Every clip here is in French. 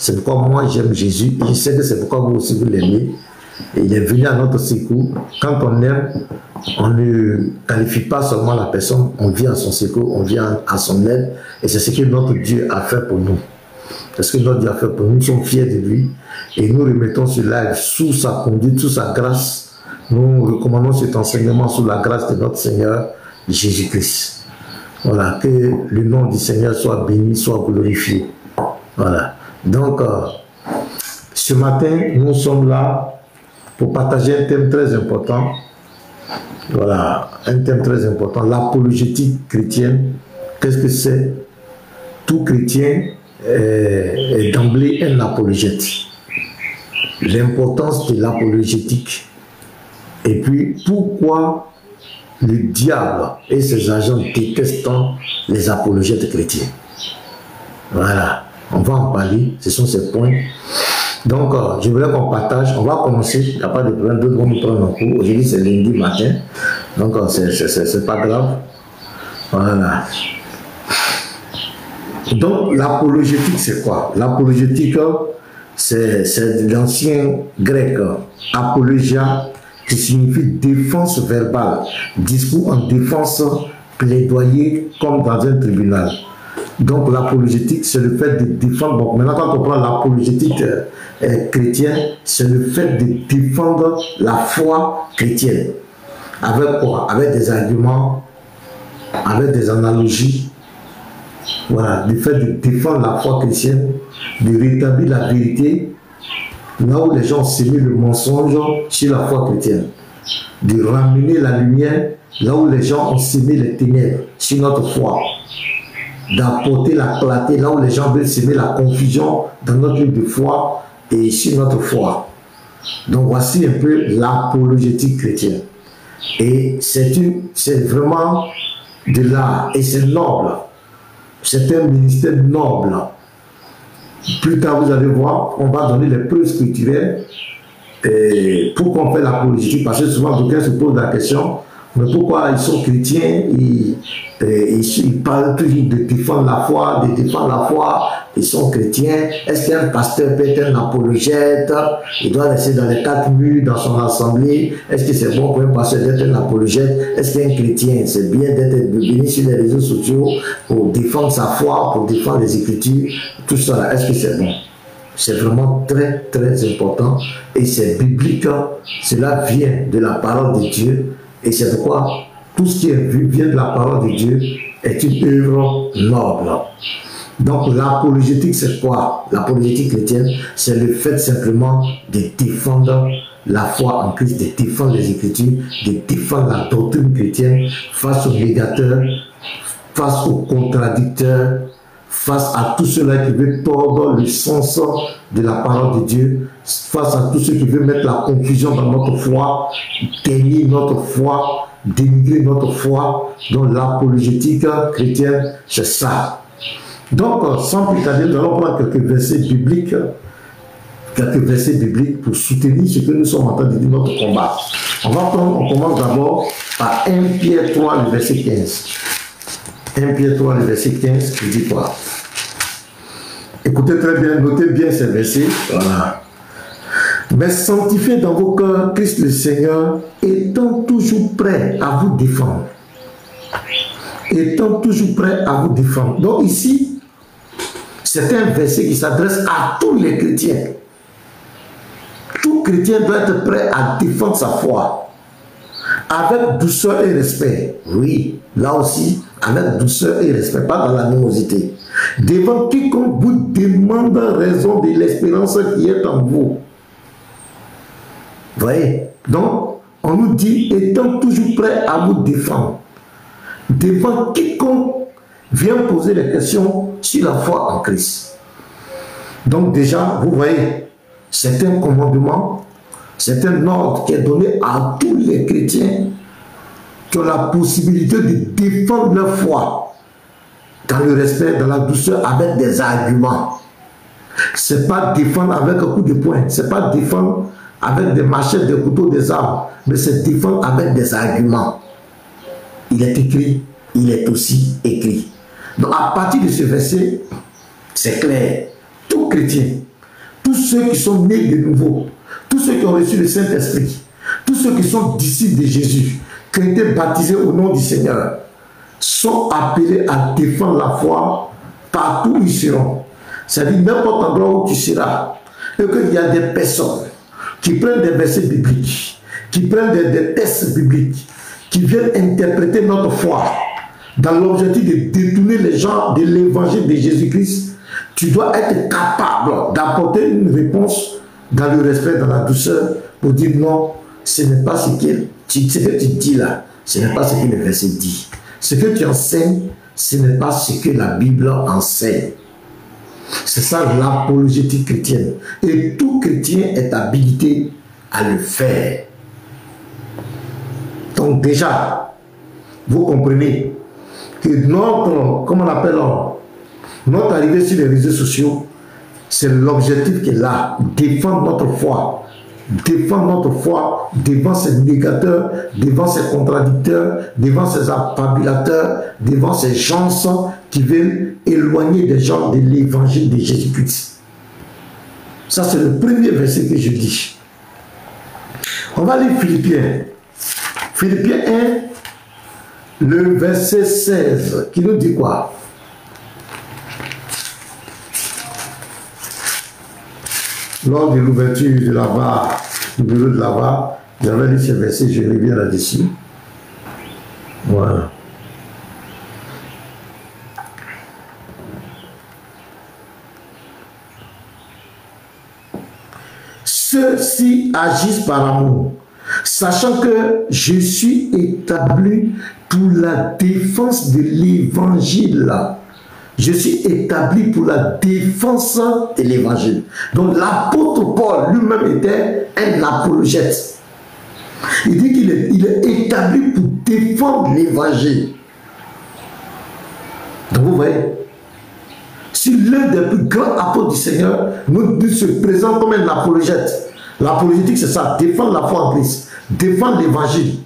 C'est pourquoi moi j'aime Jésus. Et je sais que c'est pourquoi vous aussi vous l'aimez. Et il est venu à notre secours. Quand on aime, on ne qualifie pas seulement la personne, on vient à son secours, on vient à son aide. Et c'est ce que notre Dieu a fait pour nous. C'est ce que notre Dieu a fait pour nous. Nous sommes fiers de lui. Et nous remettons cela sous sa conduite, sous sa grâce. Nous recommandons cet enseignement sous la grâce de notre Seigneur Jésus-Christ. Voilà, que le nom du Seigneur soit béni, soit glorifié. Voilà. Donc, ce matin, nous sommes là pour partager un thème très important. Voilà, un thème très important, l'apologétique chrétienne. Qu'est-ce que c'est? Tout chrétien est d'emblée un apologète. L'importance de l'apologétique. Et puis, pourquoi le diable et ses agents détestent les apologètes chrétiens? Voilà, on va en parler, ce sont ces points. Donc, je voulais qu'on partage, on va commencer, il n'y a pas de problème, d'autres vont nous prendre en cours. Aujourd'hui, c'est lundi matin, donc c'est pas grave. Voilà. Donc, l'apologétique, c'est quoi? L'apologétique, c'est de l'ancien grec, apologia, qui signifie défense verbale, discours en défense, plaidoyer comme dans un tribunal. Donc l'apologétique, c'est le fait de défendre. Bon, maintenant, quand on prend l'apologétique chrétienne, c'est le fait de défendre la foi chrétienne. Avec quoi? Avec des arguments, avec des analogies. Voilà, le fait de défendre la foi chrétienne, de rétablir la vérité, là où les gens ont sémé le mensonge sur la foi chrétienne. De ramener la lumière, là où les gens ont sémé les ténèbres sur notre foi. D'apporter la clarté là où les gens veulent s'aimer la confusion dans notre lieu de foi et sur notre foi. Donc voici un peu l'apologétique chrétienne. Et c'est vraiment de l'art et c'est noble. C'est un ministère noble. Plus tard vous allez voir, on va donner les preuves scripturaires pourquoi on fait l'apologétique, parce que souvent quelqu'un se pose la question. Mais pourquoi ils sont chrétiens, ils parlent toujours de défendre la foi, ils sont chrétiens. Est-ce qu'un pasteur peut être un apologète? Il doit rester dans les 4 murs, dans son assemblée. Est-ce que c'est bon pour un pasteur d'être un apologète? Est-ce qu'un chrétien, c'est bien d'être venu sur les réseaux sociaux pour défendre sa foi, pour défendre les Écritures? Tout ça, est-ce que c'est bon? C'est vraiment très, très important et c'est biblique. Cela vient de la parole de Dieu. Et c'est pourquoi tout ce qui est vu vient de la parole de Dieu est une œuvre noble. Donc l'apologétique, c'est quoi? L'apologétique chrétienne, c'est le fait simplement de défendre la foi en Christ, de défendre les Écritures, de défendre la doctrine chrétienne face aux négateurs, face aux contradicteurs, face à tous ceux-là qui veulent tordre le sens de la parole de Dieu, face à tous ceux qui veulent mettre la confusion dans notre foi, tenir notre foi, dénigrer notre foi. Donc l'apologétique chrétienne, c'est ça. Donc, sans plus tarder, nous allons prendre quelques versets bibliques pour soutenir ce que nous sommes en train de dire, notre combat. On commence d'abord par 1 Pierre 3, le verset 15. 1 Pierre 3, le verset 15, qui dit quoi? Écoutez très bien, notez bien ces versets. Voilà. Mais sanctifiez dans vos cœurs Christ le Seigneur, étant toujours prêt à vous défendre. Étant toujours prêt à vous défendre. Donc ici, c'est un verset qui s'adresse à tous les chrétiens. Tout chrétien doit être prêt à défendre sa foi. Avec douceur et respect. Oui, là aussi, avec douceur et respect, pas dans l'animosité. Devant quiconque vous demande raison de l'espérance qui est en vous. Vous voyez? Donc, on nous dit, étant toujours prêt à vous défendre. Devant quiconque vient poser des questions sur la foi en Christ. Donc déjà, vous voyez, c'est un commandement, c'est un ordre qui est donné à tous les chrétiens qui ont la possibilité de défendre leur foi dans le respect, dans la douceur, avec des arguments. Ce n'est pas défendre avec un coup de poing, ce n'est pas défendre avec des machettes, des couteaux, des armes, mais c'est défendre avec des arguments. Il est écrit, il est aussi écrit. Donc à partir de ce verset, c'est clair. Tout chrétien, tous ceux qui sont nés de nouveau, tous ceux qui ont reçu le Saint-Esprit, tous ceux qui sont disciples de Jésus, qui ont été baptisés au nom du Seigneur, sont appelés à défendre la foi partout où ils seront. C'est-à-dire n'importe endroit où tu seras, et qu'il y a des personnes qui prennent des versets bibliques, qui prennent des textes bibliques, qui viennent interpréter notre foi dans l'objectif de détourner les gens de l'évangile de Jésus-Christ. Tu dois être capable d'apporter une réponse dans le respect, dans la douceur, pour dire non, ce n'est pas ce que tu dis là, ce n'est pas ce que le verset dit. Ce que tu enseignes, ce n'est pas ce que la Bible enseigne. C'est ça l'apologétique chrétienne. Et tout chrétien est habilité à le faire. Donc déjà, vous comprenez que notre, comment on appelle, notre arrivée sur les réseaux sociaux, c'est l'objectif qui est là, défendre notre foi. Défendre notre foi devant ces négateurs, devant ces contradicteurs, devant ces affabulateurs, devant ces gens qui veulent éloigner des gens de l'évangile de Jésus-Christ. Ça, c'est le premier verset que je dis. On va lire Philippiens. Philippiens 1, le verset 16, qui nous dit quoi? Lors de l'ouverture de la barre, du bureau de la barre, j'avais lu ce verset, je reviens là-dessus. Voilà. Ceux-ci agissent par amour, sachant que je suis établi pour la défense de l'évangile. Je suis établi pour la défense de l'évangile. Donc l'apôtre Paul lui-même était un apologète. Il dit qu'il est établi pour défendre l'évangile. Donc vous voyez, si l'un des plus grands apôtres du Seigneur nous se présente comme un apologète, l'apologétique c'est ça, défendre la foi en Christ, défendre l'évangile,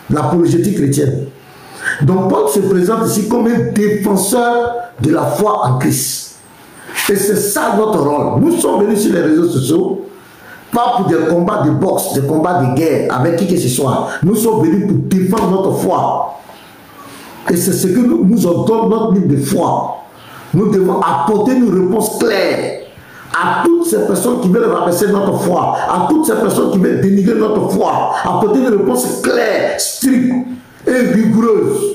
l'apologétique chrétienne. Donc Paul se présente ici comme un défenseur de la foi en Christ. Et c'est ça notre rôle. Nous sommes venus sur les réseaux sociaux, pas pour des combats de boxe, des combats de guerre avec qui que ce soit. Nous sommes venus pour défendre notre foi. Et c'est ce que nous ordonne notre livre de foi. Nous devons apporter une réponse claire à toutes ces personnes qui veulent rabaisser notre foi, à toutes ces personnes qui veulent dénigrer notre foi, apporter une réponse claire, stricte et rigoureuse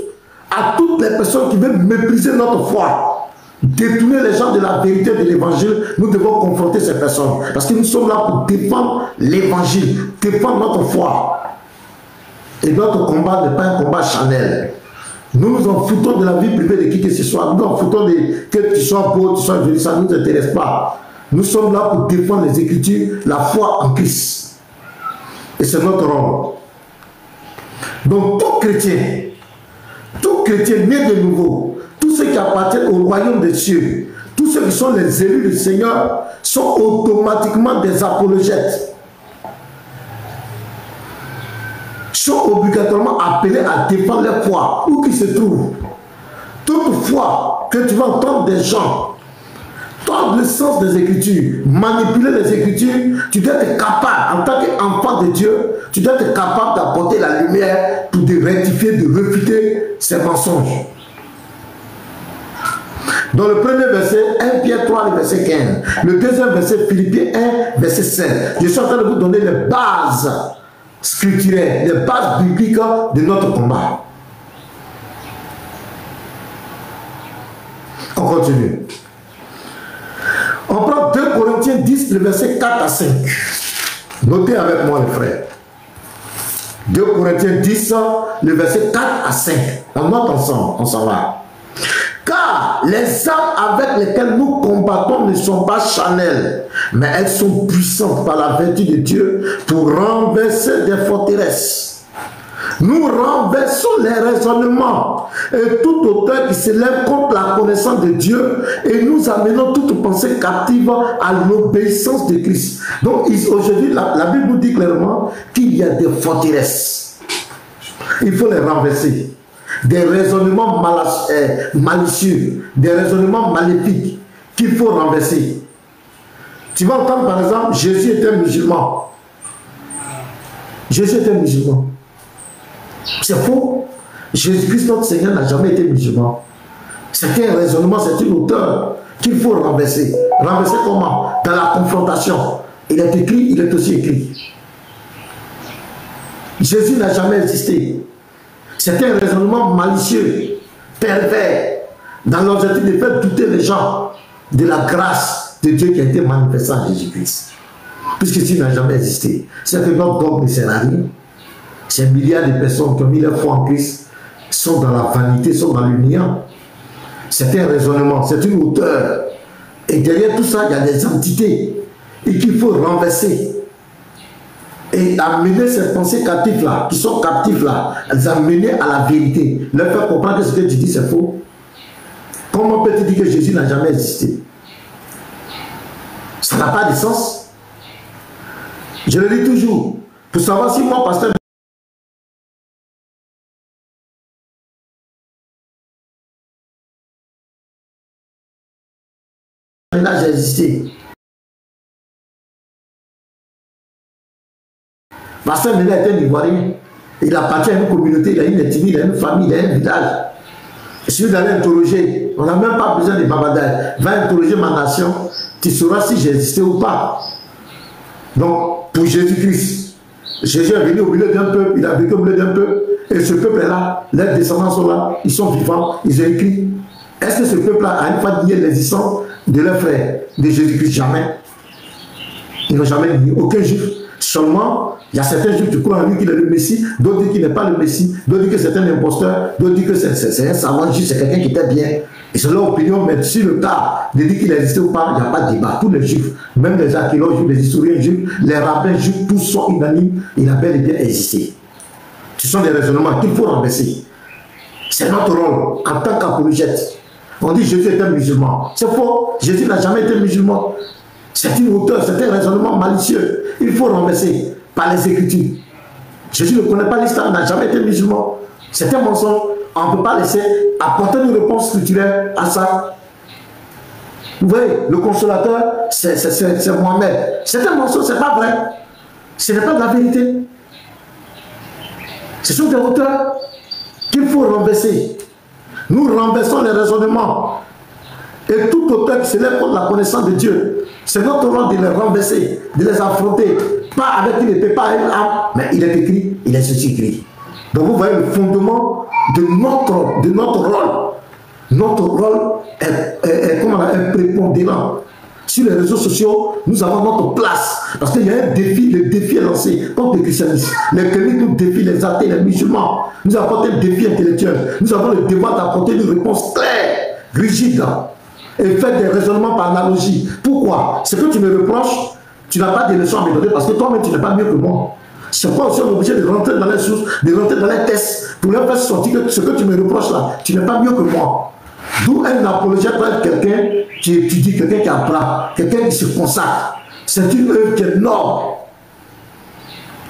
à toutes les personnes qui veulent mépriser notre foi, détourner les gens de la vérité de l'évangile. Nous devons confronter ces personnes parce que nous sommes là pour défendre l'évangile, défendre notre foi. Et notre combat n'est pas un combat charnel. Nous nous en foutons de la vie privée de qui que ce soit. Nous nous en foutons de que tu sois beau, tu sois joli, ça ne nous intéresse pas. Nous sommes là pour défendre les Écritures, la foi en Christ. Et c'est notre rôle. Donc tout chrétien né de nouveau, tous ceux qui appartiennent au royaume des cieux, tous ceux qui sont les élus du Seigneur, sont automatiquement des apologètes. Sont obligatoirement appelés à défendre leur foi, où qu'ils se trouvent. Toutefois, que tu vas entendre des gens tordre le sens des Écritures, manipuler les Écritures, tu dois être capable, en tant qu'enfant de Dieu, tu dois être capable d'apporter la lumière pour de rectifier, de réfuter ces mensonges. Dans le premier verset, 1 Pierre 3, le verset 15. Le deuxième verset, Philippiens 1, verset 7. Je suis en train de vous donner les bases scripturaires, les bases bibliques de notre combat. On continue. On prend 2 Corinthiens 10, le verset 4 à 5. Notez avec moi les frères. 2 Corinthiens 10, le verset 4 à 5. On note ensemble, on s'en va. Car les armes avec lesquelles nous combattons ne sont pas charnelles, mais elles sont puissantes par la vertu de Dieu pour renverser des forteresses. Nous renversons les raisonnements et toute hauteur qui s'élève contre la connaissance de Dieu et nous amenons toute pensée captive à l'obéissance de Christ. Donc aujourd'hui, la Bible nous dit clairement qu'il y a des forteresses. Il faut les renverser. Des raisonnements malicieux, des raisonnements maléfiques qu'il faut renverser. Tu vas entendre par exemple, Jésus était musulman. Jésus était musulman. C'est faux. Jésus-Christ, notre Seigneur, n'a jamais été musulman. C'est un raisonnement, c'est une hauteur qu'il faut renverser. Renverser comment? Dans la confrontation. Il est écrit, il est aussi écrit. Jésus n'a jamais existé. C'est un raisonnement malicieux, pervers, dans l'objectif de faire douter les gens de la grâce de Dieu qui a été manifestée en Jésus-Christ. Puisque Jésus n'a jamais existé. C'est que notre dogme ne sert à rien. Ces milliards de personnes qui ont mis leur foi en Christ sont dans la vanité, sont dans le néant. C'est un raisonnement, c'est une hauteur. Et derrière tout ça, il y a des entités et qu'il faut renverser. Et amener ces pensées captives-là, qui sont captives-là, les amener à la vérité. Leur faire comprendre que ce que tu dis, c'est faux. Comment peut-tu dire que Jésus n'a jamais existé? Ça n'a pas de sens. Je le dis toujours. Pour savoir si moi, pasteur, là, j'ai existé. Pasteur Ménel était un Ivoirien. Il appartient à une communauté, il a une ethnie, il a une famille, il a un village. Je suis allé interroger. On n'a même pas besoin de babadaï. Va interroger ma nation. Tu sauras si j'ai existé ou pas. Donc, pour Jésus-Christ, Jésus est venu au milieu d'un peuple, il a vécu au milieu d'un peuple. Et ce peuple-là, leurs descendants sont là, ils sont vivants, ils ont écrit. Est-ce que ce peuple-là a une fois nié l'existence de leur frère, de Jésus-Christ? Jamais. Ils n'ont jamais nié. Aucun juif. Seulement, il y a certains juifs qui croient en lui qu'il est le Messie, d'autres disent qu'il n'est pas le Messie, d'autres disent que c'est un imposteur, d'autres disent que c'est un savant juif, c'est quelqu'un qui était bien. Et c'est leur opinion, mais sur le cas de dire qu'il existait ou pas, il n'y a pas de débat. Tous les juifs, même les archéologues juifs, les historiens juifs, les rabbins juifs, tous sont unanimes, il a bel et bien existé. Ce sont des raisonnements qu'il faut renverser. C'est notre rôle en tant qu'apologète. On dit Jésus est un musulman. C'est faux. Jésus n'a jamais été musulman. C'est une hauteur, c'est un raisonnement malicieux. Il faut renverser par les Écritures. Jésus ne connaît pas l'histoire, n'a jamais été musulman. C'est un mensonge. On ne peut pas laisser apporter une réponse structurelle à ça. Vous voyez, le consolateur, c'est Mohamed. C'est un mensonge, ce n'est pas vrai. Ce n'est pas de la vérité. Ce sont des hauteurs qu'il faut renverser. Nous renversons les raisonnements. Et tout auteur qui s'élève contre la connaissance de Dieu, c'est notre rôle de les renverser, de les affronter. Pas avec une épée, pas avec une arme, mais il est écrit, il est ceci écrit. Donc vous voyez le fondement de notre rôle. Notre rôle est prépondérant. Sur les réseaux sociaux, nous avons notre place. Parce qu'il y a un défi, le défi est lancé contre le christianisme. Les chrétiens nous défient, les athées, les musulmans. Nous apportons un défi intellectuel. Nous avons le devoir d'apporter une réponse claire, rigide, et faire des raisonnements par analogie. Pourquoi? Ce que tu me reproches, tu n'as pas de leçons à me donner parce que toi-même tu n'es pas mieux que moi. C'est pas aussi obligé de rentrer dans les sources, de rentrer dans les tests pour leur faire sortir que ce que tu me reproches là, tu n'es pas mieux que moi. D'où un apologète doit être quelqu'un qui étudie, quelqu'un qui apprend, quelqu'un qui se consacre. C'est une œuvre qui est noble.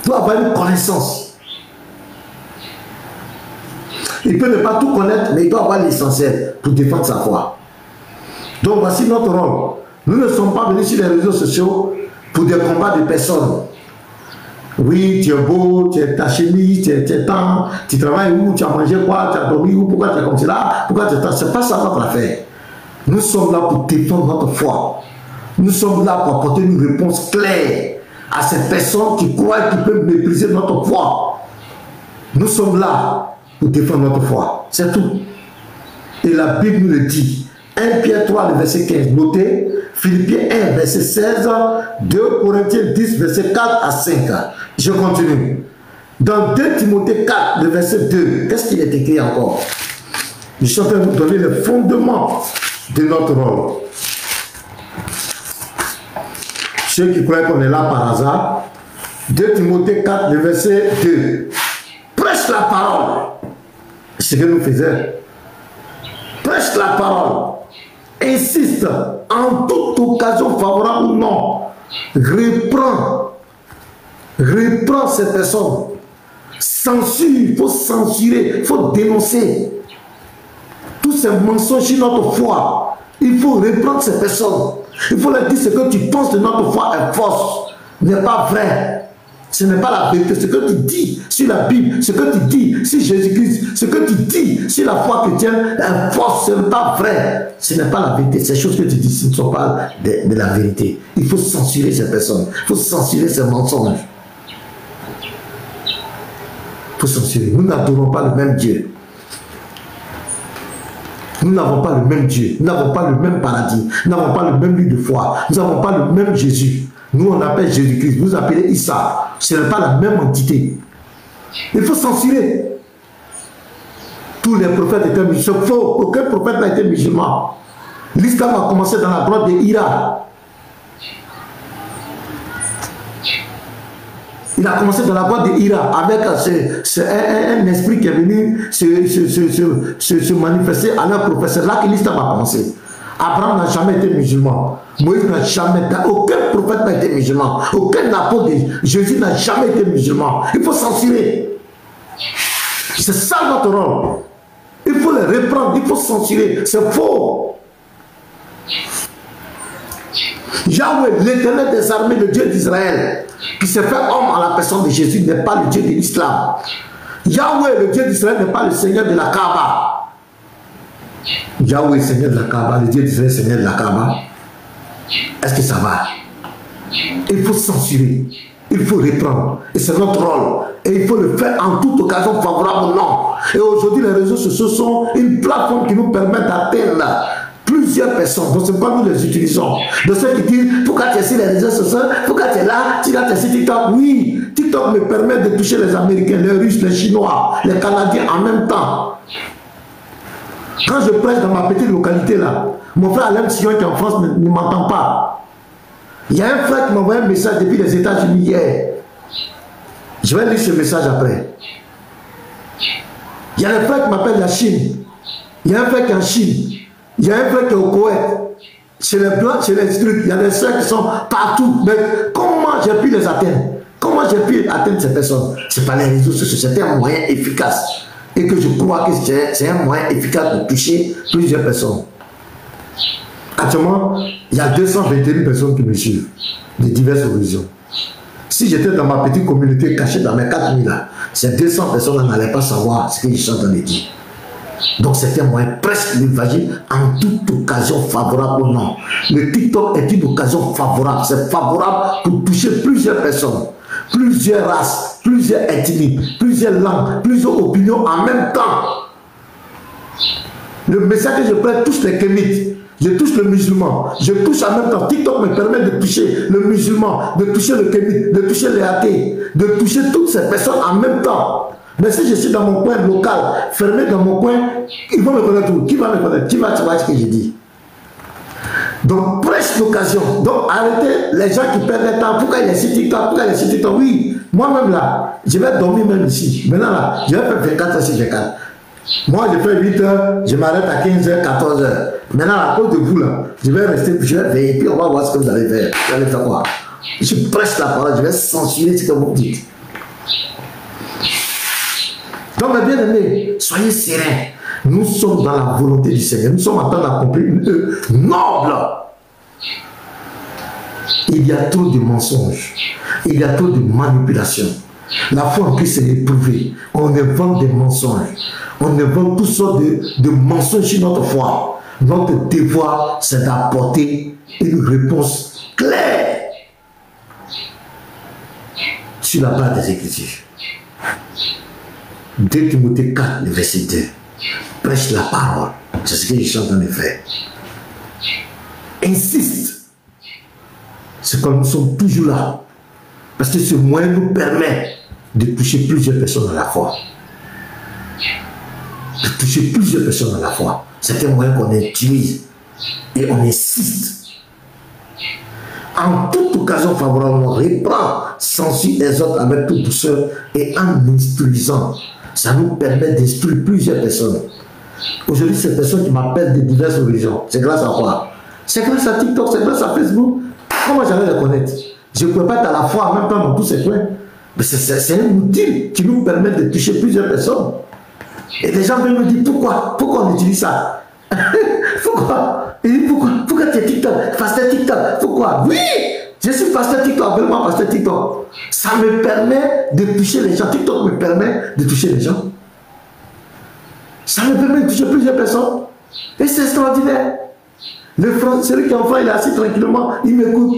Il doit avoir une connaissance. Il peut ne pas tout connaître, mais il doit avoir l'essentiel pour défendre sa foi. Donc voici notre rôle. Nous ne sommes pas venus sur les réseaux sociaux pour des combats de personnes. Oui, tu es beau, tu es ta chemise, tu es temps, tu travailles où, tu as mangé quoi, tu as dormi où, pourquoi tu es comme cela, pourquoi tu es... C'est pas ça notre affaire. Nous sommes là pour défendre notre foi. Nous sommes là pour apporter une réponse claire à ces personnes qui croient qu'ils peuvent mépriser notre foi. Nous sommes là pour défendre notre foi. C'est tout. Et la Bible nous le dit. 1 Pierre 3, le verset 15, notez, Philippiens 1, verset 16, 2 Corinthiens 10, verset 4 à 5. Je continue. Dans 2 Timothée 4, le verset 2, qu'est-ce qu'il est écrit encore? Je suis en train de vous donner le fondement de notre rôle. Ceux qui croient qu'on est là par hasard, 2 Timothée 4, le verset 2. Prêche la parole. C'est ce que nous faisions. Prêche la parole. Insiste en toute occasion favorable ou non. Reprends ces personnes. Censure, il faut censurer, il faut dénoncer. Tous ces mensonges sur notre foi, il faut reprendre ces personnes. Il faut leur dire ce que tu penses de notre foi est fausse, n'est pas vrai. Ce n'est pas la vérité. Ce que tu dis sur la Bible, ce que tu dis sur Jésus-Christ, ce que tu dis sur la foi chrétienne est fausse, ce n'est pas vrai. Ce n'est pas la vérité. Ces choses que tu dis, ce ne sont pas de la vérité. Il faut censurer ces personnes. Il faut censurer ces mensonges. Il faut censurer. Nous n'adorons pas le même Dieu. Nous n'avons pas le même Dieu. Nous n'avons pas le même paradis. Nous n'avons pas le même lieu de foi. Nous n'avons pas le même Jésus. Nous, on appelle Jésus-Christ. Vous appelez Issa. Ce n'est pas la même entité. Il faut censurer. Tous les prophètes étaient musulmans. C'est faux. Aucun prophète n'a été musulman. L'islam a commencé dans la grotte de Hira. Il a commencé dans la grotte de Hira avec un esprit qui est venu se manifester à leur professeur. Là que l'islam a commencé. Abraham n'a jamais été musulman. Moïse n'a jamais été. Aucun prophète n'a été musulman. Aucun apôtre de Jésus n'a jamais été musulman. Il faut censurer. C'est ça notre rôle. Il faut les reprendre. Il faut censurer. C'est faux. Yahweh, l'éternel des armées, le Dieu d'Israël, qui s'est fait homme en la personne de Jésus, n'est pas le Dieu de l'islam. Yahweh, le Dieu d'Israël, n'est pas le Seigneur de la Kaaba. Yahweh, Seigneur de la Kaaba, le Dieu d'Israël, Seigneur de la Kaaba. Est-ce que ça va? Il faut censurer. Il faut reprendre. Et c'est notre rôle. Et il faut le faire en toute occasion favorable, non. Et aujourd'hui, les réseaux sociaux sont une plateforme qui nous permet d'atteindre plusieurs personnes. Donc, c'est pas nous les utilisons. De ceux qui disent, pourquoi tu es sur les réseaux sociaux, pourquoi tu es là, tu es sur TikTok. Oui, TikTok me permet de toucher les Américains, les Russes, les Chinois, les Canadiens en même temps. Quand je prêche dans ma petite localité là, mon frère Alain Sion qui est en France ne m'entend pas. Il y a un frère qui m'a envoyé un message depuis les États-Unis hier. Je vais lire ce message après. Il y a un frère qui m'appelle la Chine. Il y a un frère qui est en Chine. Il y a un frère qui est au Koweït. Chez les Blancs, chez les trucs, il y a des soeurs qui sont partout. Mais comment j'ai pu les atteindre? Comment j'ai pu atteindre ces personnes? C'est par les réseaux sociaux. C'était un moyen efficace. Et que je crois que c'est un moyen efficace de toucher plusieurs personnes. Actuellement, il y a 221 personnes qui me suivent, de diverses religions. Si j'étais dans ma petite communauté cachée dans mes 4000 là, ces 200 personnes n'allaient pas savoir ce que je suis en train de dire. Donc c'est un moyen presque d'évangile en toute occasion favorable ou non. Le TikTok est une occasion favorable. C'est favorable pour toucher plusieurs personnes, plusieurs races, plusieurs ethnies, plusieurs langues, plusieurs opinions en même temps. Le message que je prends touche les kémites. Je touche le musulman, je touche en même temps. TikTok me permet de toucher le musulman, de toucher le kémite, de toucher les athées, de toucher toutes ces personnes en même temps. Mais si je suis dans mon coin local, fermé dans mon coin, ils vont me connaître où? Qui va me connaître? Qui va savoir ce que je dis? Donc, prêche l'occasion. Donc, arrêtez les gens qui perdent le temps. Pourquoi il est sur TikTok? Pourquoi il est sur TikTok? Oui, moi-même là, je vais dormir même ici. Maintenant là, je vais faire 24 heures sur 24. Moi, je fais 8 heures, je m'arrête à 15 heures, 14 heures. Maintenant, à cause de vous là, je vais rester, je vais veiller, puis on va voir ce que vous allez faire. Vous allez faire quoi? Je prêche la parole, je vais censurer ce que vous dites. Donc, mes bien-aimés, soyez sereins. Nous sommes dans la volonté du Seigneur. Nous sommes en train d'accomplir une œuvre noble. Il y a trop de mensonges. Il y a trop de manipulations. La foi en Christ est éprouvée. On invente des mensonges. On invente toutes sortes de mensonges sur notre foi. Notre devoir, c'est d'apporter une réponse claire sur la base des Écritures. 2 Timothée 4, le verset 2. Prêche la parole. C'est ce que je suis en train de faire. Insiste. C'est comme nous sommes toujours là. Parce que ce moyen nous permet de toucher plusieurs personnes à la fois. De toucher plusieurs personnes à la fois. C'est un moyen qu'on utilise. Et on insiste. En toute occasion favorable, on reprend censure les autres avec toute douceur et en instruisant. Ça nous permet d'instruire plusieurs personnes. Aujourd'hui, ces personnes qui m'appellent de diverses religions, c'est grâce à quoi? C'est grâce à TikTok, c'est grâce à Facebook. Comment j'allais les connaître? Je ne peux pas être à la fois en même temps dans tous ces coins. Mais c'est un outil qui nous permet de toucher plusieurs personnes. Et les gens viennent me dire pourquoi on utilise ça? Pourquoi? Il dit pourquoi tu es TikTok? Pasteur TikTok. Pourquoi? Oui, je suis pasteur TikTok, appelle-moi pasteur TikTok. Ça me permet de toucher les gens. TikTok me permet de toucher les gens. Ça me permet de toucher plusieurs personnes. Et c'est extraordinaire. Celui qui est en France, il est assis tranquillement, il m'écoute.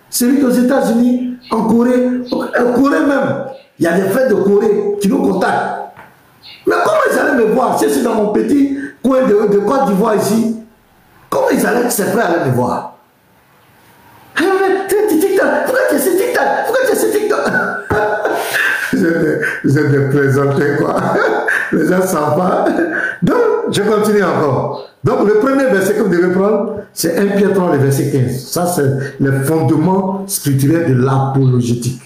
Celui qui est aux États-Unis, en Corée même, il y a des frères de Corée qui nous contactent. Mais comment ils allaient me voir si je suis dans mon petit coin de Côte d'Ivoire ici? Comment ils allaient, ces frères allaient me voir? Pourquoi tu es sur TikTok? Pourquoi tu es sur TikTok? Je te présentais quoi. Les gens ne savent pas. Donc, je continue encore. Donc, le premier verset que vous devez prendre, c'est 1 Pierre 3, le verset 15. Ça, c'est le fondement spirituel de l'apologétique.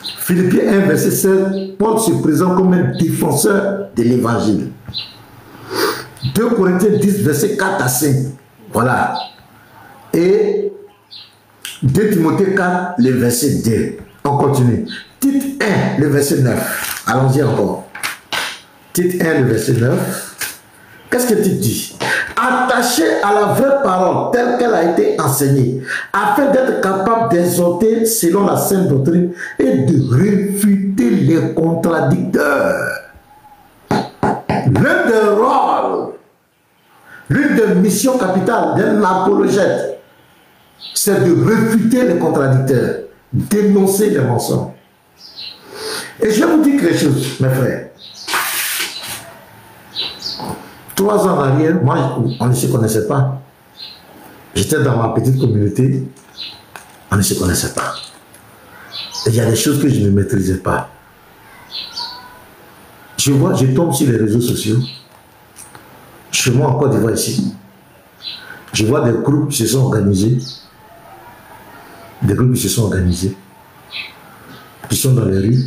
Philippiens 1, verset 16, Paul se présente comme un défenseur de l'évangile. 2 Corinthiens 10, verset 4 à 5. Voilà. Et 2 Timothée 4, le verset 2. On continue. Tite 1, le verset 9. Allons-y encore. Tite 1, le verset 9. Qu'est-ce que Tite dit? Attaché à la vraie parole telle qu'elle a été enseignée, afin d'être capable d'exhorter selon la sainte doctrine et de réfuter les contradicteurs. L'un des rôles, l'une des missions capitales d'un apologète, c'est de réfuter les contradicteurs, dénoncer les mensonges. Et je vais vous dire quelque chose, mes frères. 3 ans en arrière, moi, on ne se connaissait pas. J'étais dans ma petite communauté, on ne se connaissait pas. Et il y a des choses que je ne maîtrisais pas. Je tombe sur les réseaux sociaux, chez moi en Côte d'Ivoire ici. Je vois des groupes qui se sont organisés, qui sont dans les rues,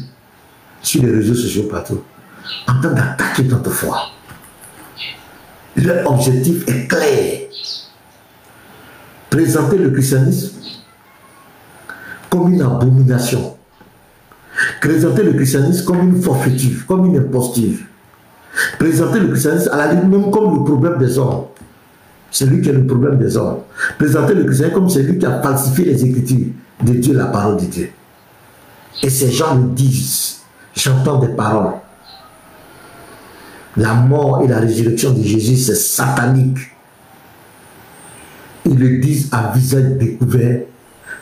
sur les réseaux sociaux partout, en train d'attaquer notre foi. Leur objectif est clair. Présenter le christianisme comme une abomination. Présenter le christianisme comme une forfaiture, comme une imposture. Présenter le christianisme à la limite même comme le problème des hommes. C'est lui qui est le problème des hommes. Présenter le christianisme comme celui qui a falsifié les écritures de Dieu, la parole de Dieu. Et ces gens le disent. J'entends des paroles. La mort et la résurrection de Jésus, c'est satanique. Ils le disent à visage découvert.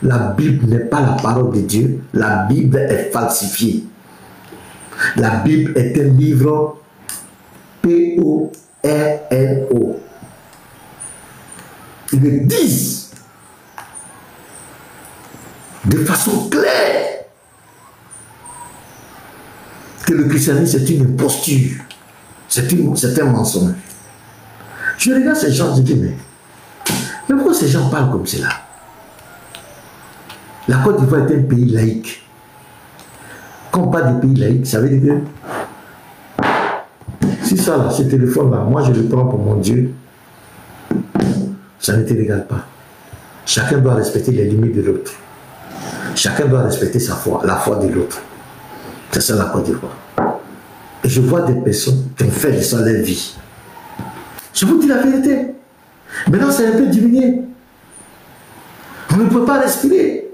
La Bible n'est pas la parole de Dieu. La Bible est falsifiée. La Bible est un livre P-O-R-L-O. Ils le disent de façon claire que le christianisme est une imposture. C'est un mensonge. Je regarde ces gens, je dis, mais pourquoi ces gens parlent comme cela? La Côte d'Ivoire est un pays laïque. Quand on parle de pays laïque, ça veut dire que si ça, là, ce téléphone-là, moi je le prends pour mon Dieu, ça ne te regarde pas. Chacun doit respecter les limites de l'autre. Chacun doit respecter sa foi, la foi de l'autre. C'est ça la Côte d'Ivoire. Et je vois des personnes qui ont fait de ça leur vie. Je vous dis la vérité. Maintenant, c'est un peu diminué. On ne peut pas respirer.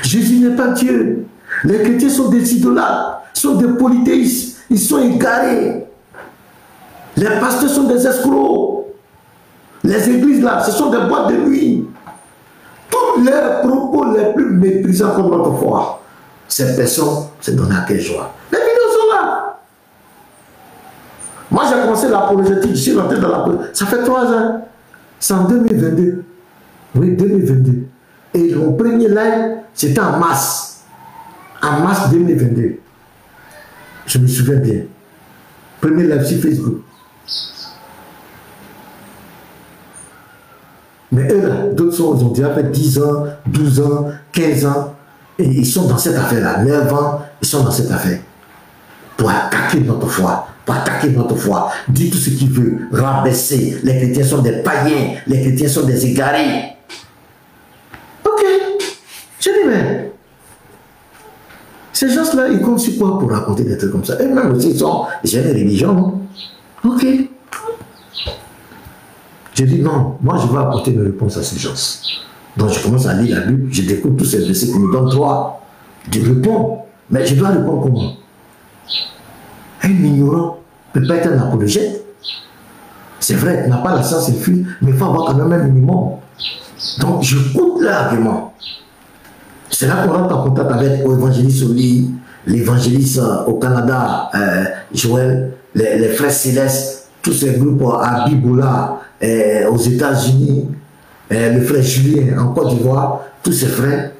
Jésus n'est pas Dieu. Les chrétiens sont des idolâtres, sont des polythéistes. Ils sont égarés. Les pasteurs sont des escrocs. Les églises là, ce sont des boîtes de nuit. Tous leurs propos les plus méprisants contre notre foi. Ces personnes se donnent à quelle joie. Les vidéos sont là. Moi j'ai commencé l'apologétique, je suis rentré dans l'apologétique. Ça fait 3 ans. C'est en 2022. Oui, 2022. Et mon premier live, c'était en mars. En mars 2022. Je me souviens bien. Premier live sur Facebook. Mais eux là, d'autres ils ont déjà fait 10 ans, 12 ans, 15 ans. Et ils sont dans cette affaire-là. 9 ans, ils sont dans cette affaire. Pour attaquer notre foi. Pour attaquer notre foi. Dire tout ce qu'il veut. Rabaisser. Les chrétiens sont des païens. Les chrétiens sont des égarés. Ok. Je dis, mais ces gens-là, ils comptent sur quoi pour raconter des trucs comme ça? Et même aussi, ils ont une religion. Ok. Je dis non, moi je vais apporter une réponse à ces gens. Donc je commence à lire la Bible, je découvre tous ces versets qui me donnent droit de répondre. Mais je dois répondre comment? Un ignorant ne peut pas être un apologète. C'est vrai, il n'a pas la science infuse, mais il faut avoir quand même un minimum. Donc j'écoute l'argument. C'est là qu'on rentre en contact avec l'évangéliste Oli, l'évangéliste au Canada, Joël, les frères Célestes, tous ces groupes à Biboula, aux États-Unis, le frère Julien en Côte d'Ivoire, tous ces frères,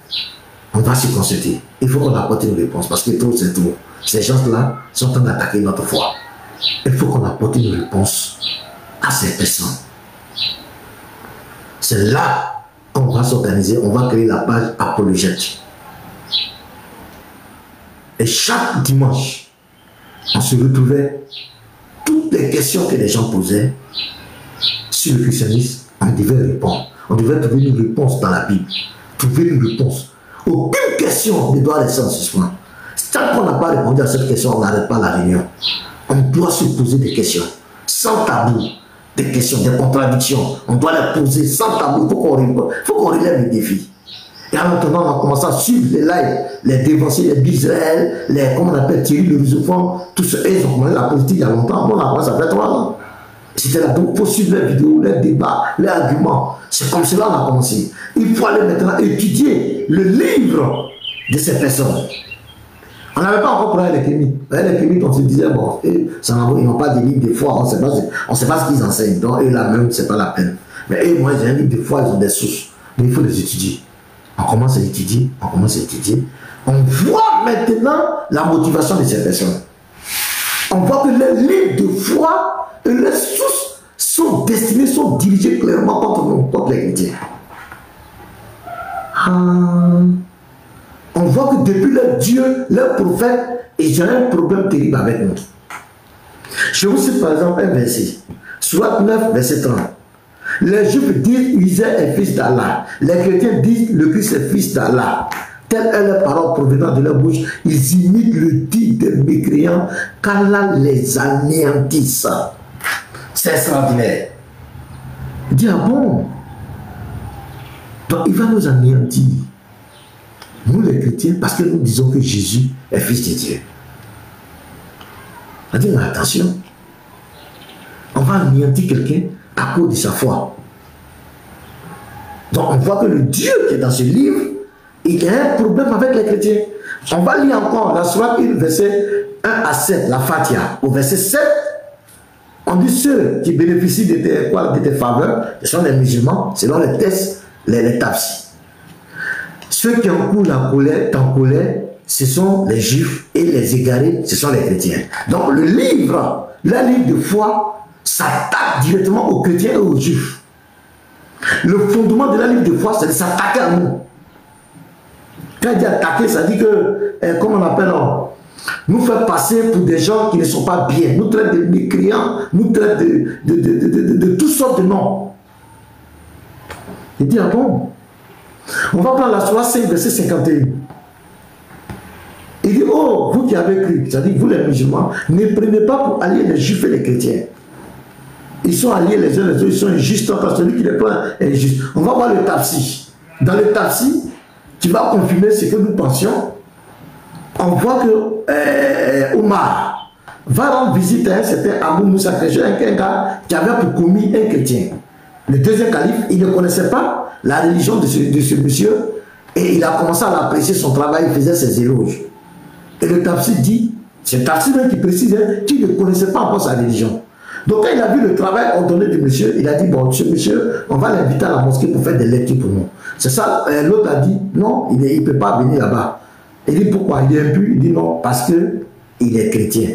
on va se consulter. Il faut qu'on apporte une réponse parce que tout, c'est tout. Ces gens-là sont en train d'attaquer notre foi. Il faut qu'on apporte une réponse à ces personnes. C'est là qu'on va s'organiser, on va créer la page apologète. Et chaque dimanche, on se retrouvait, toutes les questions que les gens posaient sur le christianisme, on devait répondre. On devait trouver une réponse dans la Bible. Trouver une réponse. Aucune question ne doit rester en suspens. Tant qu'on n'a pas répondu à cette question, on n'arrête pas la réunion. On doit se poser des questions, sans tabou. Des questions, des contradictions. On doit les poser sans tabou. Il faut qu'on relève les défis. Et en attendant, on a commencé à suivre les lives, les dévanciers, les Bisraël, les, comment on appelle, Thierry, le rusophone, tous ceux, ils ont commencé la politique il y a longtemps. On a commencé, ça fait 3 ans. C'était là, donc il faut suivre les vidéos, les débats, les arguments. C'est comme cela qu'on a commencé. Il faut aller maintenant étudier le livre de ces personnes. On n'avait pas encore parlé des kémis. Les kémis, on se disait, bon, ils n'ont pas de livre de foi, on ne sait pas ce qu'ils enseignent. Donc, eux là-même, ce n'est pas la peine. Mais eux, moi, j'ai un livre de foi, ils ont des sources. Mais il faut les étudier. On commence à étudier, on commence à étudier. On voit maintenant la motivation de ces personnes. On voit que les livres de foi et les sources sont destinés, sont dirigés clairement contre nous, contre les chrétiens. On voit que depuis leur Dieu, leur prophète, ils ont un problème terrible avec nous. Je vous cite par exemple un verset, Sourate 9, verset 30. Les Juifs disent Usaïe est fils d'Allah. Les chrétiens disent le Christ est fils d'Allah. Telle est la parole provenant de leur bouche. Ils imitent le dit des mécréants qu'Allah les anéantisse. C'est extraordinaire. Il dit, ah bon? Donc il va nous anéantir. Nous les chrétiens, parce que nous disons que Jésus est fils de Dieu. On dit, mais attention. On va anéantir quelqu'un à cause de sa foi. Donc on voit que le Dieu qui est dans ce livre, il a un problème avec les chrétiens. On va lire encore la Sourate 1, verset 1 à 7, la Fatia. Au verset 7, on dit ceux qui bénéficient de tes faveurs, ce sont les musulmans, selon les tests, les tafsis. Ceux qui encourent la colère, ce sont les juifs, et les égarés, ce sont les chrétiens. Donc le livre de foi, s'attaque directement aux chrétiens et aux juifs. Le fondement de la livre de foi, c'est de s'attaquer à nous. Quand il dit attaquer, ça dit que, comment on appelle, nous faire passer pour des gens qui ne sont pas bien, nous traite de mécréants, nous traite de toutes sortes de noms. Il dit, ah bon? On va prendre la Sourate 5, verset 51. Il dit, oh, vous qui avez cru, c'est-à-dire vous les musulmans, ne prenez pas pour allier les juifs et les chrétiens. Ils sont alliés les uns les autres, ils sont injustes, parce que celui qui les prend est injuste. On va voir le tafsir. Dans le tafsir, tu vas confirmer ce que nous pensions. On voit que Omar va rendre visite à un certain Abou Moussa, un gars qui avait pour commis un chrétien. Le deuxième calife, il ne connaissait pas la religion de ce monsieur et il a commencé à l'apprécier son travail, il faisait ses éloges. Et le tafsir dit, c'est le tafsir qui précise qu'il ne connaissait pas encore sa religion. Donc quand il a vu le travail ordonné du monsieur, il a dit, bon, ce monsieur, on va l'inviter à la mosquée pour faire des lectures pour nous. C'est ça, l'autre a dit, non, il ne peut pas venir là-bas. Il dit, pourquoi? Il est impur? Il dit, non, parce qu'il est chrétien.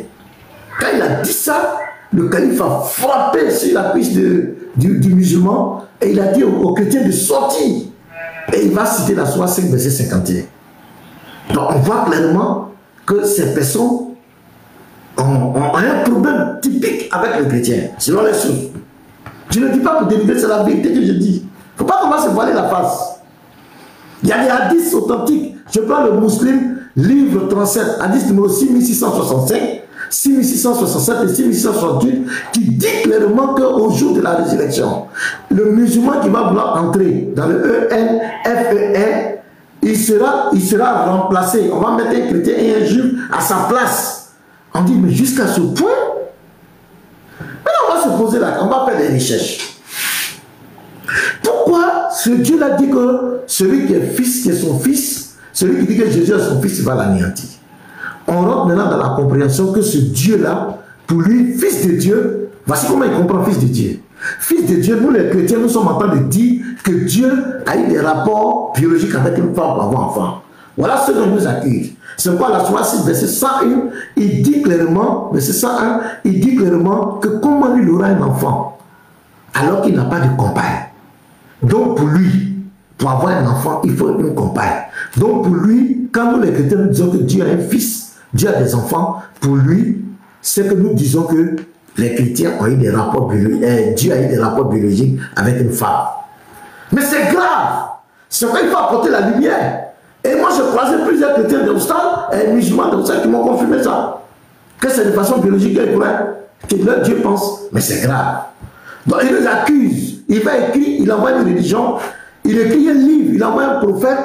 Quand il a dit ça, le calife a frappé sur la cuisse du musulman et il a dit aux chrétiens de sortir. Et il va citer la Sourate 5, verset 51. Donc on voit clairement que ces personnes ont un problème typique avec les chrétiens, selon les sources. Je ne dis pas pour dénigrer, c'est la vérité que je dis. Il ne faut pas commencer à se voiler la face. Il y a des hadiths authentiques. Je prends le Muslim, livre 37, hadith numéro 6665. 6667 et 6668 qui dit clairement qu'au jour de la résurrection, le musulman qui va vouloir entrer dans le ENFER, il sera remplacé. On va mettre un chrétien et un juif à sa place. On dit, mais jusqu'à ce point, maintenant on va se poser là, on va faire des recherches. Pourquoi ce Dieu-là dit que celui qui est fils, qui est son fils, celui qui dit que Jésus est son fils, il va l'anéantir? On rentre maintenant dans la compréhension que ce Dieu-là, pour lui, fils de Dieu, voici comment il comprend fils de Dieu. Fils de Dieu, nous les chrétiens, nous sommes en train de dire que Dieu a eu des rapports biologiques avec une femme pour avoir enfant. Voilà ce dont nous accuse. C'est quoi la Sourate 6, verset 101, il dit clairement, verset 101, il dit clairement que comment lui aura un enfant alors qu'il n'a pas de compagne. Donc pour lui, pour avoir un enfant, il faut une compagne. Donc pour lui, quand nous les chrétiens nous disons que Dieu a un fils, Dieu a des enfants, pour lui, c'est que nous disons que les chrétiens ont eu des rapports biologiques, Dieu a eu des rapports biologiques avec une femme. Mais c'est grave. C'est vrai qu'il faut apporter la lumière. Et moi, je croisais plusieurs chrétiens d'Austal et musulmans d'Austal qui m'ont confirmé ça. Que c'est de façon biologique et que leur Dieu pense. Mais c'est grave. Donc il nous accuse. Il va écrire, il envoie une religion, il écrit un livre, il envoie un prophète.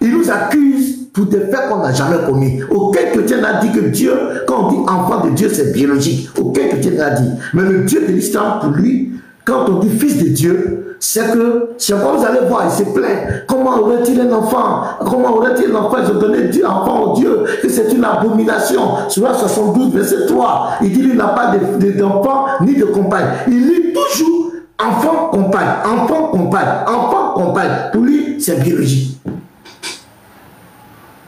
Il nous accuse pour des faits qu'on n'a jamais commis. Aucun chrétien n'a dit que Dieu, quand on dit enfant de Dieu, c'est biologique. Aucun chrétien n'a dit. Mais le Dieu de l'islam, pour lui, quand on dit fils de Dieu, c'est que, chaque fois vous allez voir, il se plaint. Comment aurait-il un enfant? Comment aurait-il un enfant? Ils ont donné enfant au Dieu, que c'est une abomination. Sur 72, verset 3, il dit qu'il n'a pas d'enfant ni de compagne. Il lit toujours enfant, compagne, enfant, compagne, enfant, compagne. Pour lui, c'est biologique.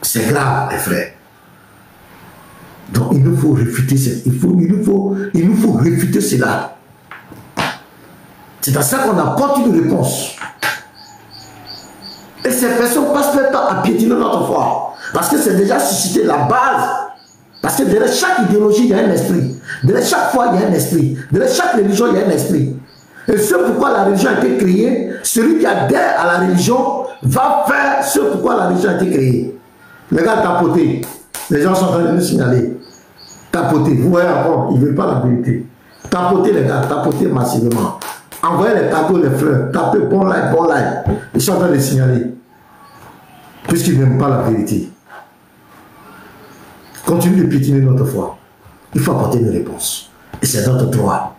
C'est grave, les frères. Donc il nous faut réfuter il nous faut réfuter cela. C'est à ça qu'on apporte une réponse. Et ces personnes passent leur temps à piétiner notre foi. Parce que c'est déjà suscité la base. Parce que derrière chaque idéologie, il y a un esprit. Derrière chaque foi, il y a un esprit. Derrière chaque religion, il y a un esprit. Et c'est pourquoi la religion a été créée. Celui qui adhère à la religion va faire ce pourquoi la religion a été créée. Les gars, tapoter. Les gens sont en train de nous signaler. Tapoter. Vous voyez encore, ils ne veulent pas la vérité. Tapoter, les gars, tapoter massivement. Envoyez les cadeaux, les fleurs. Tapez bon like, bon like. Ils sont en train de signaler. Puisqu'ils n'aiment pas la vérité. Continue de piétiner notre foi. Il faut apporter une réponse. Et c'est notre droit.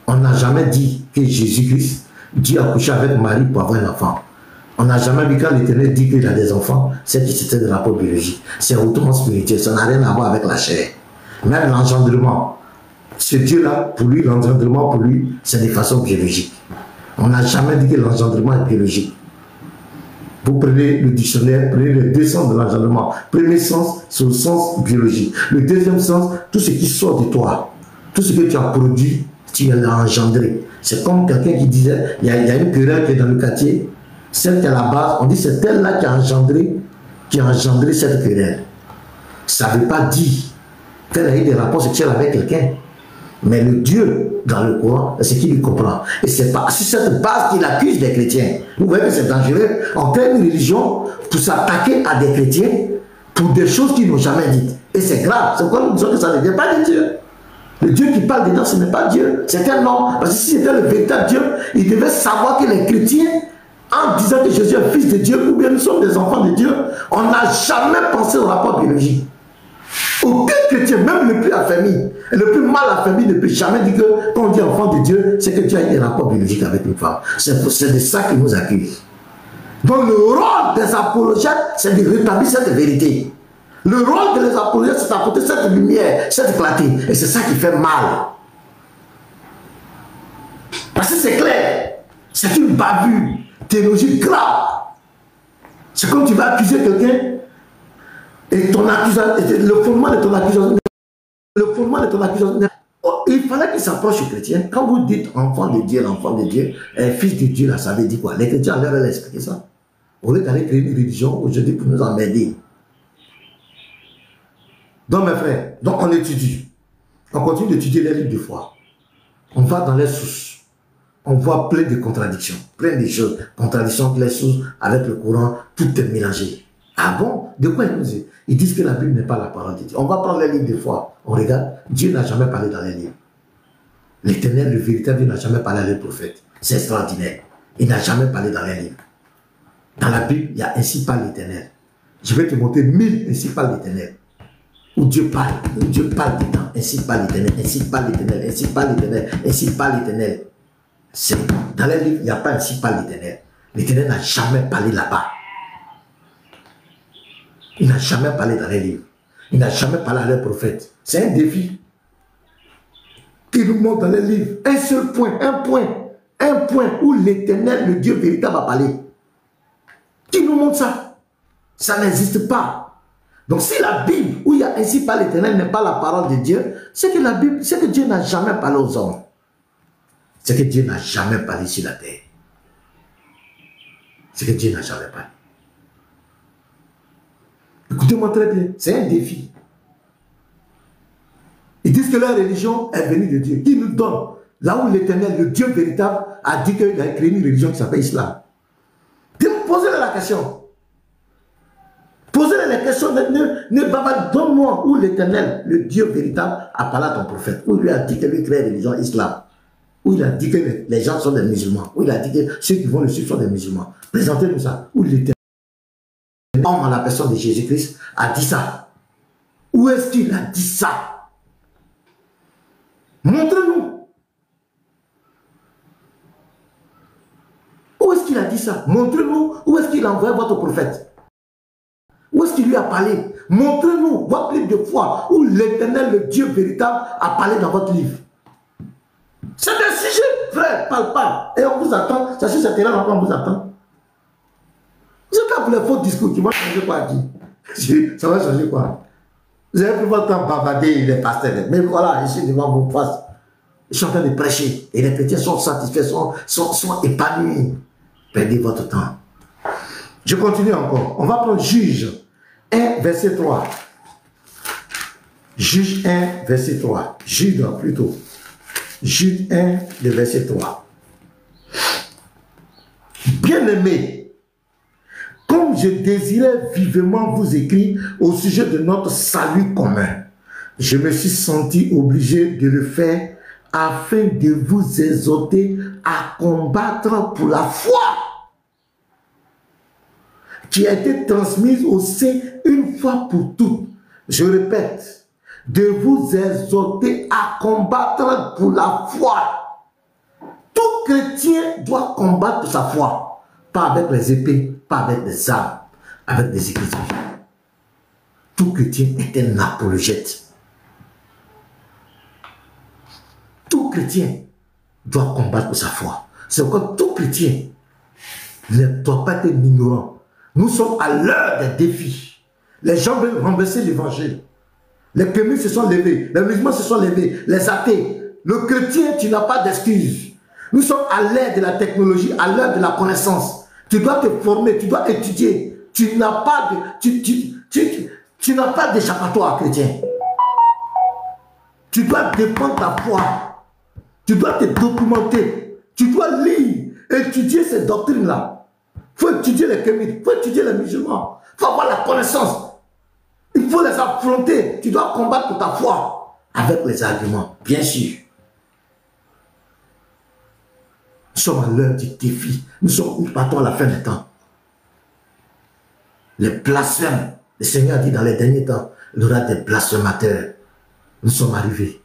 On n'a jamais dit que Jésus-Christ, Dieu a couché avec Marie pour avoir un enfant. On n'a jamais vu quand l'Éternel dit qu'il a des enfants, c'est que c'était de rapport biologique. C'est hautement spirituel, ça n'a rien à voir avec la chair. Même l'engendrement. Ce Dieu-là, pour lui, l'engendrement, pour lui, c'est de façon biologique. On n'a jamais dit que l'engendrement est biologique. Vous prenez le dictionnaire, prenez les deux sens de l'engendrement. Premier sens, c'est le sens biologique. Le deuxième sens, tout ce qui sort de toi, tout ce que tu as produit, tu l'as engendré. C'est comme quelqu'un qui disait, il y a une querelle qui est dans le quartier, celle qui est à la base, on dit c'est elle-là qui a engendré cette querelle. Ça ne veut pas dire qu'elle a eu des rapports sexuels avec quelqu'un. Mais le Dieu, dans le Coran, c'est ce qu'il lui comprend. Et c'est pas sur cette base qu'il accuse les chrétiens. Vous voyez que c'est dangereux. On crée une religion pour s'attaquer à des chrétiens pour des choses qu'ils n'ont jamais dites. Et c'est grave. C'est pourquoi nous disons que ça ne vient pas de Dieu. Le Dieu qui parle dedans, ce n'est pas Dieu. C'est un homme. Parce que si c'était le véritable Dieu, il devait savoir que les chrétiens, en disant que Jésus est fils de Dieu, ou bien nous sommes des enfants de Dieu, on n'a jamais pensé au rapport biologique. Aucun chrétien, même le plus affermi, et le plus mal affermi ne peut jamais dire que quand on dit enfant de Dieu, c'est que tu as eu des rapports biologiques avec une femme. C'est de ça qu'il nous accuse. Donc le rôle des apologètes, c'est de rétablir cette vérité. Le rôle des apologètes, c'est d'apporter cette lumière, cette clarté. Et c'est ça qui fait mal. Parce que c'est clair, c'est une bavure théologique grave. C'est comme tu vas accuser quelqu'un et ton accusation, le fondement de ton accusation, il fallait qu'il s'approche aux chrétiens. Quand vous dites enfant de Dieu, l'enfant de Dieu, fils de Dieu, là, ça veut dire quoi? Les chrétiens leur ont expliqué ça. Au lieu d'aller créer une religion aujourd'hui pour nous emmerder. Donc mes frères, donc on étudie. On continue d'étudier les livres de foi. On va dans les sources. On voit plein de contradictions, plein de choses. Contradictions, les sources avec le Coran, tout est mélangé. Ah bon? De quoi ils nous disent? Ils disent que la Bible n'est pas la parole de Dieu. On va prendre les livres des fois. On regarde. Dieu n'a jamais parlé dans les livres. L'Éternel, le véritable Dieu, n'a jamais parlé à les prophètes. C'est extraordinaire. Il n'a jamais parlé dans les livres. Dans la Bible, il y a ainsi parle l'Éternel. Je vais te montrer 1000 ainsi parle l'Éternel. Où Dieu parle dedans. Ainsi parle l'Éternel, ainsi parle l'Éternel, ainsi parle l'Éternel, ainsi parle l'Éternel. Dans les livres, il n'y a pas ainsi parle l'Éternel. L'Éternel n'a jamais parlé là-bas. Il n'a jamais parlé dans les livres. Il n'a jamais parlé à leurs prophètes. C'est un défi qui nous montre dans les livres. Un seul point, un point où l'Éternel, le Dieu véritable, a parlé. Qui nous montre ça? Ça n'existe pas. Donc si la Bible, où il y a ainsi par l'Éternel, n'est pas la parole de Dieu, c'est que la Bible, c'est que Dieu n'a jamais parlé aux hommes. C'est que Dieu n'a jamais parlé sur la terre. C'est que Dieu n'a jamais parlé. Écoutez-moi très bien, c'est un défi. Ils disent que leur religion est venue de Dieu. Qui nous donne, là où l'Éternel, le Dieu véritable, a dit qu'il a créé une religion qui s'appelle Islam. Posez-leur la question. Posez-leur la question. Donne-moi où l'Éternel, le Dieu véritable, a parlé à ton prophète. Où il lui a dit qu'il crée la religion Islam. Où il a dit que les gens sont des musulmans. Où il a dit que ceux qui vont le suivre sont des musulmans. Présentez-nous ça. Où l'Éternel, en la personne de Jésus-Christ, a dit ça. Où est-ce qu'il a dit ça? Montrez-nous. Où est-ce qu'il a dit ça? Montrez-nous où est-ce qu'il a envoyé votre prophète. Où est-ce qu'il lui a parlé? Montrez-nous votre livre de foi où l'Éternel, le Dieu véritable, a parlé dans votre livre. C'est un sujet, frère, palpable. Et on vous attend. Ça sur cette terrain, on vous attend. C'est pas pour les faux discours qui vont changer quoi dit. Ça va changer quoi? Vous avez pris votre temps bavarder les pasteurs. Mais voilà, ici devant vos faces. Ils sont en train de prêcher. Et les chrétiens sont satisfaits, sont épanouis. Perdez votre temps. Je continue encore. On va prendre Juge 1, verset 3. Juge 1, verset 3. Jude plutôt. Jude 1, le verset 3. Bien-aimés, comme je désirais vivement vous écrire au sujet de notre salut commun, je me suis senti obligé de le faire afin de vous exhorter à combattre pour la foi qui a été transmise au sein une fois pour toutes. Je répète, de vous exhorter à combattre pour la foi. Tout chrétien doit combattre pour sa foi. Pas avec les épées, pas avec des armes, avec des écritures. Tout chrétien est un apologète. Tout chrétien doit combattre pour sa foi. C'est pourquoi tout chrétien ne doit pas être ignorant. Nous sommes à l'heure des défis. Les gens veulent renverser l'évangile. Les communistes se sont levés, les musulmans se sont levés, les athées. Le chrétien, tu n'as pas d'excuses. Nous sommes à l'ère de la technologie, à l'heure de la connaissance. Tu dois te former, tu dois étudier. Tu n'as pas d'échappatoire chrétien. Tu dois défendre ta foi. Tu dois te documenter. Tu dois lire, étudier ces doctrines-là. Il faut étudier les communistes, il faut étudier les musulmans. Il faut avoir la connaissance. Il faut les affronter. Tu dois combattre pour ta foi avec les arguments, bien sûr. Nous sommes à l'heure du défi. Nous partons à la fin des temps. Les blasphèmes. Le Seigneur dit dans les derniers temps, il y aura des blasphémateurs. Nous sommes arrivés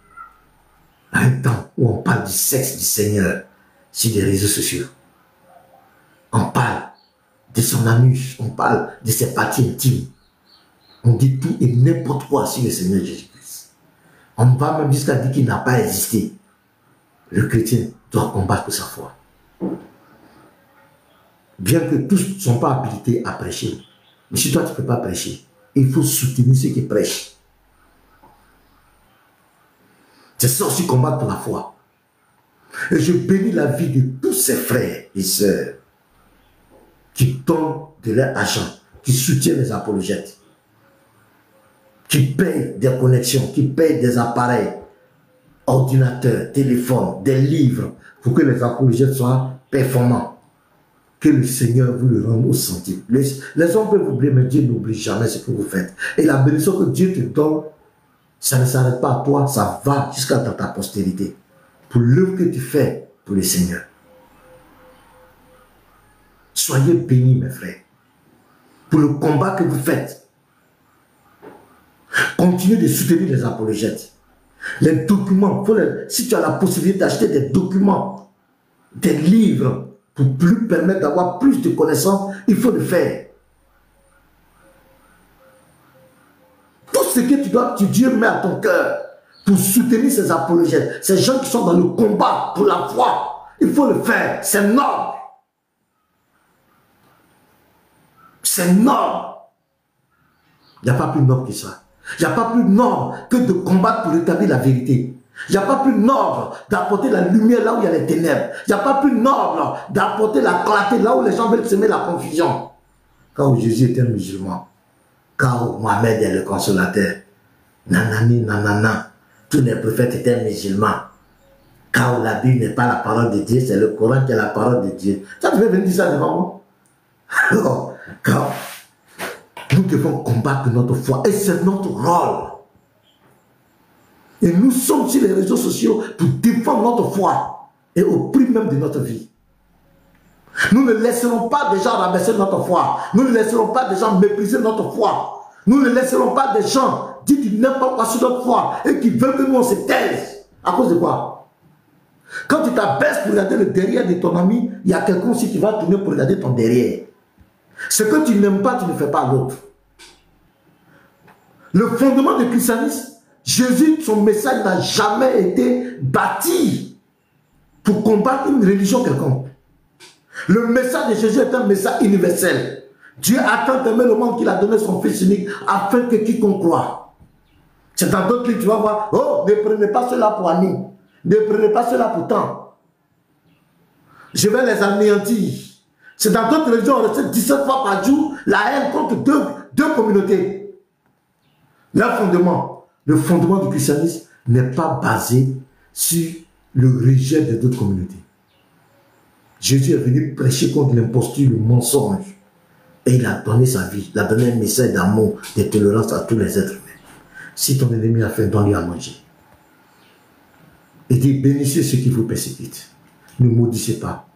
à un temps où on parle du sexe du Seigneur sur les réseaux sociaux. On parle de son anus, on parle de ses parties intimes. On dit tout et n'importe quoi sur le Seigneur Jésus-Christ. On va même jusqu'à dire qu'il n'a pas existé. Le chrétien doit combattre pour sa foi. Bien que tous ne sont pas habilités à prêcher. Mais si toi tu ne peux pas prêcher, il faut soutenir ceux qui prêchent. C'est ça aussi combattre pour la foi. Et je bénis la vie de tous ces frères et sœurs qui donnent de leur argent, qui soutiennent les apologètes, qui payent des connexions, qui payent des appareils, ordinateurs, téléphones, des livres, pour que les apologètes soient performants. Que le Seigneur vous le rende au centime. Les hommes peuvent oublier, mais Dieu n'oublie jamais ce que vous faites. Et la bénédiction que Dieu te donne, ça ne s'arrête pas à toi, ça va jusqu'à ta postérité. Pour l'œuvre que tu fais pour le Seigneur. Soyez bénis, mes frères. Pour le combat que vous faites. Continuez de soutenir les apologètes. Les documents, si tu as la possibilité d'acheter des documents, des livres, pour plus permettre d'avoir plus de connaissances, il faut le faire. Tout ce que Dieu met à ton cœur pour soutenir ces apologètes, ces gens qui sont dans le combat pour la foi, il faut le faire. C'est noble. C'est noble. Il n'y a pas plus noble que ça. Il n'y a pas plus noble que de combattre pour rétablir la vérité. Il n'y a pas plus noble d'apporter la lumière là où il y a les ténèbres. Il n'y a pas plus noble d'apporter la clarté là où les gens veulent semer la confusion. Quand Jésus était un musulman, quand Mohamed est le consolateur, nanani, nanana, tous les prophètes étaient musulmans. Quand la Bible n'est pas la parole de Dieu, c'est le Coran qui est la parole de Dieu. Ça, tu veux venir dire ça devant moi? Alors, quand nous devons combattre notre foi, et c'est notre rôle. Et nous sommes sur les réseaux sociaux pour défendre notre foi et au prix même de notre vie. Nous ne laisserons pas des gens rabaisser notre foi. Nous ne laisserons pas des gens mépriser notre foi. Nous ne laisserons pas des gens dire n'importe quoi sur notre foi et qui veulent que nous on se taise. À cause de quoi? Quand tu t'abaisses pour regarder le derrière de ton ami, il y a quelqu'un aussi qui va tourner pour regarder ton derrière. Ce que tu n'aimes pas, tu ne fais pas à l'autre. Le fondement du christianisme, Jésus, son message n'a jamais été bâti pour combattre une religion quelconque. Le message de Jésus est un message universel. Dieu a tant aimé le monde qu'il a donné son Fils unique afin que quiconque croit. C'est dans d'autres livres, tu vas voir, oh, ne prenez pas cela pour ami, ne prenez pas cela pour tant. Je vais les anéantir. C'est dans d'autres religions, on recette 17 fois par jour la haine contre deux communautés. Leur fondement. Le fondement du christianisme n'est pas basé sur le rejet de d'autres communautés. Jésus est venu prêcher contre l'imposture, le mensonge. Et il a donné sa vie. Il a donné un message d'amour, de tolérance à tous les êtres humains. Si ton ennemi a faim, donne-lui à manger. Et dit, bénissez ceux qui vous persécutent. Ne maudissez pas.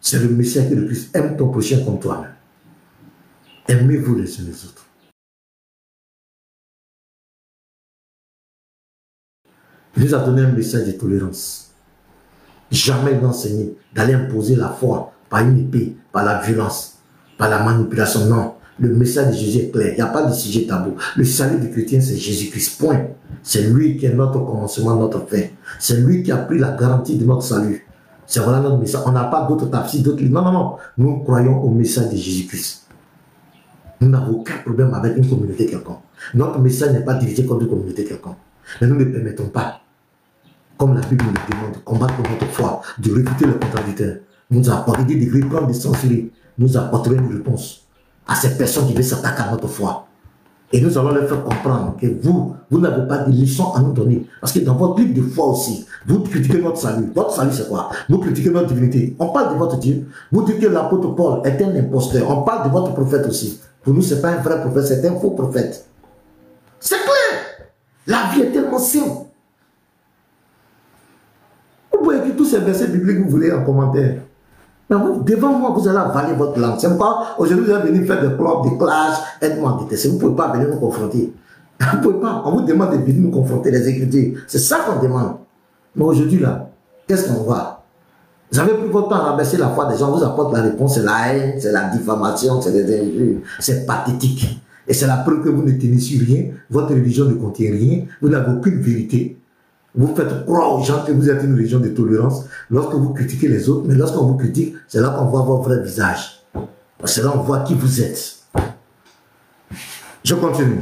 C'est le message que le Christ aime ton prochain comme toi-même. Aimez-vous les uns les autres. Il nous a donné un message de tolérance. Jamais d'enseigner, d'aller imposer la foi par une épée, par la violence, par la manipulation. Non, le message de Jésus est clair. Il n'y a pas de sujet tabou. Le salut du chrétien, c'est Jésus-Christ. Point. C'est lui qui est notre commencement, notre fin. C'est lui qui a pris la garantie de notre salut. C'est voilà notre message. On n'a pas d'autres tafsir, d'autres livres. Non, non, non. Nous croyons au message de Jésus-Christ. Nous n'avons aucun problème avec une communauté quelconque. Notre message n'est pas dirigé contre une communauté quelconque. Mais nous ne permettons pas, comme la Bible nous le demande, de combattre notre foi, de réfuter le contradicteur. Nous apporter des degrés, prendre des censurés. Nous apporterons une réponse à ces personnes qui veulent s'attaquer à notre foi. Et nous allons leur faire comprendre que vous n'avez pas de leçons à nous donner. Parce que dans votre livre de foi aussi, vous critiquez notre salut. Votre salut, c'est quoi? Vous critiquez notre divinité. On parle de votre Dieu. Vous dites que l'apôtre Paul est un imposteur. On parle de votre prophète aussi. Pour nous, ce n'est pas un vrai prophète, c'est un faux prophète. C'est clair. La vie est tellement simple. Vous pouvez écrire tous ces versets bibliques que vous voulez en commentaire. Mais vous, devant moi, vous allez avaler votre langue. C'est pourquoi aujourd'hui, vous allez venir faire des clubs, des clashs, aide-moi à détester. Vous ne pouvez pas venir nous confronter. Vous ne pouvez pas. On vous demande de venir nous confronter, les Écritures. C'est ça qu'on demande. Mais aujourd'hui, là, qu'est-ce qu'on voit? Vous avez pris votre temps à rabaisser la foi des gens, vous apporte la réponse, c'est la haine, c'est la diffamation, c'est les injures, c'est pathétique. Et c'est la preuve que vous ne tenez sur rien, votre religion ne contient rien, vous n'avez aucune vérité. Vous faites croire aux gens que vous êtes une religion de tolérance lorsque vous critiquez les autres, mais lorsqu'on vous critique, c'est là qu'on voit votre vrai visage. C'est là qu'on voit qui vous êtes. Je continue.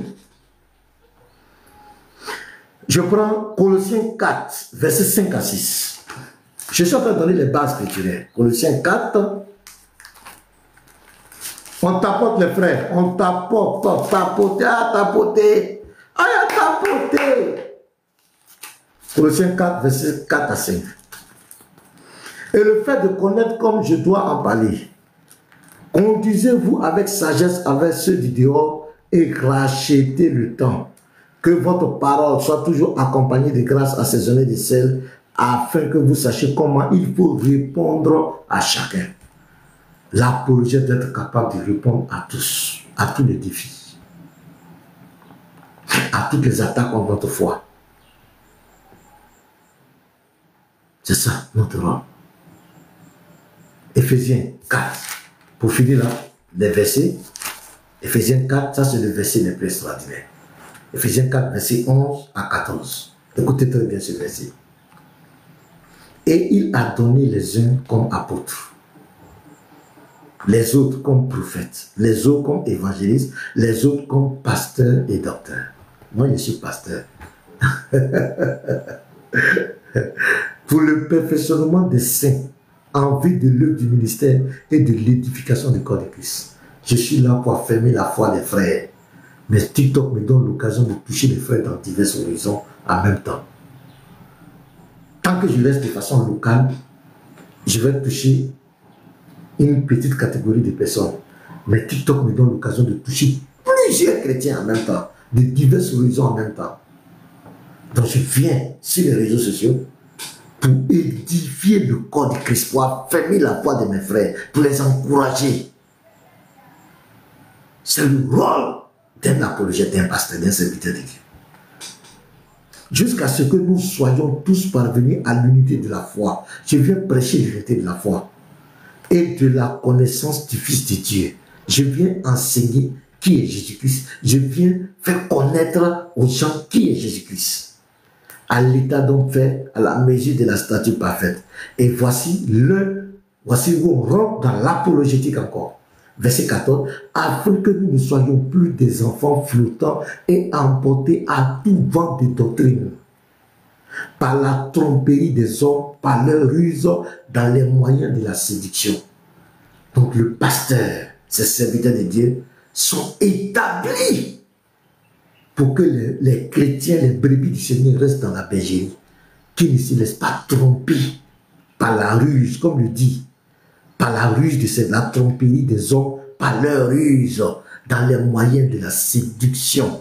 Je prends Colossiens 4, versets 5 à 6. Je suis en train de donner les bases scripturaires. Colossiens 4. On tapote les frères. On tapote, tapoter, tapoter. Aïe, tapoter. Colossiens 4, versets 4 à 5. Et le fait de connaître comme je dois en parler, conduisez-vous avec sagesse avec ceux du dehors et rachetez le temps. Que votre parole soit toujours accompagnée de grâce assaisonnée de sel, afin que vous sachiez comment il faut répondre à chacun. L'apologète d'être capable de répondre à tous les défis, à toutes les attaques contre notre foi. C'est ça notre rôle. Éphésiens 4. Pour finir là, les versets. Éphésiens 4, ça c'est le verset le plus extraordinaire. Éphésiens 4, verset 11 à 14. Écoutez très bien ce verset. Et il a donné les uns comme apôtres, les autres comme prophètes, les autres comme évangélistes, les autres comme pasteurs et docteurs. Moi, je suis pasteur. Pour le perfectionnement des saints, en vue de l'œuvre du ministère et de l'édification du corps de Christ. Je suis là pour affermir la foi des frères. Mais TikTok me donne l'occasion de toucher les frères dans divers horizons en même temps. Tant que je reste de façon locale, je vais toucher une petite catégorie de personnes. Mais TikTok me donne l'occasion de toucher plusieurs chrétiens en même temps, de divers horizons en même temps. Donc je viens sur les réseaux sociaux pour édifier le corps de Christ, pour affermir la foi de mes frères, pour les encourager. C'est le rôle d'un apologète, d'un pasteur, d'un serviteur de Dieu. Jusqu'à ce que nous soyons tous parvenus à l'unité de la foi. Je viens prêcher l'unité de la foi et de la connaissance du Fils de Dieu. Je viens enseigner qui est Jésus-Christ. Je viens faire connaître aux gens qui est Jésus-Christ. À l'état d'homme fait à la mesure de la stature parfaite. Et voici où on rentre dans l'apologétique encore. Verset 14, afin que nous ne soyons plus des enfants flottants et emportés à tout vent de doctrine, par la tromperie des hommes, par leur ruse dans les moyens de la séduction. Donc le pasteur, ces serviteurs de Dieu, sont établis pour que les chrétiens, les brebis du Seigneur restent dans la bergerie, qu'ils ne se laissent pas tromper par la ruse, comme le dit, par la ruse de la tromperie des hommes, par leur ruse dans les moyens de la séduction.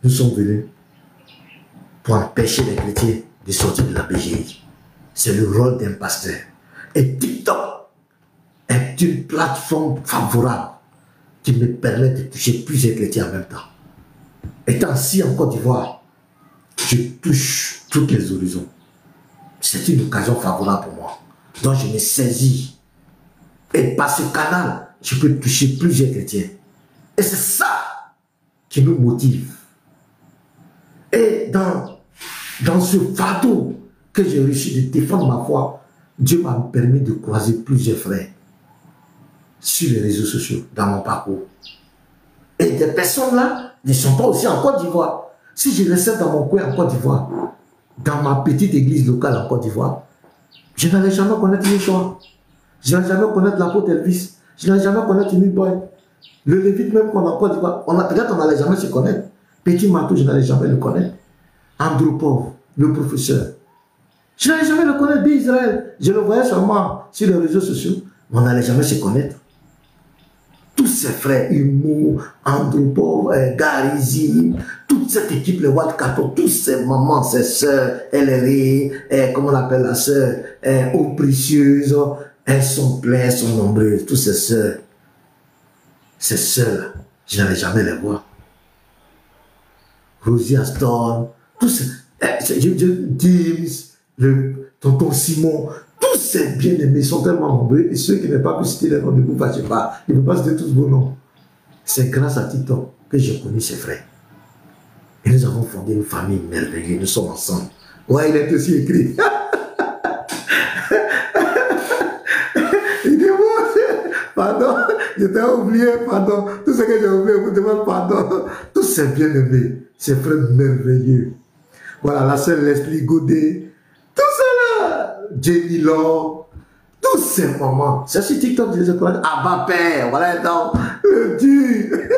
Nous sommes venus pour empêcher les chrétiens de sortir de la bergerie. C'est le rôle d'un pasteur. Et TikTok est une plateforme favorable qui me permet de toucher plusieurs chrétiens en même temps. Étant ici en Côte d'Ivoire, je touche tous les horizons. C'est une occasion favorable pour moi. Donc je me saisis. Et par ce canal, je peux toucher plusieurs chrétiens. Et c'est ça qui nous motive. Et dans ce fardeau que j'ai réussi de défendre ma foi, Dieu m'a permis de croiser plusieurs frères sur les réseaux sociaux, dans mon parcours. Et des personnes là ne sont pas aussi en Côte d'Ivoire. Si je restais dans mon coin en Côte d'Ivoire, dans ma petite église locale en Côte d'Ivoire, je n'allais jamais connaître Yeshua. Je n'allais jamais connaître l'apôtre Elvis. Je n'allais jamais connaître Unique Boy. Le Lévite même qu'on a en Côte d'Ivoire, peut-être on n'allait jamais se connaître. Petit Matou, je n'allais jamais le connaître. Andrew Pauvre, le professeur. Je n'allais jamais le connaître d'Israël. Je le voyais seulement sur les réseaux sociaux, mais on n'allait jamais se connaître. Tous ces frères, Humo, Andrew Pauvre, Garizi, toute cette équipe, les Wildcato, tous ces mamans, ces sœurs, LRI, comment on appelle la sœur, eau précieuse, elles sont pleines, elles sont nombreuses, toutes ces sœurs, je n'allais jamais les voir. Rosie Aston, tous ces, Dims, le tonton Simon, tous ces bien-aimés sont tellement nombreux, et ceux qui n'ont pas pu citer les noms, ne vous fâchez pas, ils ne peuvent pas citer tous vos noms. C'est grâce à TikTok que j'ai connu ces frères. Et nous avons fondé une famille merveilleuse, nous sommes ensemble. Ouais, il est aussi écrit. Il dit, pardon, je t'ai oublié, pardon. Tout ce que j'ai oublié, vous demande pardon. Tous ces bien-aimés, ces frères merveilleux. Voilà, la sœur Leslie Godet, tout ça là, Jenny Law, tous ces moments. C'est sur TikTok, je les ai connus. Abba Père, voilà, donc, le Dieu,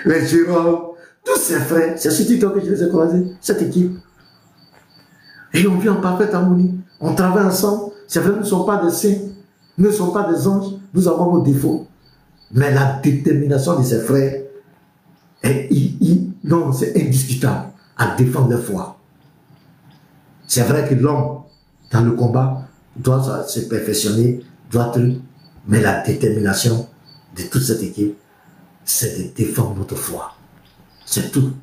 les Jérôme, tous ces frères, c'est sur TikTok que je les ai croisés, cette équipe. Et on vit en parfaite harmonie. On travaille ensemble. C'est vrai, nous ne sommes pas des saints. Nous ne sommes pas des anges. Nous avons nos défauts. Mais la détermination de ses frères, non, c'est indiscutable à défendre leur foi. C'est vrai que l'homme, dans le combat, doit se perfectionner, mais la détermination de toute cette équipe, c'est de défendre notre foi. C'est tout.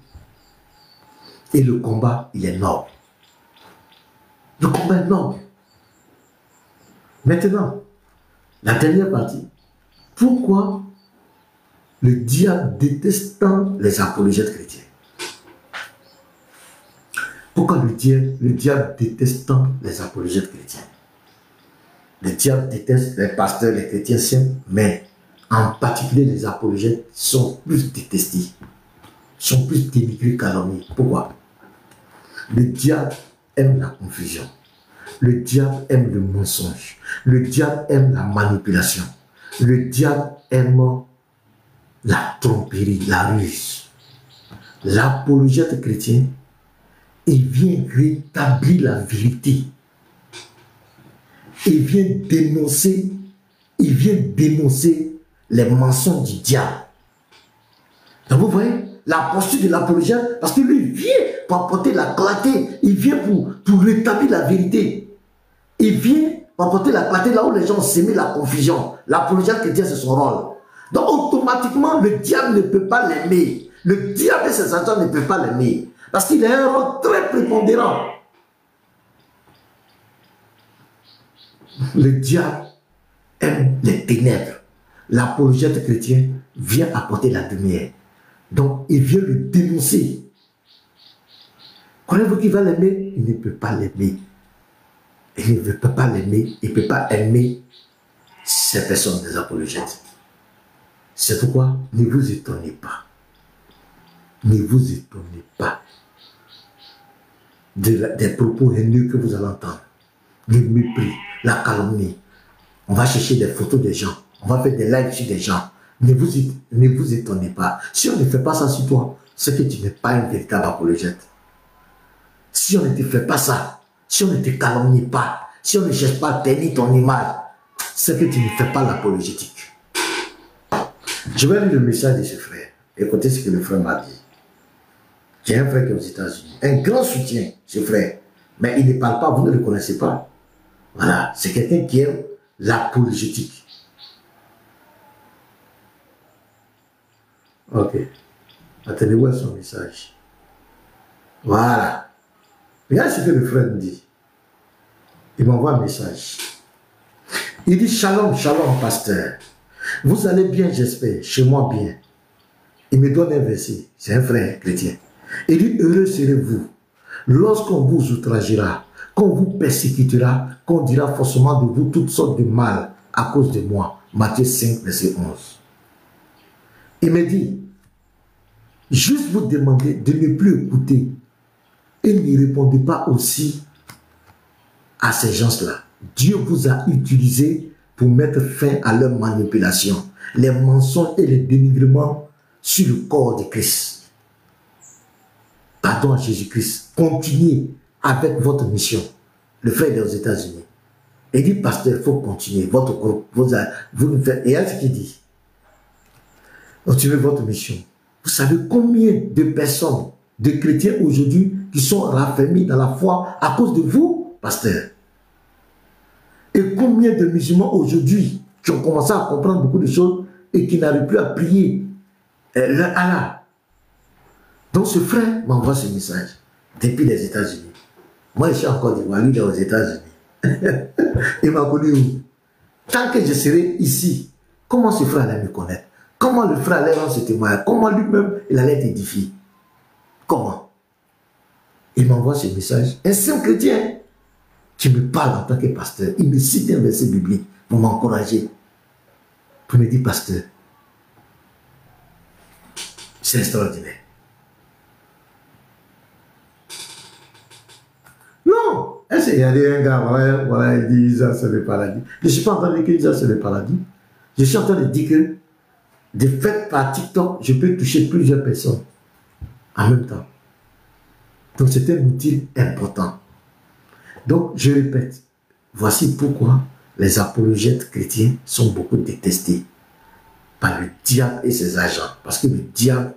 Et le combat, il est noble. Le combat est noble. Maintenant, la dernière partie. Pourquoi le diable déteste tant les apologètes chrétiens? Pourquoi le diable déteste tant les apologètes chrétiens? Le diable déteste les pasteurs, les chrétiens saints, mais en particulier les apologètes sont plus détestés, sont plus dénigrés, calomniés. Pourquoi? Le diable aime la confusion. Le diable aime le mensonge. Le diable aime la manipulation. Le diable aime la tromperie, la ruse. L'apologète chrétien, il vient rétablir la vérité. Il vient dénoncer les mensonges du diable. Donc vous voyez la posture de l'apologète, parce que lui vient pour apporter la clarté, il vient pour rétablir la vérité. Il vient pour apporter la clarté là où les gens ont sémé la confusion. L'apologète chrétien, c'est son rôle. Donc automatiquement, le diable ne peut pas l'aimer. Le diable et ses agents ne peuvent pas l'aimer. Parce qu'il a un rôle très prépondérant. Le diable aime les ténèbres. L'apologète chrétien vient apporter la lumière. Donc, il vient le dénoncer. Croyez-vous qu'il va l'aimer? Il ne peut pas l'aimer. Il ne peut pas l'aimer. Il ne peut pas aimer ces personnes des apologètes. C'est pourquoi ne vous étonnez pas. Ne vous étonnez pas des propos haineux que vous allez entendre. Le mépris, la calomnie. On va chercher des photos des gens. On va faire des lives sur des gens. Ne vous étonnez pas. Si on ne fait pas ça sur toi, c'est que tu n'es pas un véritable apologète. Si on ne te fait pas ça, si on ne te calomnie pas, si on ne cherche pas à ternir ton image, c'est que tu ne fais pas l'apologétique. Je vais lire le message de ce frère. Écoutez ce que le frère m'a dit. J'ai un frère qui est aux États-Unis. Un grand soutien, ce frère. Mais il ne parle pas, vous ne le connaissez pas. Voilà, c'est quelqu'un qui aime l'apologétique. Ok. Attendez-vous à son message. Voilà. Regarde ce que le frère me dit. Il m'envoie un message. Il dit: Shalom, shalom, pasteur. Vous allez bien, j'espère. Chez moi, bien. Il me donne un verset. C'est un frère chrétien. Il dit: heureux serez-vous lorsqu'on vous outragera, qu'on vous persécutera, qu'on dira forcément de vous toutes sortes de mal à cause de moi. Matthieu 5, verset 11. Il me dit: juste vous demander de ne plus écouter et ne répondez pas aussi à ces gens-là. Dieu vous a utilisé pour mettre fin à leur manipulation, les mensonges et les dénigrements sur le corps de Christ. Pardon à Jésus-Christ. Continuez avec votre mission. Le frère est aux États-Unis. Il dit: pasteur, il faut continuer. Votre groupe, vous nous faites. Et à ce qu'il dit: continuez votre mission. Vous savez combien de personnes, de chrétiens aujourd'hui, qui sont raffermis dans la foi à cause de vous, pasteur? Et combien de musulmans aujourd'hui qui ont commencé à comprendre beaucoup de choses et qui n'arrivent plus à prier leur Allah? Donc ce frère m'envoie ce message depuis les États-Unis. Moi, je suis en Côte d'Ivoire, lui il est aux États-Unis. Il m'a connu où? Tant que je serai ici, comment ce frère allait me connaître? Comment le frère allait rendre ce témoignage? Comment lui-même il allait être édifié? Comment? Il m'envoie ce message. Un saint chrétien qui me parle en tant que pasteur. Il me cite un verset biblique pour m'encourager. Pour me dire: pasteur, c'est extraordinaire. Non! Est-ce qu'il y a un gars, voilà, il dit Isa c'est le paradis. Je ne suis pas en train de dire que Isa c'est le paradis. Je suis en train de dire que de fait par TikTok, je peux toucher plusieurs personnes en même temps. Donc c'est un outil important. Donc, je répète, voici pourquoi les apologètes chrétiens sont beaucoup détestés par le diable et ses agents. Parce que le diable,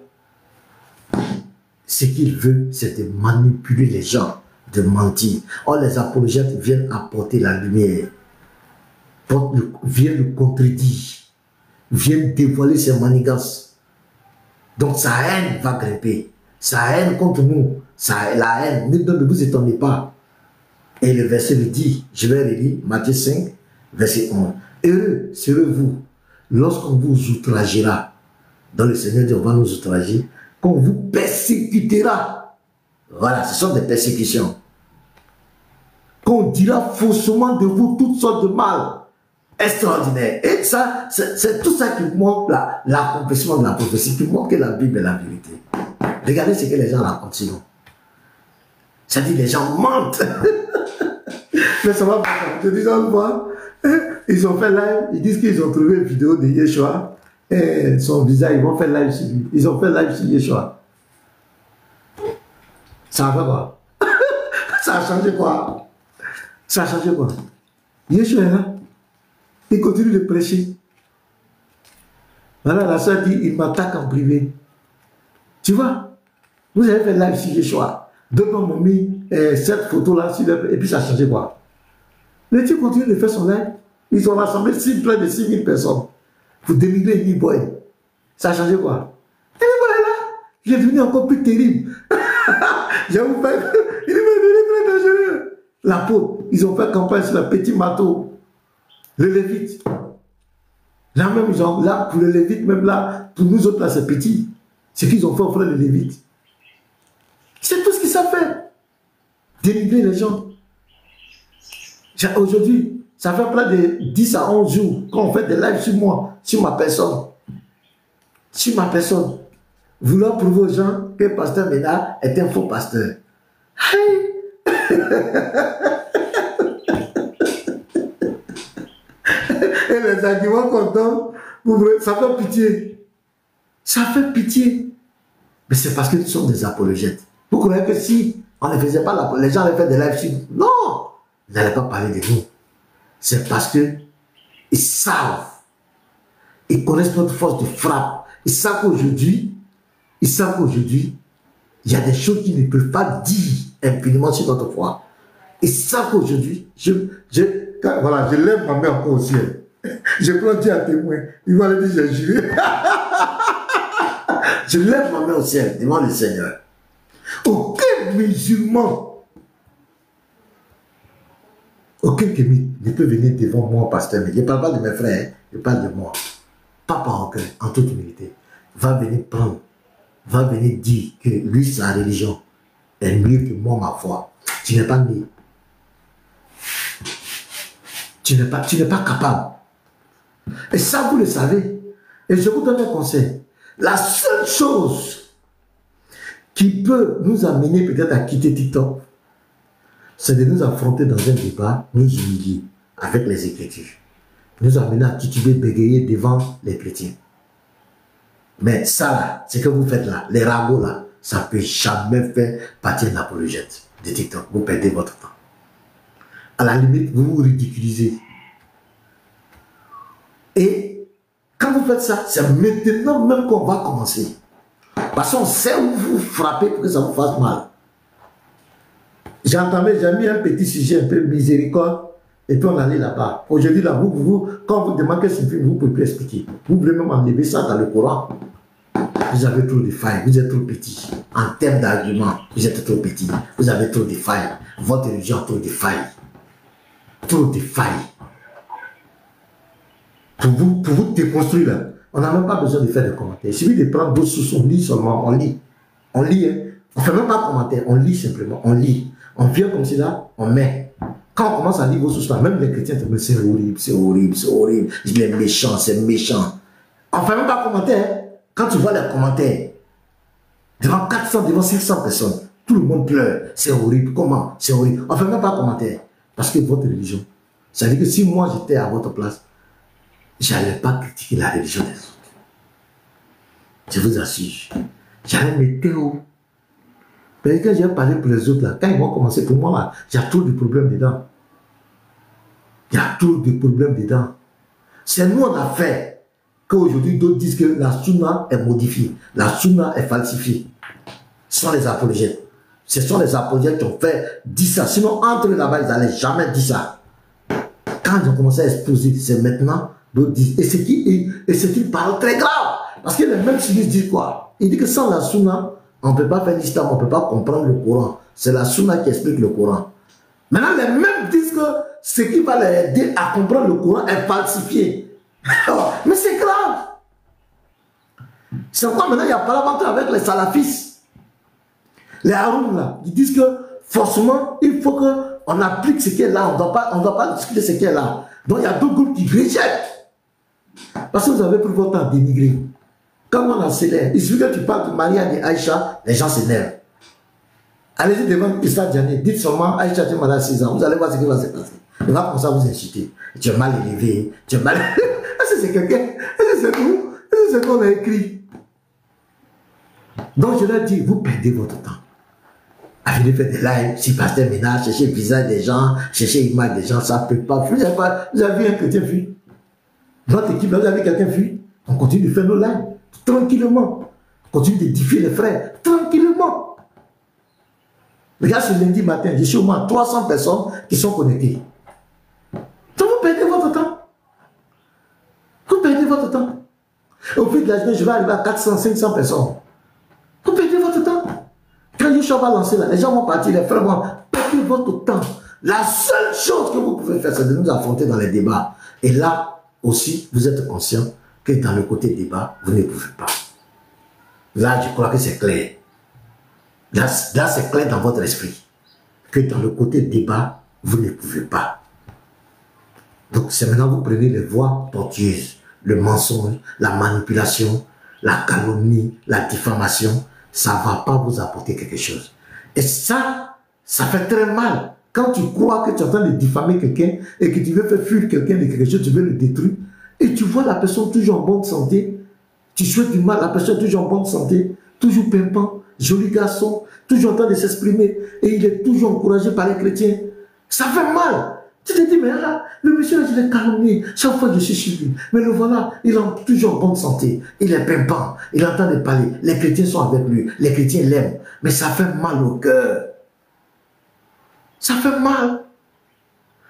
ce qu'il veut, c'est de manipuler les gens, de mentir. Or, les apologètes viennent apporter la lumière, viennent le contredire, viennent dévoiler ses manigances. Donc, sa haine va grimper. Sa haine contre nous, la haine, ne vous étonnez pas. Et le verset le dit, je vais relire, Matthieu 5, verset 11. Heureux serez-vous lorsqu'on vous outragera. Dans le Seigneur dit, on va nous outrager, qu'on vous persécutera. Voilà, ce sont des persécutions. Qu'on dira faussement de vous toutes sortes de mal. Extraordinaire. Et ça, c'est tout ça qui montre l'accomplissement de la prophétie, qui montre que la Bible est la vérité. Regardez ce que les gens racontent sinon. Ça dit, les gens mentent. Mais ça va pas. Je dis, on voit, ils ont fait live, ils disent qu'ils ont trouvé une vidéo de Yeshua, et son visage, ils vont faire live sur lui. Ils ont fait live sur Yeshua. Ça a fait quoi? Ça a changé quoi? Ça a changé quoi? Yeshua est là. Il continue de prêcher. Voilà, la soeur dit, il m'attaque en privé. Tu vois? Vous avez fait live sur Yeshua. D'autres m'ont mis cette photo-là sur le... Et puis ça a changé quoi? Les types continuent de faire son live. Ils ont rassemblé près de 6000 personnes. Vous dénigrez Amy Boy. Ça a changé quoi? Amy Boy est là. Il est devenu encore plus terrible. J'avoue pas. Il est devenu très dangereux. La peau. Ils ont fait campagne sur le petit marteau. Le Lévite. Là même, ils ont, là, pour le Lévite, même là, pour nous autres, là, c'est petit. Ce qu'ils ont fait au frère le Lévite. C'est tout ce qu'ils savent faire. Dénigrer les gens. Aujourd'hui, ça fait près de 10 à 11 jours qu'on fait des lives sur moi, sur ma personne. Sur ma personne. Vouloir prouver aux gens que pasteur Ménard est un faux pasteur. Hey. Et les arguments qu'on donne, ça fait pitié. Ça fait pitié. Mais c'est parce qu'ils sont des apologètes. Vous croyez que si on ne faisait pas les gens allaient faire des lives sur nous? Non! Ils n'allaient pas parler de nous. C'est parce que ils savent. Ils connaissent notre force de frappe. Ils savent qu'aujourd'hui, il y a des choses qu'ils ne peuvent pas dire impunément sur notre foi. Ils savent qu'aujourd'hui, voilà, je lève ma main encore au ciel. Je prends Dieu à témoin. Il va le dire, j'ai juré. Je lève ma main au ciel devant le Seigneur. Aucun musulman, aucun kémite ne peut venir devant moi, pasteur. Mais je ne parle pas de mes frères, je parle de moi. Pas par aucun, en toute humilité. Va venir prendre, va venir dire que lui, sa religion est mieux que moi, ma foi. Tu n'es pas né. Tu n'es pas capable. Et ça, vous le savez. Et je vous donne un conseil. La seule chose qui peut nous amener peut-être à quitter TikTok, c'est de nous affronter dans un débat, nous humilier avec les Écritures. Nous amener à tituber, bégayer devant les chrétiens. Mais ça là, ce que vous faites là, les ragots là, ça ne peut jamais faire partie d'un apologète de TikTok. Vous perdez votre temps. À la limite, vous vous ridiculisez. Et quand vous faites ça, c'est maintenant même qu'on va commencer. Parce qu'on sait où vous frappez pour que ça vous fasse mal. J'ai mis un petit sujet, un peu miséricorde, et puis on allait là-bas. Aujourd'hui, là, quand vous demandez ce film, vous ne pouvez plus expliquer. Vous voulez même enlever ça dans le Coran. Vous avez trop de failles, vous êtes trop petit. En termes d'arguments, vous êtes trop petit. Vous avez trop de failles. Votre religion a trop de failles. Trop de failles. Pour vous déconstruire, là, on n'a même pas besoin de faire des commentaires. Il suffit de prendre vos sources, on lit seulement, on lit. On lit, hein. On ne fait même pas de commentaires, on lit simplement, on lit. On vient comme cela, on met. Quand on commence à lire vos sources, là, même les chrétiens te disent c'est horrible, c'est horrible, c'est horrible. Il est méchant, c'est méchant. On ne fait même pas de commentaires. Hein. Quand tu vois les commentaires, devant 400, devant 500 personnes, tout le monde pleure. C'est horrible, comment? C'est horrible. On ne fait même pas de commentaires. Parce que votre religion, ça veut dire que si moi j'étais à votre place, je n'allais pas critiquer la religion des autres. Je vous assure. J'allais me taire. Mais quand j'ai parlé pour les autres, là, quand ils vont commencer pour moi, là, il y a trop de problèmes dedans. Il y a trop de problèmes dedans. C'est nous, on a fait qu'aujourd'hui, d'autres disent que la sunna est modifiée. La sunna est falsifiée. Ce sont les apologètes. Ce sont les apologètes qui ont fait dire ça. Sinon, entre là-bas, ils n'allaient jamais dire ça. Quand ils ont commencé à exposer, c'est maintenant, d'autres disent. Et c'est une parole très grave. Parce que les mêmes sinistres disent quoi? Ils disent que sans la sunna, on ne peut pas faire l'islam, on ne peut pas comprendre le Coran. C'est la sunna qui explique le Coran. Maintenant, les mêmes disent que ce qui va les aider à comprendre le Coran est falsifié. Mais c'est grave. C'est pourquoi maintenant il y a parlementaire avec les salafistes. Les haroum là, ils disent que forcément, il faut qu'on applique ce qui est là. On ne doit pas discuter ce qui est là. Donc il y a deux groupes qui rejettent. Parce que vous avez pris votre temps à dénigrer. Quand on accélère, il suffit que tu parles de Maria et Aïcha, les gens s'énervent. Allez-y devant Issa Diané, dites seulement Aïcha, tu m'as 6 ans, vous allez voir ce qui va se passer. Il va commencer à vous insulter. Tu es mal élevé, tu es mal. Est-ce que c'est quelqu'un? Est-ce que c'est nous? Est-ce que c'est qu'on a écrit? Donc je leur dis, vous perdez votre temps. À venir faire des lives, si pasteur ménage, chercher le visage des gens, chercher l'image des gens, ça ne peut pas. Vous avez vu un chrétien fuir? Votre équipe, vous avez vu quelqu'un fuir? On continue de faire nos lives, tranquillement. On continue d'édifier les frères, tranquillement. Regarde ce lundi matin, j'ai au moins 300 personnes qui sont connectées. Donc vous perdez votre temps. Vous perdez votre temps. Au fil de la journée, je vais arriver à 400, 500 personnes. Vous perdez votre temps. Quand Yeshua va lancer là, les gens vont partir, les frères vont perdre votre temps. La seule chose que vous pouvez faire, c'est de nous affronter dans les débats. Et là aussi, vous êtes conscient que dans le côté débat, vous ne pouvez pas. Là, je crois que c'est clair. Là c'est clair dans votre esprit. Que dans le côté débat, vous ne pouvez pas. Donc, c'est maintenant que vous prenez les voies tortueuses. Le mensonge, la manipulation, la calomnie, la diffamation. Ça ne va pas vous apporter quelque chose. Et ça fait très mal. Quand tu crois que tu es en train de diffamer quelqu'un et que tu veux faire fuir quelqu'un de quelque chose, tu veux le détruire, et tu vois la personne toujours en bonne santé, tu souhaites du mal, la personne toujours en bonne santé, toujours pimpant, joli garçon, toujours en train de s'exprimer, et il est toujours encouragé par les chrétiens. Ça fait mal. Tu te dis, mais là, le monsieur, il est calomnié. Chaque fois que je suis sur lui. Mais le voilà, il est toujours en bonne santé. Il est pimpant. Il entend de parler. Les chrétiens sont avec lui. Les chrétiens l'aiment. Mais ça fait mal au cœur. Ça fait mal.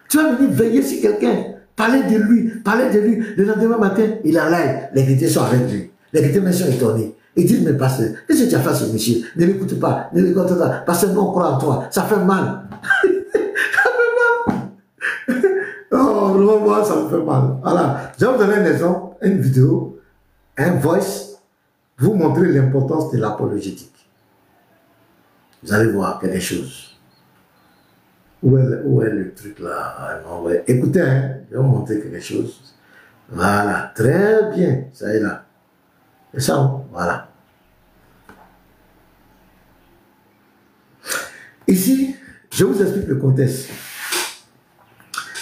Tu vas venir veiller sur quelqu'un. Parler de lui. Parler de lui. Le lendemain matin, il est en live. Les chrétiens sont avec lui. Les chrétiens sont étonnés. Ils disent, mais pasteur, qu'est-ce que tu as fait à ce monsieur? Ne l'écoute pas. Ne l'écoute pas. Parce que nous, on croit en toi. Ça fait mal. Oh, moi, ça me fait mal. Voilà. Je vais vous donner un exemple, une vidéo, un voice, vous montrer l'importance de l'apologétique. Vous allez voir quelque chose. Où est le truc là? Ah, non, ouais. Écoutez, hein, je vais vous montrer quelque chose. Voilà, très bien. Ça est là. Et ça, voilà. Ici, je vous explique le contexte.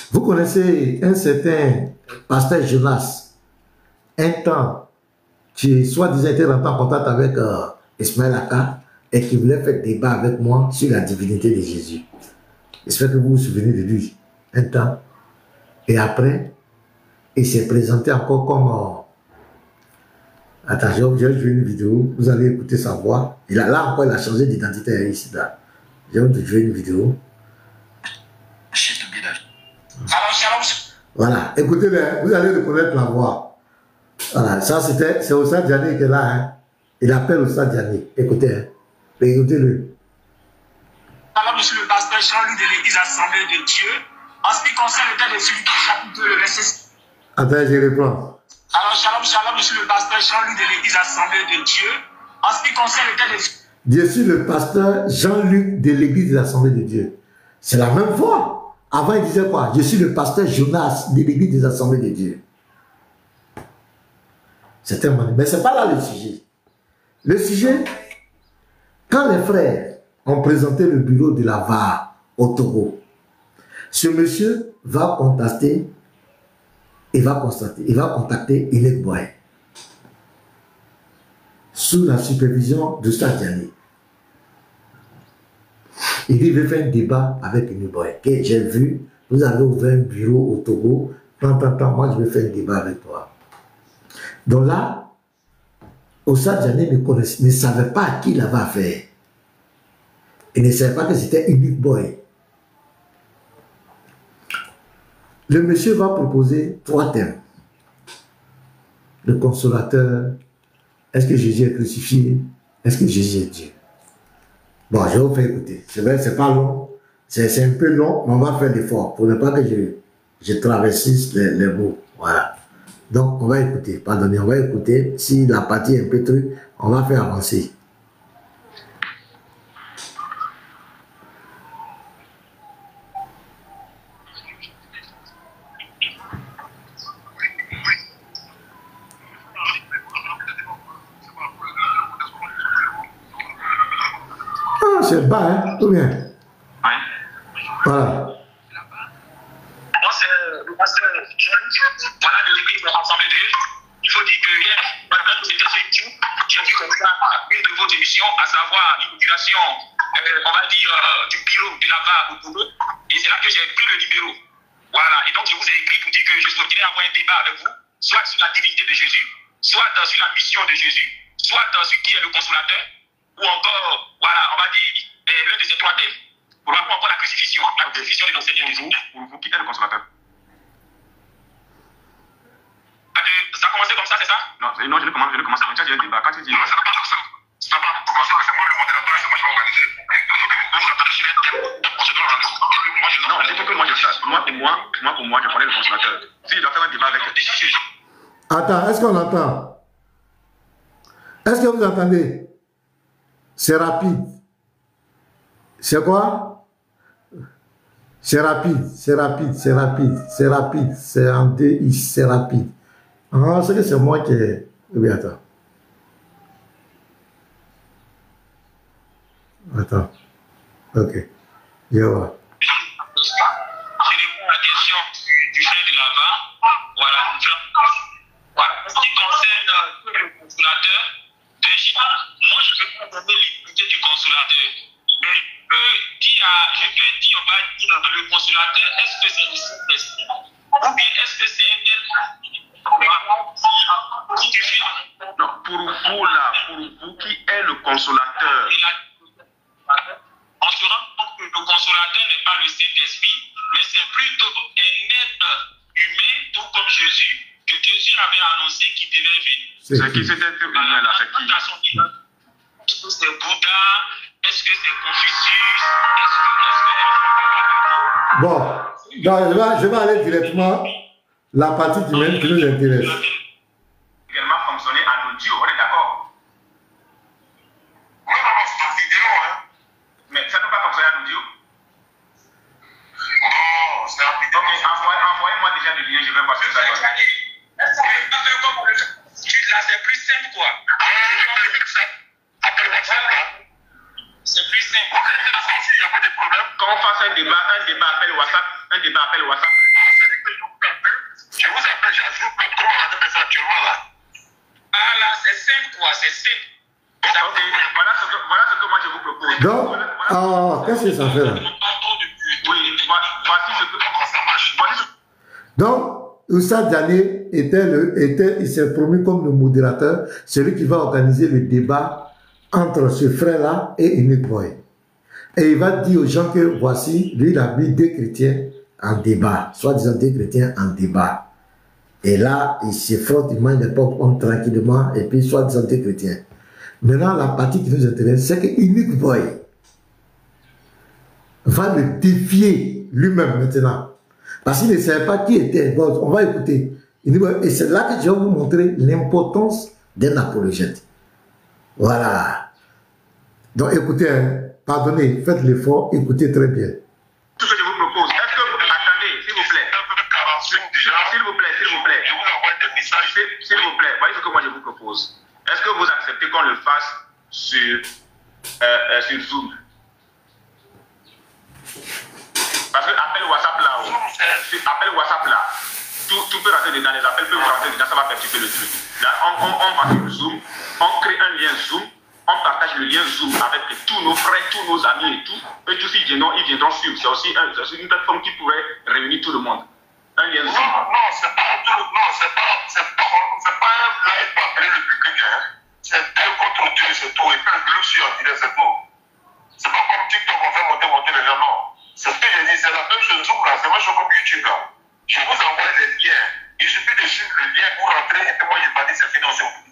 Vous connaissez un certain pasteur Jonas, un temps, qui soi-disant était rentré en contact avec Ismaël Aka et qui voulait faire débat avec moi sur la divinité de Jésus. J'espère que vous vous souvenez de lui, un temps. Et après, il s'est présenté encore comme... Attention, j'ai vu une vidéo, vous allez écouter sa voix. Là encore, il a changé d'identité ici. J'ai vu une vidéo. Voilà, écoutez-le, vous allez reconnaître la voix. Voilà, ça c'est Ossa Diané qui est là. Hein. Il appelle Ossa Diané. Écoutez, hein. Écoutez-le. Alors, je suis le pasteur Jean-Luc de l'Église Assemblée de Dieu. En ce qui concerne le cas de Philippe, chapitre 2, le verset. Attends, je reprends. Alors, shalom, je suis le pasteur Jean-Luc de l'Église Assemblée de Dieu. En ce qui concerne le cas de Philippe. Je suis le pasteur Jean-Luc de l'Église des Assemblées de Dieu. C'est la même voix. Avant, il disait quoi? Je suis le pasteur Jonas de l'Église des Assemblées de Dieu. C'était un... Mais ce n'est pas là le sujet. Le sujet, quand les frères ont présenté le bureau de la VAR au Togo, ce monsieur va contacter, il va contacter Inek Boy sous la supervision de Stadiani. Il dit, il veut faire un débat avec une boy. Okay, j'ai vu, vous avez ouvert un bureau au Togo. Tant, moi je vais faire un débat avec toi. Donc là, Ossa Diané ne savait pas à qui il avait affaire. Il ne savait pas que c'était Unique Boy. Le monsieur va proposer 3 thèmes. Le consolateur, est-ce que Jésus est crucifié? Est-ce que Jésus est Dieu? Bon, je vais vous faire écouter. C'est vrai, c'est pas long. C'est un peu long, mais on va faire l'effort pour ne pas que je traversisse les mots. Voilà. Donc, on va écouter. Pardonnez, on va écouter. Si la partie est un peu truc, on va faire avancer. Ah, c'est bas, hein? Ou bien? Oui. Voilà. Moi, c'est le pasteur voilà, de l'église Assemblée de Dieu. Il faut dire que hier, pendant que c'était sur YouTube, j'ai vu comme ça une de vos émissions, à savoir l'inauguration, on va dire, du bureau de là-bas au Togo. Et c'est là que j'ai pris le numéro. Voilà. Et donc, je vous ai écrit pour dire que je souhaiterais avoir un débat avec vous, soit sur la divinité de Jésus, soit sur la mission de Jésus, soit sur qui est le consolateur, ou encore, voilà, on va dire, l'un de ces 3 thèmes. Pour encore la crucifixion de notre Seigneur Jésus. Pour vous, qui est le consolateur? Ça a commencé comme ça, c'est ça? Non, je ne commence pas. Quand tu as un débat, quand tu dis. Non, ça n'a pas commencé. Ça n'a pas commencé. C'est moi le modérateur, c'est moi qui vais organiser. Il faut que vous attendez sur un thème. Je dois organiser. Non, il faut que moi je sache. Pour moi, je connais le consolateur. Si je dois faire un débat avec Jésus. Attends, est-ce qu'on entend? Est-ce que vous entendez? C'est rapide. C'est quoi? C'est rapide, c'est rapide, c'est rapide, c'est rapide, c'est en DI, c'est rapide. Ah, c'est que c'est moi qui ai... Oui, attends. Attends. Ok. Je vois. Je réponds à la question du frère de là-bas. Voilà. Voilà. En ce qui concerne le consolateur, déjà, moi je ne peux pas donner l'identité du consolateur. Mais je peux dire, on va dire, le consolateur, est-ce que c'est le Saint-Esprit? Ou bien est-ce que c'est un tel qui suffit? Non, pour vous là, pour vous, qui est le consolateur? On se rend compte que le consolateur n'est pas le Saint-Esprit, mais c'est plutôt un être humain, tout comme Jésus, que Jésus avait annoncé qu'il devait venir. C'est qui cet être humain là? C'est qui? Est-ce que c'est Bouddha? Est-ce que c'est Confucius? Bon, donc je vais aller directement la partie qui nous intéresse. Également fonctionner en audio, on est d'accord? Oui, c'est en vidéo, hein. Mais ça ne peut pas fonctionner en audio? Non, c'est en vidéo. Ok, envoyez-moi déjà le lien, je vais voir ce que ça donne. Là, c'est plus simple, quoi. C'est plus simple. Il n'y a pas de problème. Quand on fasse un débat appelle WhatsApp, je vous appelle, j'ajoute le gros à actuellement là. Ah là, c'est simple, quoi, c'est simple. Ok, voilà ce que moi je vous propose. Donc, qu'est-ce que ça fait là? Oui, voici ce que ça marche. Donc, Ossa Diané il s'est promis comme le modérateur, celui qui va organiser le débat entre ce frère-là et Unique Boy. Et il va dire aux gens que voici, lui il a mis 2 chrétiens en débat, soi-disant 2 chrétiens en débat. Et là, il se frotte, il mange des pop tranquillement, et puis soi-disant 2 chrétiens. Maintenant, la partie qui nous intéresse, c'est que Unique Boy va le défier lui-même maintenant. Parce qu'il ne savait pas qui était. Bon, on va écouter. Et c'est là que je vais vous montrer l'importance d'un apologète. Voilà. Donc écoutez, hein, pardonnez, faites l'effort, écoutez très bien. Ce que je vous propose, est-ce que vous attendez, s'il vous plaît. S'il vous plaît. Je vous envoie des messages. S'il vous plaît, voyez ce que moi je vous propose. Est-ce que vous acceptez qu'on le fasse sur Zoom? Parce que appel WhatsApp là, tout peut rentrer dedans, les appels peuvent rentrer dedans, ça va perturber le truc. Là, on va sur Zoom, on crée un lien Zoom, on partage le lien Zoom avec tous nos frères, tous nos amis et tout. Et tous ils viendront suivre. C'est aussi une plateforme qui pourrait réunir tout le monde. Un lien Zoom. Non, c'est pas un live pour appeler le public. Hein. C'est Dieu contre Dieu, c'est tout. Et puis le bleu sur un c'est tout. C'est pas comme TikTok, on fait monter les gens, non. C'est ce que j'ai dit, c'est la même chose Zoom là, c'est moi je suis comme YouTube là. Je vous envoie les liens. Il suffit de suivre le lien pour rentrer et puis moi j'ai pas dit c'est fini.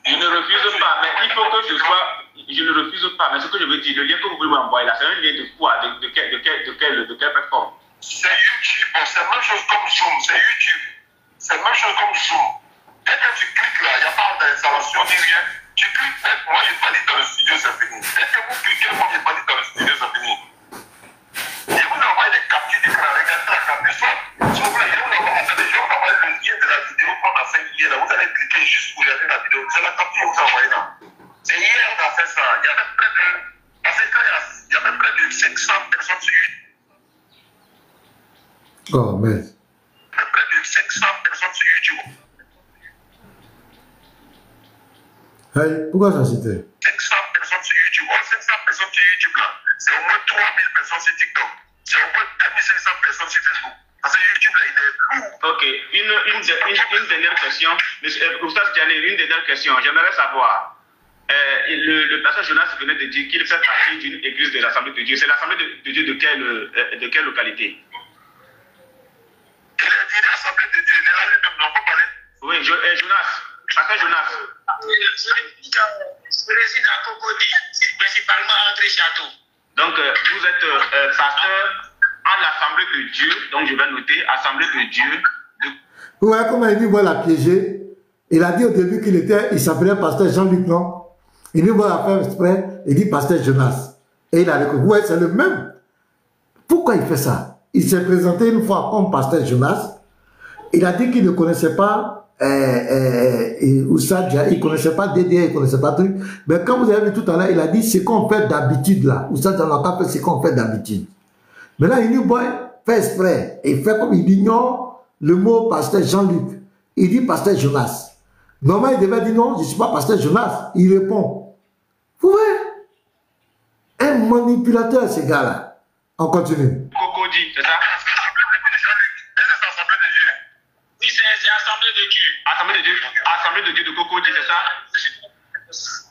Je ne refuse pas, mais il faut que ce soit. Je ne refuse pas, mais ce que je veux dire, le lien que vous voulez m'envoyer là, c'est un lien de quoi? De quelle plateforme? C'est YouTube, c'est la même chose comme Zoom, c'est YouTube. C'est la même chose comme Zoom. Dès que tu cliques là, il n'y a pas d'installation ni rien. Tu cliques, moi j'ai pas dit dans le studio, c'est fini. Dès que vous cliquez, moi j'ai pas dit dans le studio, c'est fini. Je vous envoie des captures d'écran, regardez la capture. Si vous voulez, je vous envoie le lien de la vidéo qu'on a fait hier. Là. Vous allez cliquer juste pour regarder la vidéo. C'est la capture que vous envoyez là. C'est hier qu'on a fait ça. Il y avait près de 500 personnes sur YouTube. Oh, mais. Il y a près de 500 personnes sur YouTube. Hey, pourquoi ça c'était? 500 personnes sur YouTube. 500 personnes sur YouTube là. C'est au moins 3000 personnes sur TikTok. C'est au moins 2500 personnes sur Facebook. Parce que YouTube là, il est lourd. Ok, une dernière question. Oustaz Diané, une dernière question. J'aimerais savoir. Le pasteur Jonas venait de dire qu'il fait partie d'une église de l'Assemblée de Dieu. C'est l'Assemblée de Dieu de quelle localité? Il a dit l'Assemblée de Dieu. Il est là lui-même, non, pas parler. Oui, Jonas. Pasteur Jonas. Je réside à Cocody, principalement André Château. Donc, vous êtes pasteur à l'Assemblée de Dieu. Donc, je vais noter Assemblée de Dieu. Ouais, comme il dit, moi, l'a piégé. Il a dit au début il s'appelait pasteur Jean-Luc, non? Il dit, moi, la fait exprès, il dit pasteur Jonas. Et il a reconnu, ouais, c'est le même. Pourquoi il fait ça? Il s'est présenté une fois comme pasteur Jonas. Il a dit qu'il ne connaissait pas Oustaz Dia, il ne connaissait pas Dédé, il ne connaissait pas truc. Mais quand vous avez vu tout à l'heure, il a dit ce qu'on fait d'habitude là. Oustaz Dia n'a pas fait ce qu'on fait d'habitude. Mais là, il dit, boy, fait exprès. Il fait comme il ignore le mot pasteur Jean-Luc. Il dit pasteur Jonas. Normalement, il devait dire non, je ne suis pas pasteur Jonas. Il répond. Vous voyez? Un manipulateur, ce gars-là. On continue. Cocody, c'est ça? Oui, c'est Assemblée de Dieu. Assemblée de Dieu de Cocody, c'est ça?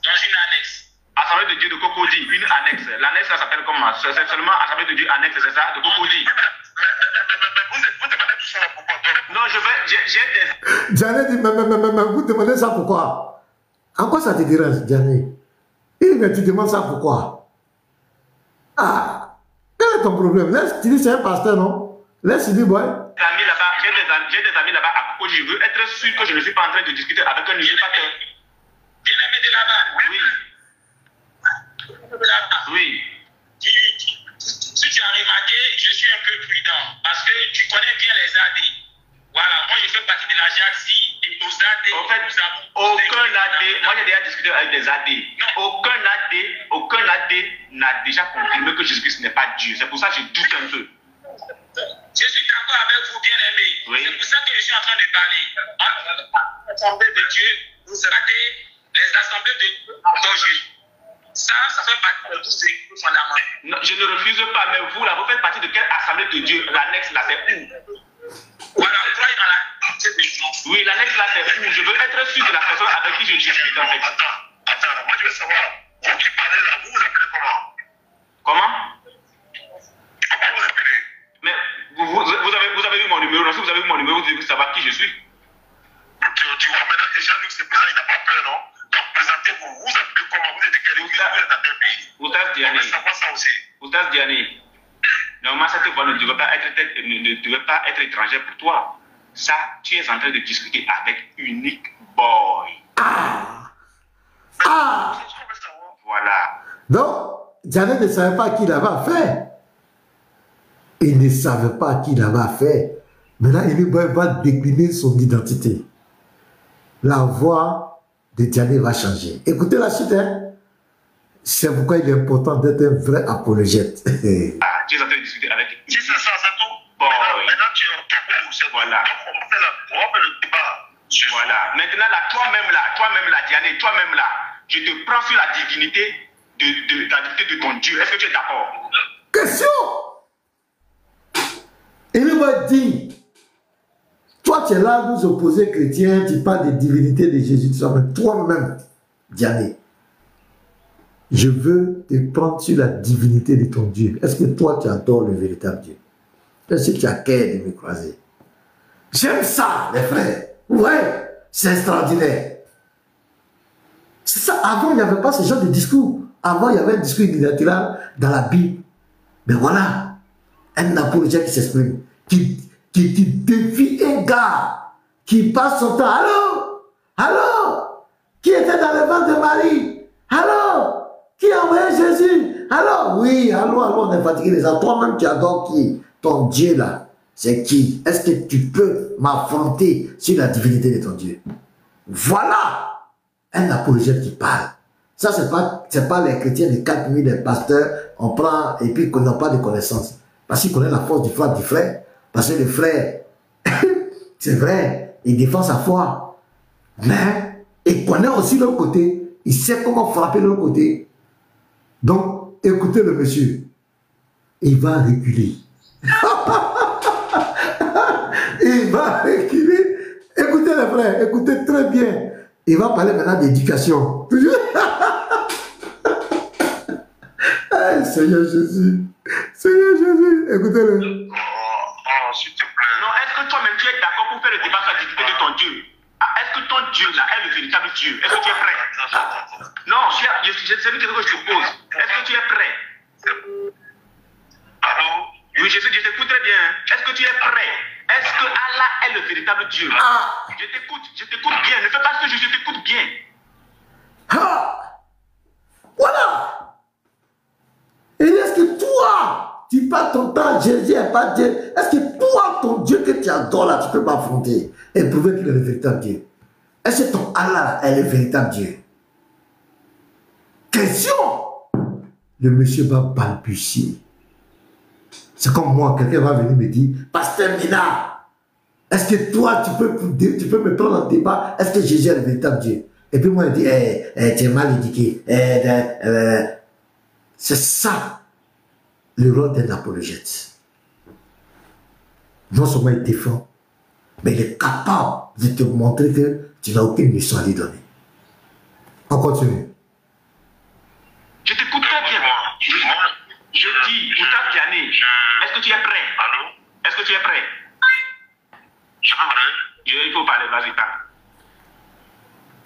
Dans une annexe. Assemblée de Dieu de Cocody, une annexe. L'annexe, ça s'appelle comment? C'est seulement Assemblée de Dieu annexe, c'est ça? De Cocody. Vous demandez tout ça pourquoi? Non, j'ai des... Diané dit, mais vous demandez ça pourquoi? En quoi ça te dérange, Diané? Mais tu demandes ça pourquoi? Ah, quel est ton problème? Laisse, tu dis c'est un pasteur, non? Laisse, il dit, ouais. J'ai des amis là-bas à Cocody. Je veux être sûr que je ne suis pas en train de discuter avec un usurpateur. Bien-aimé de là-bas. Oui. De là-bas. Oui. Si tu as remarqué, je suis un peu prudent parce que tu connais bien les AD. Voilà, moi je fais partie de la JAXI et aux AD. En fait, aucun AD, moi j'ai déjà discuté avec des AD. Aucun AD n'a déjà confirmé que Jésus-Christ n'est pas Dieu. C'est pour ça que je doute un peu. Je suis d'accord avec vous, bien-aimé. Oui. C'est pour ça que je suis en train de parler. L'Assemblée de Dieu, vous savez, les assemblées de Dieu dont Jésus. Ça fait partie de 12 églises fondamentales. Non, je ne refuse pas, mais vous là, vous faites partie de quelle assemblée de Dieu? L'annexe là, c'est où? Voilà, vous croyez dans la de Oui, l'annexe là, c'est où? Je veux être sûr de la personne avec qui je discute en fait. Attends, moi je veux savoir, vous qui parlez là, vous vous appelez comment? Comment? Comment vous appelez? Mais vous avez vu mon numéro. Si vous avez vu mon numéro, vous devez savoir qui je suis. Tu vois maintenant que Jean-Luc c'est présent, il n'a pas peur, non? Donc présentez-vous, vous appelez comment? Vous êtes de quel pays? Vous êtes dans quel pays? Oustaz Diané. Ça aussi. Oustaz Diané. Normalement, cette voix ne devait pas être étrangère pour toi. Ça, tu es en train de discuter avec Unique Boy. Voilà. Donc, Diané ne savait pas qui l'avait affaire. Il ne savait pas qui l'avait affaire. Maintenant, Unique Boy va décliner son identité. La voix de Diané va changer. Écoutez la suite, hein. C'est pourquoi il est important d'être un vrai apologète. Tu es en train de discuter avec... Si c'est ça, c'est tout. Boy. Maintenant, tu es en c'est voilà. Donc, on va faire le débat. Voilà. Maintenant, là, toi-même là, Diané, toi-même là, je te prends sur la divinité la divinité de ton Dieu. Est-ce que tu es d'accord? Question. Et lui va dire, toi tu es là, nous opposés chrétiens, tu parles des divinités de Jésus, toi-même, Diané, je veux te prendre sur la divinité de ton Dieu. Est-ce que toi tu adores le véritable Dieu? Est-ce que tu as cœur de me croiser? J'aime ça, les frères. Ouais, c'est extraordinaire. C'est ça, avant il n'y avait pas ce genre de discours. Avant il y avait un discours unilatéral dans la Bible. Mais voilà, un apologète qui s'exprime, qui défie un gars, qui passe son temps. Allô? Allô? Qui était dans le ventre de Marie? Allô? Qui a envoyé Jésus? Allô? Oui, allô, on est fatigué les gens. Toi-même, tu adores qui? Ton Dieu là, c'est qui? Est-ce que tu peux m'affronter sur la divinité de ton Dieu? Voilà un apologète qui parle. Ça, c'est pas les chrétiens de 4000, les pasteurs, on prend et puis qu'on n'a pas de connaissances. Parce qu'ils connaissent la force du frère. Parce que le frère, c'est vrai, il défend sa foi. Mais il connaît aussi l'autre côté. Il sait comment frapper l'autre côté. Donc, écoutez le monsieur. Il va reculer. Il va reculer. Écoutez les frères, écoutez très bien. Il va parler maintenant d'éducation. Hey, Seigneur Jésus. Seigneur Jésus, écoutez-le. S'il te plaît. Non, est-ce que toi-même tu es d'accord pour faire le débat sur la divinité de ton Dieu? Est-ce que ton Dieu là est le véritable Dieu? Est-ce que tu es prêt? Non, c'est une question que je te pose. Est-ce que tu es prêt? Allô? Oui, je t'écoute très bien. Est-ce que tu es prêt? Est-ce que Allah est le véritable Dieu? Je t'écoute bien. Ne fais pas ce que je t'écoute bien. Voilà. Et est-ce que toi, tu passes ton temps, Jésus n'est pas Dieu? Est-ce que toi, ton Dieu que tu adores là, tu peux m'affronter et prouver qu'il est le véritable Dieu? Est-ce que ton Allah est le véritable Dieu? Question. Le monsieur va balbutier. C'est comme moi, quelqu'un va venir me dire, Pasteur Mina, est-ce que toi, tu peux me prendre en débat? Est-ce que Jésus est le véritable Dieu? Et puis moi, il dit, tu es mal éduqué. C'est ça, le rôle d'un apologète. Non seulement il défend, mais il est capable de te montrer que tu n'as aucune mission à lui donner. On continue. Je t'écoute très bien. Je dis, Oustaz Diané, est-ce que tu es prêt? Allô? Est-ce que tu es prêt? Je peux parler? Il faut parler, vas-y, parle.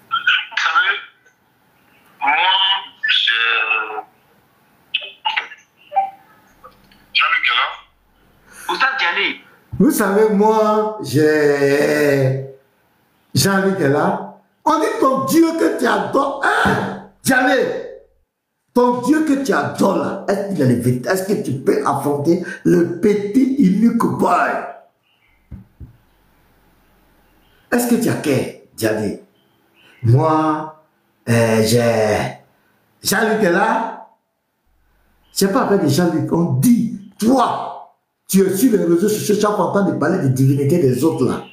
Vous savez, moi, Jean-Luc est là? Oustaz Diané. Vous savez, moi, j'ai Jean-Luc est là. On dit ton Dieu que tu adores. Hein? Diané. Ton Dieu que tu adores là, est-ce qu'il est le véritable? Est-ce que tu peux affronter le petit unique boy? Est-ce que tu as cœur, Diané? Moi, j'ai... Jean-Luc est là. Je ne sais pas avec Jean-Luc. On dit, toi, tu es sur les réseaux sociaux, chaque fois en train de parler des divinités des autres là.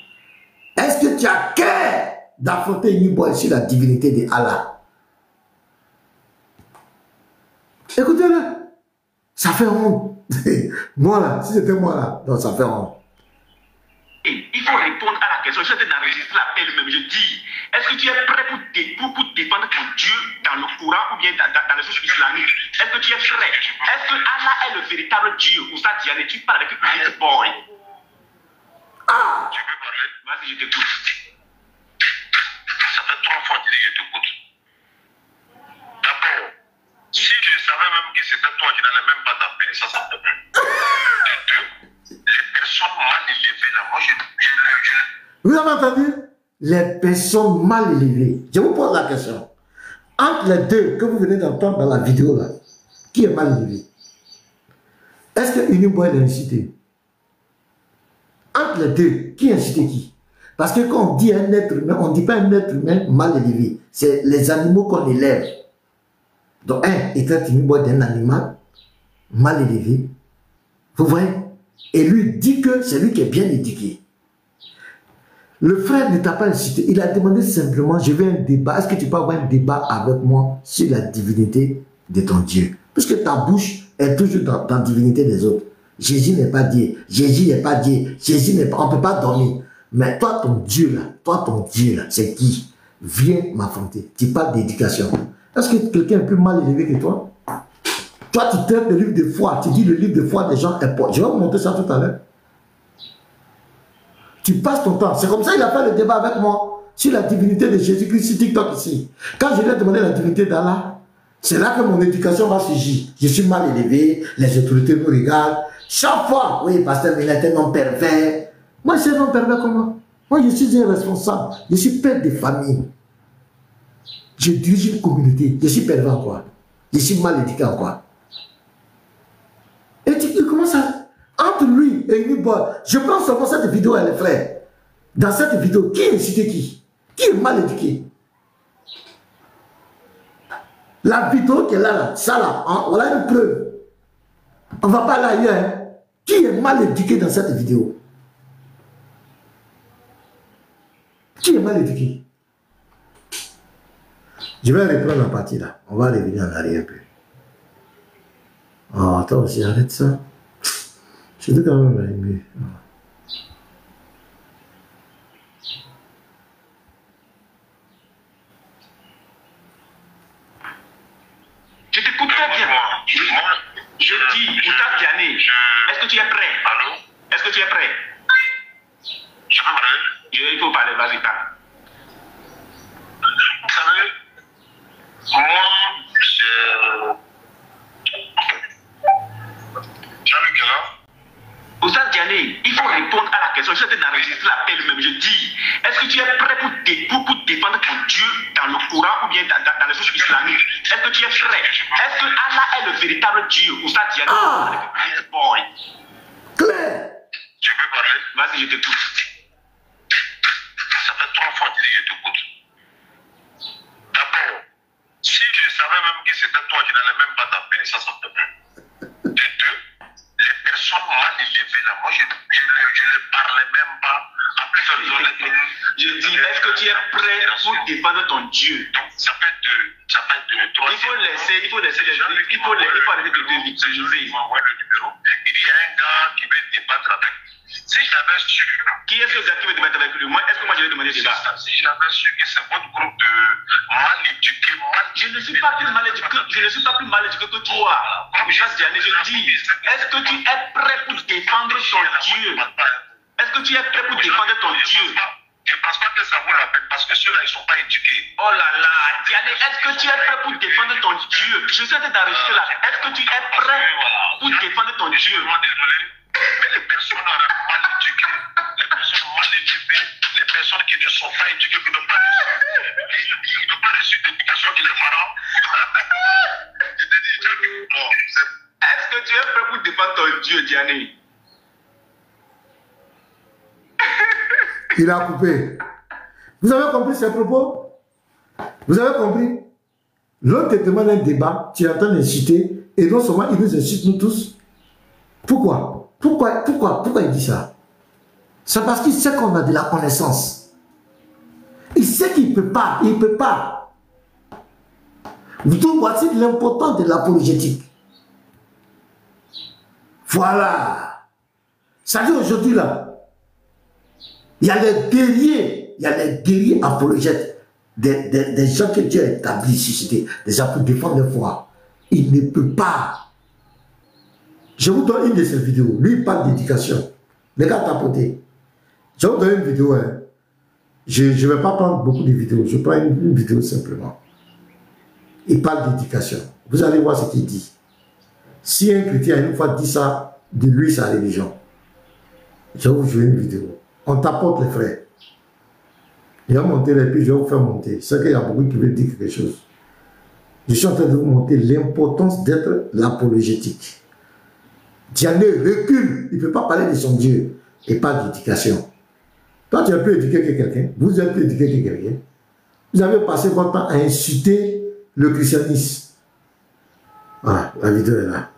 Est-ce que tu as cœur d'affronter une boy sur la divinité de Allah? Écoutez-le, ça fait honte. Moi là, si c'était moi là, non, ça fait honte. Il faut répondre à la question. Je suis d'enregistrer l'appel même. Je dis, est-ce que tu es prêt pour défendre ton Dieu dans le Coran ou bien dans les sources islamiques? Est-ce que tu es prêt? Est-ce que Allah est le véritable Dieu? Ou ça, Diane, tu parles avec un petit boy? Tu peux parler? Vas-y, je t'écoute. Ça fait 3 fois que je t'écoute. D'abord, si je savais même que c'était toi qui n'allais même pas t'appeler, ça s'appelle. Et deux, les personnes mal élevées là, moi je... Vous avez entendu? Les personnes mal élevées. Je vous pose la question. Entre les deux que vous venez d'entendre dans la vidéo là, qui est mal élevé? Est-ce que Uniboy l'a incité? Entre les deux, qui a incité qui? Parce que quand on dit un être humain, on ne dit pas un être humain mal élevé. C'est les animaux qu'on élève. Donc, un est Uniboy d'un animal mal élevé. Vous voyez? Et lui dit que c'est lui qui est bien éduqué. Le frère ne t'a pas incité. Il a demandé simplement, je veux un débat. Est-ce que tu peux avoir un débat avec moi sur la divinité de ton Dieu. Puisque ta bouche est toujours dans la divinité des autres. Jésus n'est pas Dieu. Jésus n'est pas Dieu. Jésus n'est pas... On ne peut pas dormir. Mais toi, ton Dieu là, c'est qui? Viens m'affronter. Tu parles d'éducation. Est-ce que quelqu'un est plus mal élevé que toi? Toi, tu traites le livre de foi. Tu dis le livre de foi des gens est pauvre. Je vais vous montrer ça tout à l'heure. Tu passes ton temps. C'est comme ça qu'il a fait le débat avec moi sur la divinité de Jésus-Christ sur TikTok ici. Quand je lui ai demandé la divinité d'Allah, c'est là que mon éducation va surgir. Je suis mal élevé, les autorités nous regardent. Chaque fois, oui, pasteur, il est un homme pervers. Moi, je suis un homme pervers comment? Moi, je suis un responsable. Je suis père de famille. Je dirige une communauté. Je suis pervers en quoi? Je suis mal éduqué en quoi? Et tu commences à... Entre lui et une boîte, je prends seulement cette vidéo à les frères. Dans cette vidéo, qui est cité qui? Qui est mal éduqué? La vidéo qui est là, ça là, voilà une preuve. On ne va pas aller ailleurs. Hein. Qui est mal éduqué dans cette vidéo? Qui est mal éduqué? Je vais reprendre la partie là. On va revenir en arrière un peu. Oh, toi aussi, arrête ça. Je dois quand même aimer. Je t'écoute très bien. Je dis, Oustaz Diané, est-ce que tu es prêt? Allô? Est-ce que tu es prêt? Je suis prêt. Il faut parler, vas-y, parle. Vous savez, moi, Jean-Luc est là. Oustaz Diané, il faut répondre à la question. Je suis d'enregistrer l'appel même. Je dis, est-ce que tu es prêt pour défendre ton Dieu dans le Coran ou bien dans les sources islamiques? Est-ce que tu es prêt? Est-ce que Allah est le véritable Dieu? Oustaz Diané, boy. Claire. Tu peux parler? Vas-y, je t'écoute. Ça fait 3 fois que je t'écoute. D'abord, si je savais même que c'était toi, je n'allais même pas t'appeler, ça me plaît. De deux, les personnes mal élevées là, moi je ne parlais même pas. En plus, je dis, est-ce que tu es prêt pour défendre ton Dieu? Donc, ça fait deux, trois. Il faut laisser les deux. Il faut arrêter de te victimiser. Il m'envoie le numéro. Il dit, il y a un gars qui veut débattre avec. Si j'avais su. Qui est ce gars qui veut débattre avec lui? Est-ce que moi je vais demander débat? Si j'avais su que c'est votre groupe de mal éduqués, je ne suis pas plus mal éduqué. Je ne suis pas plus mal éduqué que toi. Je dis, est-ce que tu es prêt pour défendre ton Dieu? Est-ce que tu es prêt pour défendre ton Dieu? Je ne pense pas que ça vaut la peine parce que ceux-là, ils ne sont pas éduqués. Oh là là, Diane, est-ce que tu es prêt pour défendre ton Dieu? Je suis en train d'enregistrer là. Est-ce que tu es prêt pour défendre ton Dieu? Je suis désolé, mais les personnes mal éduquées, les personnes mal élevées, les personnes qui ne sont pas éduquées, qui n'ont pas reçu d'éducation de leurs parents. Je te dis, bon, est-ce que tu es prêt pour défendre ton Dieu, Diane? Il a coupé. Vous avez compris ses propos? Vous avez compris? L'autre te demande un débat, tu es en train d'inciter, et non seulement il nous incite nous tous. Pourquoi il dit ça? C'est parce qu'il sait qu'on a de la connaissance. Il sait qu'il ne peut pas, il ne peut pas. Donc voici l'importance de l'apologétique. Voilà. Ça dit aujourd'hui là, il y a les guerriers apologètes, des gens que Dieu a établis, suscités, des gens pour défendre leur foi. Il ne peut pas. Je vous donne une de ces vidéos. Lui, il parle d'éducation. Les gars tapotés. Je vous donne une vidéo. Hein. Je ne vais pas prendre beaucoup de vidéos. Je prends une vidéo simplement. Il parle d'éducation. Vous allez voir ce qu'il dit. Si un chrétien une fois dit ça, de lui, sa religion. Je vais vous jouer une vidéo. On tapote les frères. Je vais monter les pieds, je vais vous faire monter. C'est qu'il y a beaucoup qui veulent dire quelque chose. Je suis en train de vous montrer l'importance d'être l'apologétique. Diane recule. Il ne peut pas parler de son Dieu et pas d'éducation. Toi, tu es plus éduqué que quelqu'un. Vous êtes plus éduqué que quelqu'un. Vous avez passé votre temps à insulter le christianisme. Voilà, la vidéo est là.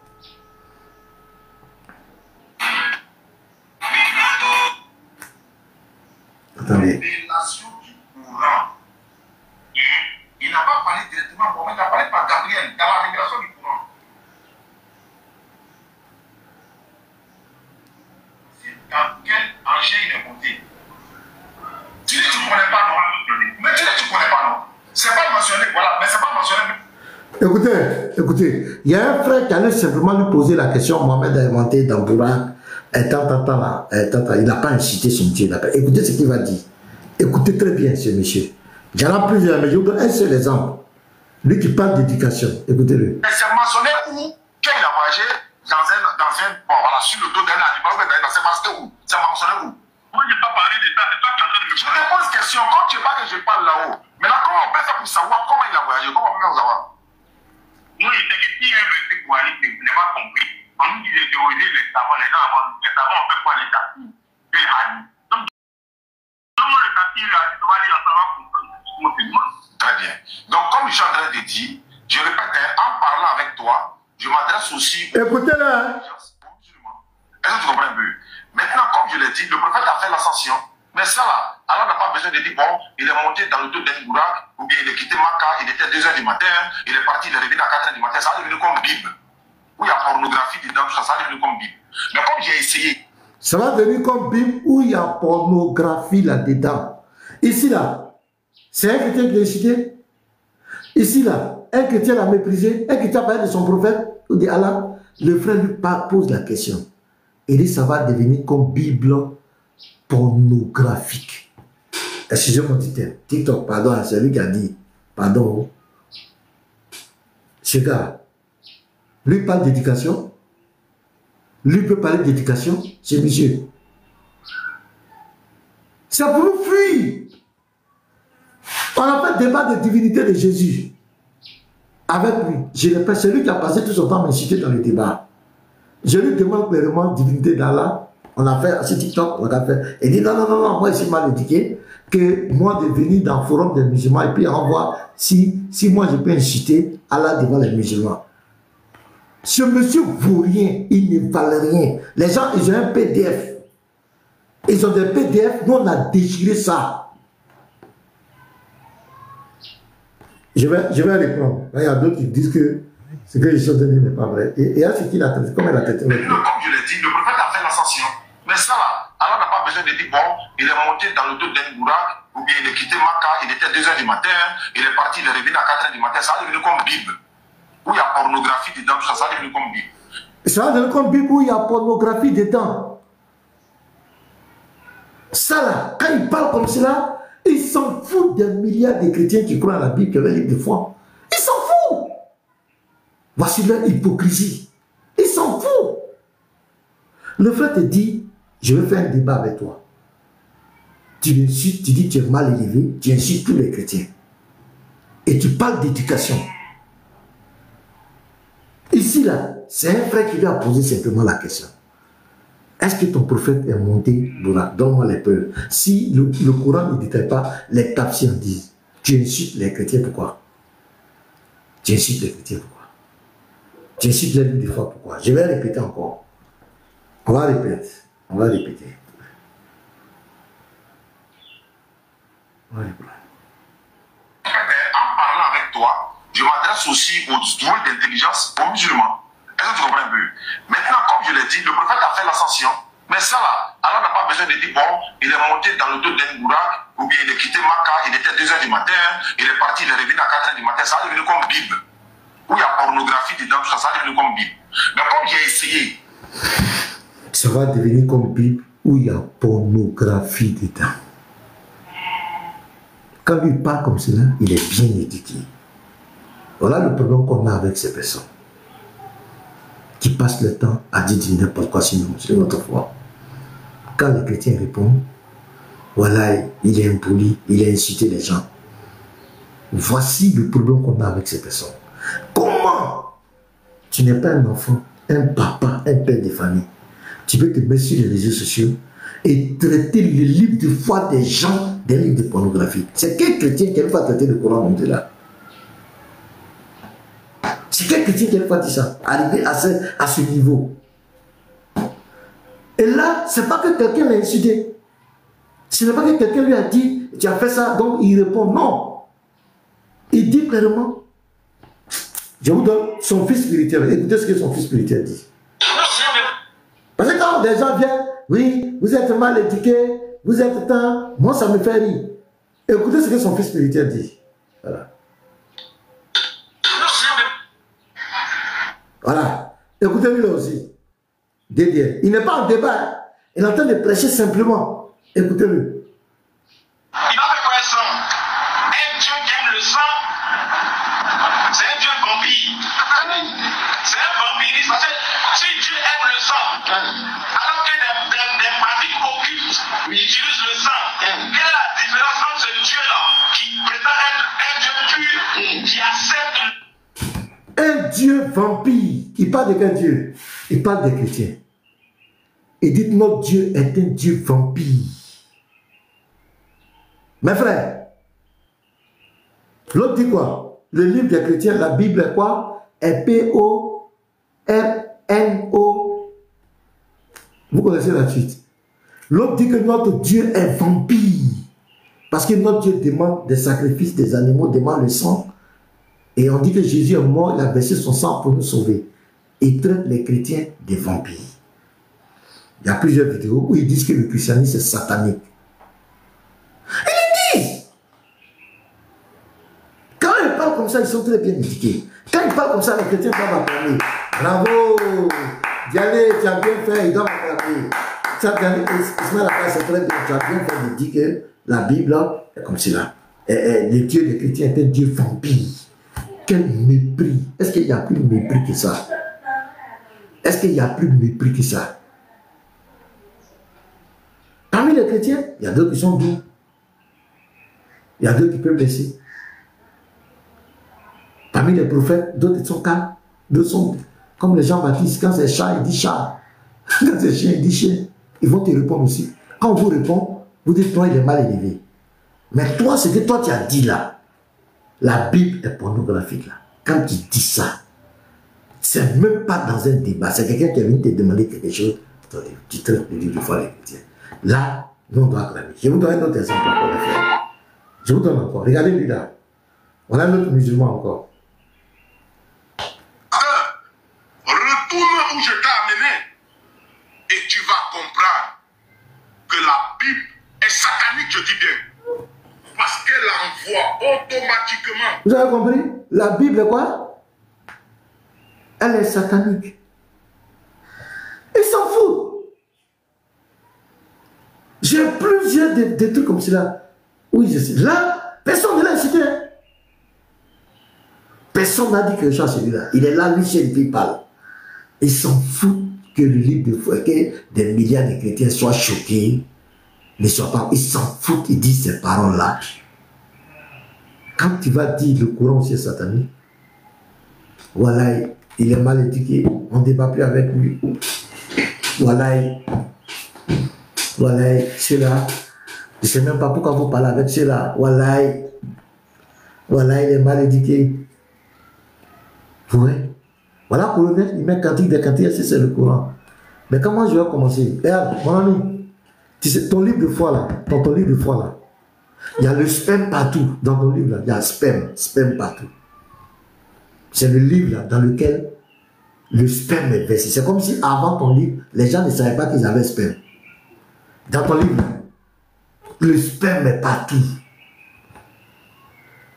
Attendez. Révélation du Coran. Il n'a pas parlé directement, il a parlé par Gabriel, dans la révélation du Écoutez, il y a un frère qui allait simplement lui poser la question, Mohamed a inventé dans Bourak, il n'a pas incité son Dieu. Écoutez ce qu'il va dire. Écoutez très bien ce monsieur. Il y en a plusieurs, mais je vous donne un seul exemple. Lui qui parle d'éducation, écoutez-le. C'est mentionné où, quand il a voyagé bon, voilà, sur le dos d'un animal, c'est mentionné où? C'est mentionné où? Moi, je n'ai pas parlé de ça, c'est toi qui es en train de me poser. Je te pose question, quand tu vois que je parle là-haut, maintenant, comment on peut faire pour savoir comment il a voyagé? Comment on peut faire pour savoir? Moi, il était que si un verset pour aller, je n'ai pas compris. On nous dit d'interroger les savants, les gens, les savants, on fait quoi les tapis? Les hanis. Donc, comment le tapis, il a dit, on va dire, ça va comprendre ce qu'on te demande. Très bien. Donc, comme je suis en train de dire, je répète, en parlant avec toi, je m'adresse aussi. Écoutez-le. Est-ce que tu comprends un peu? Maintenant, comme je l'ai dit, le prophète a fait l'ascension. Mais ça là, Allah n'a pas besoin de dire, bon, il est monté dans le dos d'un Bourak, ou bien il est quitté Makkah, il était à 2 h du matin, il est parti, il est revenu à 4 h du matin, ça a devenu comme Bible. Où il y a pornographie dedans, ça a devenu comme Bible. Mais comme j'ai essayé. Ça va devenir comme Bible où il y a pornographie là-dedans. Ici là, c'est un chrétien qui est cité. Ici là, un chrétien l'a méprisé, un chrétien parlé de son prophète, ou de Allah. Le frère lui pose la question. Il dit, ça va devenir comme Bible pornographique. Excusez-moi du terme. TikTok, pardon, c'est lui qui a dit. Pardon. Ce gars, lui parle d'éducation. Lui peut parler d'éducation. C'est monsieur. C'est pour nous fuir. On a fait le débat de divinité de Jésus. Avec lui. Je répète, c'est lui qui a passé tout son temps à m'inciter dans le débat. Je lui demande clairement divinité d'Allah. On a fait ce TikTok, on a fait. Il dit non, moi je suis mal éduqué, que moi de venir dans le forum des musulmans et puis on voit si moi je peux inciter Allah devant les musulmans. Ce monsieur vaut rien, il ne valait rien. Les gens, ils ont un PDF. Ils ont des PDF, nous on a déchiré ça. Je vais répondre. Il y a d'autres qui disent que ce que je suis donné n'est pas vrai. Et il y a ce qu'il a traité, comme il a traité. Comme je l'ai dit, le prophète a fait l'ascension. Mais ça là, Allah n'a pas besoin de dire, bon, il est monté dans le dos d'un Bourak, ou bien il est quitté Makkah, il était à 2 h du matin, il est parti, il est revenu à 4 h du matin, ça a devenu comme Bible. Où il y a pornographie dedans, ça a devenu comme Bible. Ça a devenu comme Bible où il y a pornographie dedans. Ça là, quand il parle comme cela, il s'en fout des milliards de chrétiens qui croient à la Bible, qui ont un livre de foi. Il s'en fout. Voici leur hypocrisie. Il s'en fout. Le frère te dit, je vais faire un débat avec toi. Tu l'insultes, tu dis que tu es mal élevé, tu insultes tous les chrétiens. Et tu parles d'éducation. Ici, là, c'est un frère qui lui a posé simplement la question. Est-ce que ton prophète est monté, Bourak? Donne-moi les preuves. Si le Coran ne détaille pas, les tafsirs disent, tu insultes les chrétiens, pourquoi? Tu insultes les chrétiens, pourquoi? Tu insultes les livres de foi, pourquoi? Je vais répéter encore. On va répéter. On va répéter. En parlant avec toi, je m'adresse aussi aux doués d'intelligence, aux musulmans. Est-ce que tu comprends un peu? Maintenant, comme je l'ai dit, le prophète a fait l'ascension. Mais ça là, Allah n'a pas besoin de dire, bon, il est monté dans le dos d'un Bourak, ou bien il est quitté Makkah, il était à 2 h du matin, il est parti, il est revenu à 4 h du matin, ça a devenu comme Bible. Où il y a pornographie dedans, ça a devenu comme Bible. Mais comme j'ai essayé. Ça va devenir comme Bible où il y a pornographie dedans. Quand lui parle comme cela, il est bien éduqué. Voilà le problème qu'on a avec ces personnes qui passent le temps à dire n'importe quoi sur notre foi. Quand les chrétiens répondent, voilà, il est impoli, il a incité les gens. Voici le problème qu'on a avec ces personnes. Comment tu n'es pas un enfant, un papa, un père de famille, tu peux te mettre sur les réseaux sociaux et traiter le livre de foi des gens des livres de pornographie? C'est quel chrétien qui n'aime pas traiter le Coran comme cela? C'est quel chrétien qui n'aime pas dire ça? Arriver à ce niveau. Et là, ce n'est pas que quelqu'un l'a insulté. Ce n'est pas que quelqu'un lui a dit, tu as fait ça, donc il répond non. Il dit clairement, je vous donne son fils spirituel. Écoutez ce que son fils spirituel dit. Parce que quand des gens viennent, oui, vous êtes mal éduqués, vous êtes tant, moi ça me fait rire. Écoutez ce que son fils spirituel dit. Voilà. Voilà. Écoutez-lui là aussi. Dédié. Il n'est pas en débat. Hein. Il est en train de prêcher simplement. Écoutez-le. Il a fait quoi le sang? Un Dieu qui aime le sang, c'est un Dieu vampire. C'est un vampirisme. Parce que si Dieu aime le sang, alors que des pratiques occultes utilisent le sang, quelle est la différence entre ce Dieu-là qui prétend être un Dieu pur, qui accepte un Dieu vampire? Il parle de quel Dieu? Il parle des chrétiens. Et dites, notre Dieu est un Dieu vampire. Mes frères, l'autre dit quoi? Le livre des chrétiens, la Bible est quoi? Est P-O-R-N-O. Vous connaissez la suite. L'autre dit que notre Dieu est vampire. Parce que notre Dieu demande des sacrifices des animaux, demande le sang. Et on dit que Jésus est mort, il a versé son sang pour nous sauver. Il traite les chrétiens des vampires. Il y a plusieurs vidéos où ils disent que le christianisme est satanique. Ils le disent. Quand ils parlent comme ça, ils sont très bien éduqués. Quand ils parlent comme ça, les chrétiens doivent acclamer. Bravo! Diané, tu as bien fait, ils doivent acclamer. Ça, Diané, c'est très bien. Tu as bien fait de dire que la Bible est comme cela. Le Dieu des chrétiens est un Dieu vampire. Quel mépris. Est-ce qu'il y a plus de mépris que ça? Est-ce qu'il y a plus de mépris que ça? Parmi les chrétiens, il y a d'autres qui sont doux. Il y a d'autres qui peuvent blesser. Parmi les prophètes, d'autres sont calmes. D'autres sont comme les Jean-Baptiste. Quand c'est chat, il dit chat. Quand c'est chien, il dit chien. Ils vont te répondre aussi. Quand on vous répond, vous dites toi, il est mal élevé. Mais toi, ce que toi tu as dit là, la Bible est pornographique là. Quand tu dis ça, c'est même pas dans un débat. C'est quelqu'un qui est venu te demander quelque chose. Tu traites le livre de foi les chrétiens. Là, nous on doit acclamer. Je vous donne un autre exemple encore, les frères. Je vous donne encore. Regardez lui là. On a un autre musulman encore. Retourne où je t'ai amené et tu vas comprendre que la Bible est satanique, je dis bien. Parce qu'elle envoie automatiquement. Vous avez compris? La Bible est quoi? Elle est satanique. Ils s'en foutent. J'ai plusieurs des trucs comme cela. Oui, je sais. Là, personne ne l'a cité. Personne n'a dit que Jean celui-là. Il est là, lui, seul, il parle. Ils s'en foutent que le livre de foi, que des milliards de chrétiens soient choqués. Ne soient pas. Ils s'en foutent, ils disent ces paroles-là. Quand tu vas dire le Coran aussi est satanique, voilà, il est mal éduqué, on ne débat plus avec lui. Voilà, ceux-là, je ne sais même pas pourquoi vous parlez avec ceux-là. Voilà, il est mal éduqué. Vous voyez? Voilà, colonel, il met cantique des cantiques, c'est le Coran. Mais comment je vais commencer? Regarde, mon ami, tu sais, ton livre de foi là, ton livre de foi là, il y a le spam partout dans ton livre là, il y a spam partout. C'est le livre là dans lequel le spam est versé. C'est comme si avant ton livre, les gens ne savaient pas qu'ils avaient spam. Dans ton livre là, le spam est partout.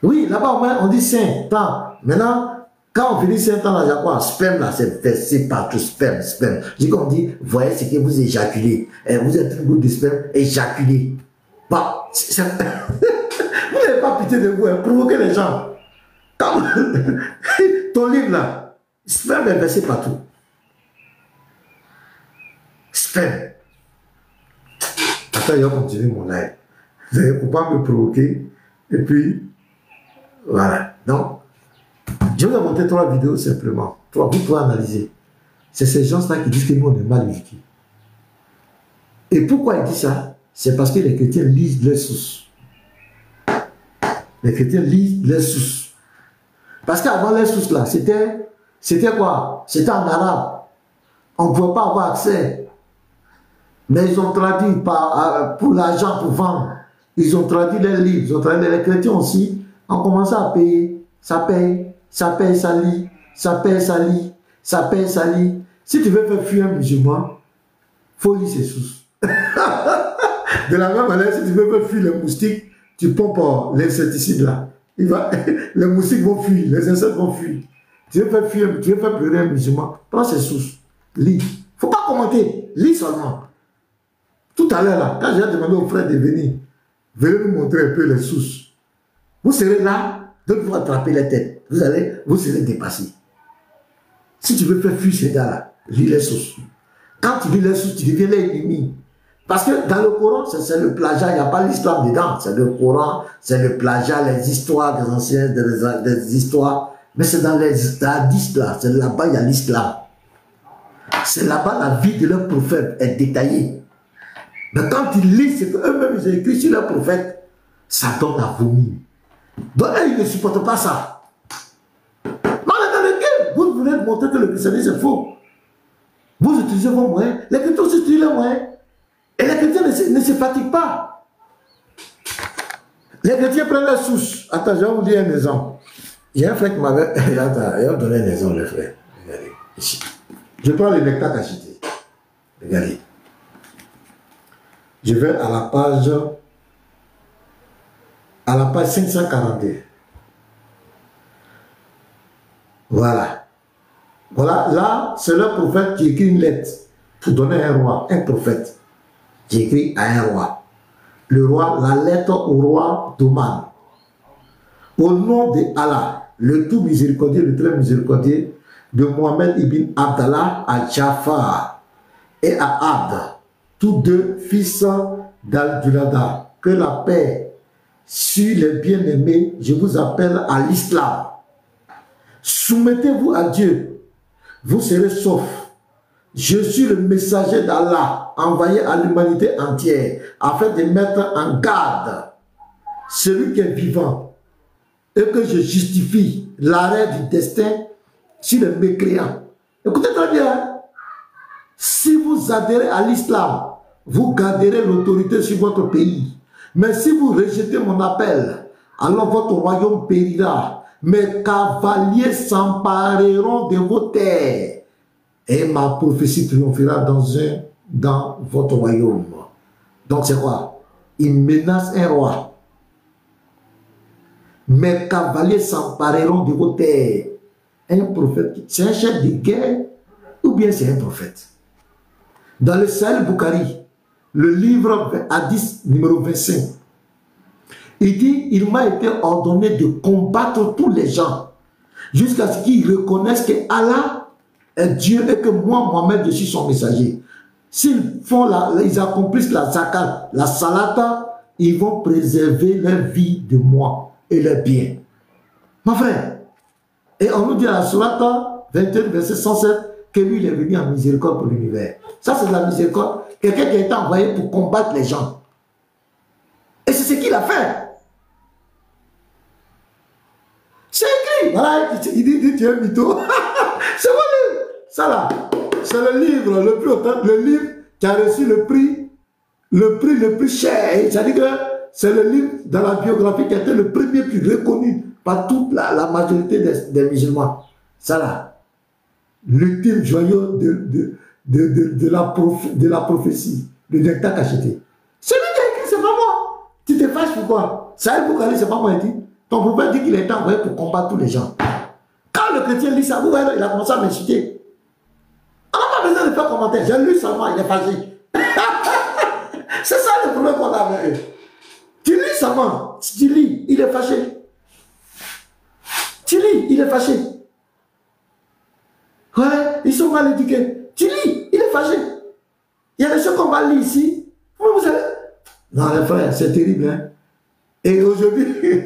Oui, là-bas on dit saint, temps. Maintenant, quand on finit saint temps là, il y a quoi? Spam là, c'est versé partout, spam. Je dis qu'on dit, voyez ce que vous éjaculez. Vous êtes un groupe de spam, éjaculé. Bah, vous n'avez pas pitié de vous, hein, provoquer les gens. Ton livre là, spam est versé partout. Spam. Attends, il va continuer mon live. Vous ne pouvez pas me provoquer. Et puis, voilà. Donc, je vais vous montrer 3 vidéos simplement. 3, vous pouvez analyser. C'est ces gens-là qui disent que nous on est mal éduqués. Et pourquoi ils disent ça? C'est parce que les chrétiens lisent leurs sources. Les chrétiens lisent leurs sources. Parce qu'avant les sources là, c'était quoi? C'était en arabe. On ne pouvait pas avoir accès. Mais ils ont traduit pour l'argent, pour vendre. Ils ont traduit les livres, ils ont traduit les chrétiens aussi. On commençait à payer. Ça paye, ça lit. Si tu veux faire fuir un musulman, il faut lire ses sources. De la même manière, si tu veux faire fuir les moustiques, tu pompes l'insecticide là. Les moustiques vont fuir, les insectes vont fuir. tu veux faire fuir, tu veux faire pleurer un musulman, prends ses sources, lis. Il ne faut pas commenter, lis seulement. Tout à l'heure, là, quand j'ai demandé aux frères de venir, venez nous montrer un peu les sources. Vous serez là, de vous attraper les têtes. Vous serez dépassé. Si tu veux faire fuir ces gars-là, lis les sources. Quand tu lis les sources, tu deviens l'ennemi. Parce que dans le Coran, c'est le plagiat, il n'y a pas l'islam dedans. C'est le Coran, c'est le plagiat, les histoires des anciens, des histoires. Mais c'est dans les hadiths là, c'est là-bas il y a l'islam. C'est là-bas la vie de leur prophète est détaillée. Mais quand ils lisent ce qu'eux-mêmes ils ont écrit sur leur prophète, ça donne à vomir. Donc ils ne supportent pas ça. Mais dans lequel vous venez de montrer que le christianisme est faux. Vous utilisez vos moyens, les chrétiens aussi utilisent leurs moyens. Et les chrétiens ne se fatiguent pas. Les chrétiens prennent la source. Attends, je vais vous dire un exemple. Il y a un frère qui m'avait... Attends, il va donner un exemple, le frère. Regardez, ici. Je prends le nectar cacheté. Regardez. Je vais à la page 542. Voilà. Voilà, là, c'est le prophète qui écrit une lettre pour donner à un roi, un prophète. Qui écrit à un roi. Le roi, la lettre au roi d'Oman. Au nom de Allah, le tout miséricordieux, le très miséricordieux, de Mohamed ibn Abdallah à Jafar et à Abd, tous deux fils d'Al-Dulada, que la paix sur les bien-aimés, je vous appelle à l'islam. Soumettez-vous à Dieu, vous serez saufs. Je suis le messager d'Allah, envoyé à l'humanité entière, afin de mettre en garde celui qui est vivant, et que je justifie l'arrêt du destin sur les mécréants. Écoutez très bien, si vous adhérez à l'islam, vous garderez l'autorité sur votre pays. Mais si vous rejetez mon appel, alors votre royaume périra. Mes cavaliers s'empareront de vos terres. Et ma prophétie triomphera dans votre royaume. Donc c'est quoi? Il menace un roi. Mes cavaliers s'empareront de vos terres. Un prophète, c'est un chef de guerre ou bien c'est un prophète? Dans le Sahih Bukhari, le livre Hadith numéro 25, il dit, il m'a été ordonné de combattre tous les gens jusqu'à ce qu'ils reconnaissent que Allah est Dieu et que moi, Mohamed, je suis son messager. S'ils ils accomplissent la zakat, la salata, ils vont préserver leur vie de moi et leur bien. Mon frère, et on nous dit à la salata 21, verset 107, que lui, il est venu en miséricorde pour l'univers. Ça, c'est de la miséricorde. Quelqu'un qui a été envoyé pour combattre les gens. Et c'est ce qu'il a fait. C'est écrit. Voilà, il dit tu es un mytho. C'est mon livre. Ça là, c'est le livre le plus authentique, le livre qui a reçu le prix le plus cher. C'est-à-dire que c'est le livre dans la biographie qui a été le premier plus reconnu par toute la majorité des musulmans. Ça là, l'ultime joyau de la prophétie, le nectar cacheté. C'est lui qui a écrit, c'est pas moi. Tu te fâches pourquoi? Sahih Bukhari, c'est pas moi qui dit. Ton prophète dit qu'il a été envoyé pour combattre tous les gens. Quand le chrétien lit ça, vous voyez, il a commencé à m'insulter. On n'a pas besoin de faire commentaire. J'ai lu seulement, il est fâché. C'est ça le problème qu'on a avec eux. Tu lis seulement, tu lis, il est fâché. Tu lis, il est fâché. Ouais, ils sont mal éduqués. Tu lis, il est fâché. Il y a des choses qu'on va lire ici. Vous savez. Non, les frères, c'est terrible. Hein? Et aujourd'hui,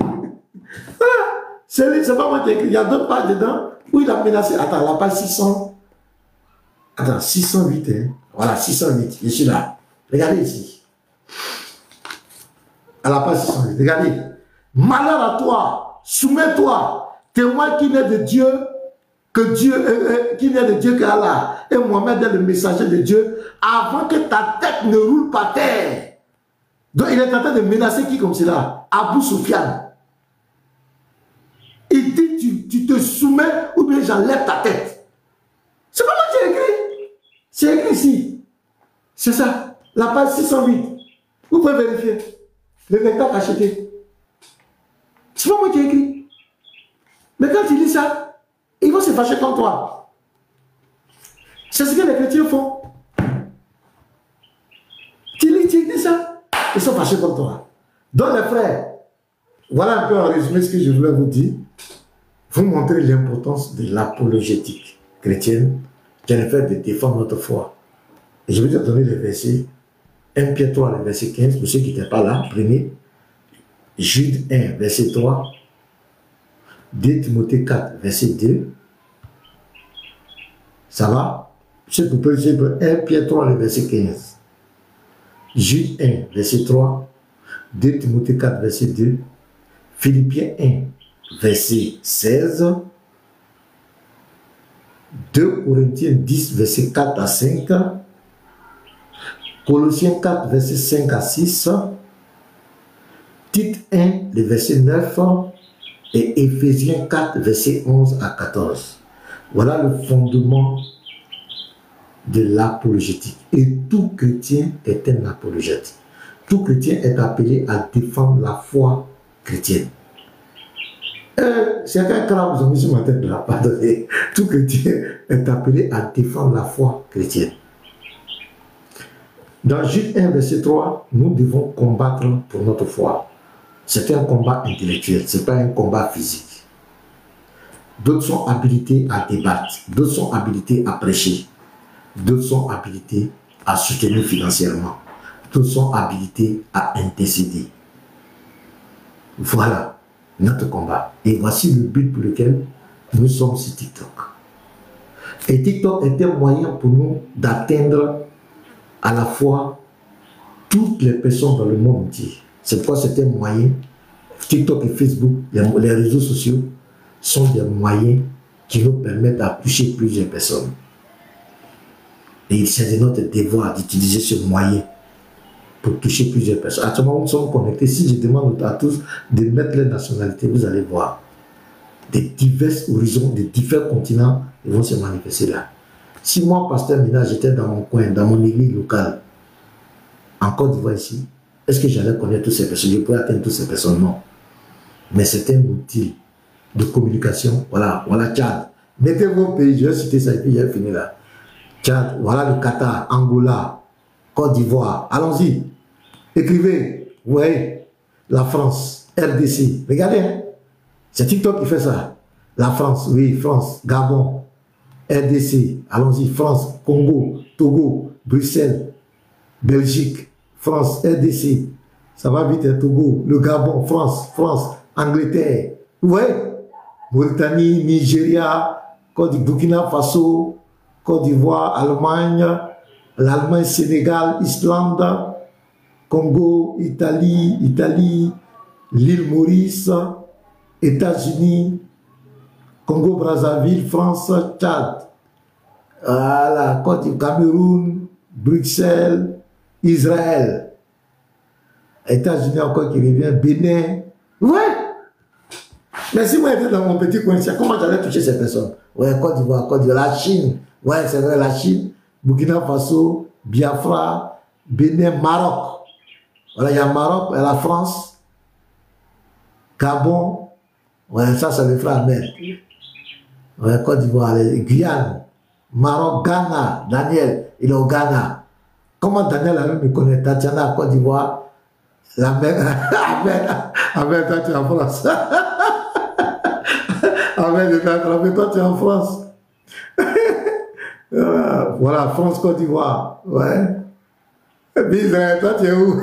c'est pas moi qui ai écrit. Il y a d'autres pages dedans où il a menacé. Attends, la page 600. Attends, 608. Hein? Voilà, 608. Je suis là. Regardez ici. À la page 608. Regardez. Malheur à toi. Soumets-toi. Témoin qui n'est de Dieu que Dieu, qui n'est de Dieu qu'Allah. Et Mohamed est le messager de Dieu avant que ta tête ne roule par terre. Donc il est en train de menacer qui comme cela? Abu Soufiane. Il dit tu te soumets ou bien j'enlève ta tête. C'est pas moi qui ai écrit. C'est écrit ici. C'est ça. La page 608. Vous pouvez vérifier. Le nectar cacheté. C'est pas moi qui ai écrit. Mais quand il lit ça, ils vont se fâché contre toi. C'est ce que les chrétiens font. Tu dis ça, ils sont fâchés contre toi. Donc les frères, voilà un peu en résumé ce que je voulais vous dire. Vous montrer l'importance de l'apologétique chrétienne qui est le fait de défendre notre foi. Et je vais te donner les versets. 1 Pierre 3, le verset 15, pour ceux qui n'étaient pas là, prenez. Jude 1, verset 3. 2 Timothée 4, verset 2. Ça va? Ceux qui peuvent lire 1 Pierre 3, le verset 15. Jude 1, verset 3. 2 Timothée 4, verset 2. Philippiens 1, verset 16. 2 Corinthiens 10, verset 4 à 5. Colossiens 4, verset 5 à 6. Tite 1, le verset 9. Et Éphésiens 4, verset 11 à 14. Voilà le fondement de l'apologétique. Et tout chrétien est un apologète. Tout chrétien est appelé à défendre la foi chrétienne. C'est un crabe, vous avez mis sur ma tête de la pardonner. Tout chrétien est appelé à défendre la foi chrétienne. Dans Jude 1, verset 3, nous devons combattre pour notre foi. C'est un combat intellectuel, ce n'est pas un combat physique. D'autres sont habilités à débattre, d'autres sont habilités à prêcher, d'autres sont habilités à soutenir financièrement, d'autres sont habilités à intercéder. Voilà notre combat. Et voici le but pour lequel nous sommes sur TikTok. Et TikTok est un moyen pour nous d'atteindre à la fois toutes les personnes dans le monde entier. C'est pourquoi c'est un moyen. TikTok et Facebook, les réseaux sociaux, sont des moyens qui nous permettent de toucher plusieurs personnes. Et c'est de notre devoir d'utiliser ce moyen pour toucher plusieurs personnes. Actuellement, nous sommes connectés. Si je demande à tous de mettre les nationalités, vous allez voir des divers horizons, des divers continents, ils vont se manifester là. Si moi, pasteur Mina, j'étais dans mon coin, dans mon église locale, en Côte d'Ivoire ici, est-ce que j'allais connaître toutes ces personnes? Je pourrais atteindre toutes ces personnes? Non. Mais c'est un outil de communication. Voilà, voilà Tchad. Mettez vos pays, je vais citer ça et puis j'ai fini là. Tchad, voilà le Qatar, Angola, Côte d'Ivoire. Allons-y. Écrivez. Vous voyez, la France, RDC. Regardez, hein? C'est TikTok qui fait ça. La France, oui, France, Gabon, RDC. Allons-y, France, Congo, Togo, Bruxelles, Belgique, France, RDC. Ça va vite, hein? Togo, le Gabon, France, Angleterre. Vous voyez? Mauritanie, Nigeria, Burkina Faso, Côte d'Ivoire, Allemagne, l'Allemagne, Sénégal, Islande, Congo, Italie, l'île Maurice, États-Unis, Congo-Brazzaville, France, Tchad, voilà, Côte d'Ivoire, Cameroun, Bruxelles, Israël, États-Unis encore qui revient, Bénin. Ouais! Mais si moi j'étais dans mon petit coin, comment j'allais toucher ces personnes? Ouais, Côte d'Ivoire, la Chine. Ouais, c'est vrai, la Chine, Burkina Faso, Biafra, Bénin, Maroc. Voilà, il y a Maroc, il y a la France, Gabon. Ouais, ça, c'est le frère Ahmed. Ouais, Côte d'Ivoire, Guyane, Maroc, Ghana. Daniel, il est au Ghana. Comment Daniel a me connaît? Tatiana, Côte d'Ivoire. La mère, Ahmed, toi tu es en France. Ahmed, toi tu es en France. Voilà, France, Côte d'Ivoire. Ouais. Bizarre, toi tu es où?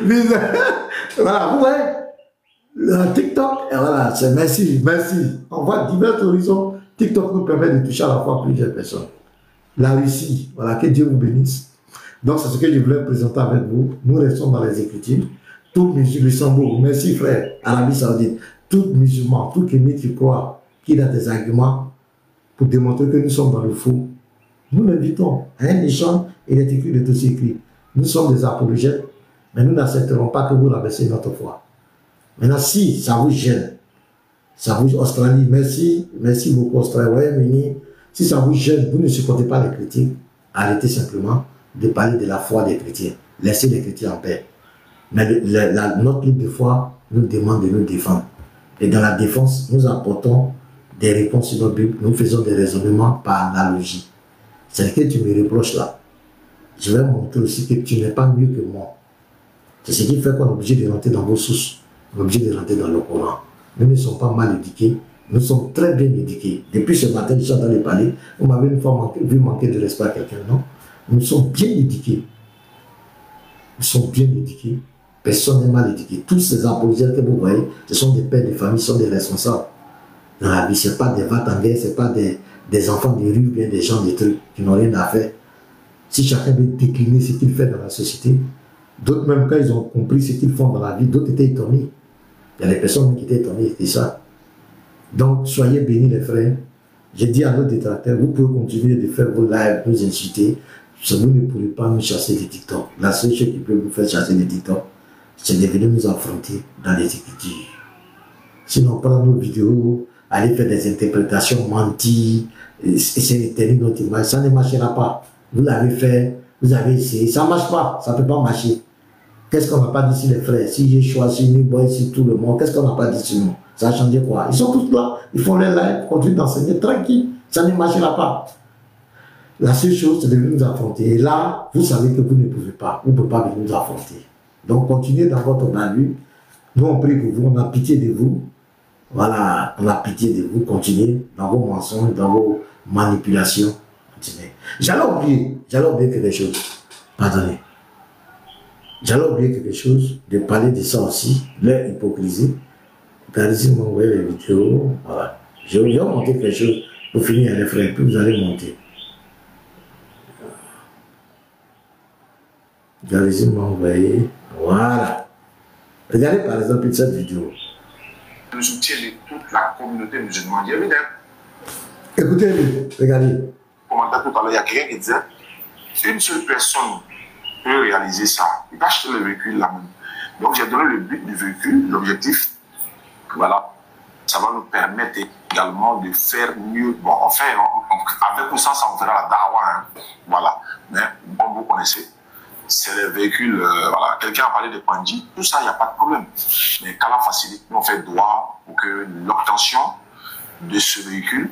Bizarre. Voilà, vous voyez. Le TikTok, et voilà, c'est merci. On voit divers horizons. TikTok nous permet de toucher à la fois plusieurs personnes. La Russie, voilà, que Dieu vous bénisse. Donc, c'est ce que je voulais présenter avec vous. Nous restons dans les Écritures. Tout musulman, Luxembourg, merci frère, Arabie Saoudite, tout musulman, tout kémite qui croit qu'il a des arguments pour démontrer que nous sommes dans le faux, nous l'invitons à un échange et il est écrit, il est aussi écrit. Nous sommes des apologètes, mais nous n'accepterons pas que vous rabaissez notre foi. Maintenant, si ça vous gêne, ça vous Australie, merci beaucoup Australie, Royaume-Uni, si ça vous gêne, vous ne supportez pas les critiques, arrêtez simplement de parler de la foi des chrétiens. Laissez les chrétiens en paix. Mais notre livre de foi nous demande de nous défendre. Et dans la défense, nous apportons des réponses sur notre Bible, nous faisons des raisonnements par analogie. C'est ce que tu me reproches là. Je vais montrer aussi que tu n'es pas mieux que moi. C'est ce qui fait qu'on est obligé de rentrer dans vos sources. On est obligé de rentrer dans le Coran. Nous ne sommes pas mal éduqués. Nous sommes très bien éduqués. Depuis ce matin, je suis en train de parler. Vous m'avez une fois vu manquer de respect à quelqu'un, non? Nous sommes bien éduqués. Nous sommes bien éduqués. Personne n'est mal éduqué. Tous ces apologètes que vous voyez, ce sont des pères de famille, ce sont des responsables. Dans la vie, ce n'est pas des va-t-en-guerre, ce n'est pas des enfants de rue, bien des gens, des trucs qui n'ont rien à faire. Si chacun veut décliner ce qu'il fait dans la société, d'autres même quand ils ont compris ce qu'ils font dans la vie, d'autres étaient étonnés. Il y a des personnes qui étaient étonnées, c'est ça. Donc, soyez bénis les frères. J'ai dit à nos détracteurs, vous pouvez continuer de faire vos lives, nous insulter. Vous ne pourrez pas nous chasser des TikTok. La seule chose qui peut vous faire chasser des TikTok, c'est de venir nous affronter dans les écritures. Sinon, prendre nos vidéos, aller faire des interprétations menties, essayer de tenir notre image, ça ne marchera pas. Vous l'avez fait, vous avez essayé, ça ne marche pas, ça ne peut pas marcher. Qu'est-ce qu'on n'a pas dit sur les frères? Si j'ai choisi New Boy, sur tout le monde, qu'est-ce qu'on n'a pas dit sur nous? Ça a changé quoi? Ils sont tous là, ils font les lives, continuent d'enseigner tranquille, ça ne marchera pas. La seule chose, c'est de venir nous affronter. Et là, vous savez que vous ne pouvez pas, vous ne pouvez pas venir nous affronter. Donc, continuez dans votre salut. Nous, on prie pour vous, on a pitié de vous. Voilà, on a pitié de vous. Continuez dans vos mensonges, dans vos manipulations. Continuez. J'allais oublier quelque chose. Pardonnez. J'allais oublier quelque chose, de parler de ça aussi, leur hypocrisie. Regardez, m'a envoyé les vidéos. Voilà. Je vais vous montrer quelque chose pour finir les frères, puis vous allez monter. Regardez, m'a envoyé. Voilà. Regardez par exemple cette vidéo. Le soutien de toute la communauté musulmane. Il y avait Écoutez-le, regardez. Commentaire tout à l'heure, il y a quelqu'un qui disait une seule personne peut réaliser ça. Il va acheter le véhicule là-même. Donc j'ai donné le but du véhicule, l'objectif. Voilà. Ça va nous permettre également de faire mieux. Bon, enfin, avec ou sans ça, on fera la dawa. Hein. Voilà. Mais bon, vous connaissez. C'est les véhicules, voilà, quelqu'un a parlé de Pandji, tout ça, il n'y a pas de problème. Mais qu'Allah facilite, nous on fait droit pour que l'obtention de ce véhicule,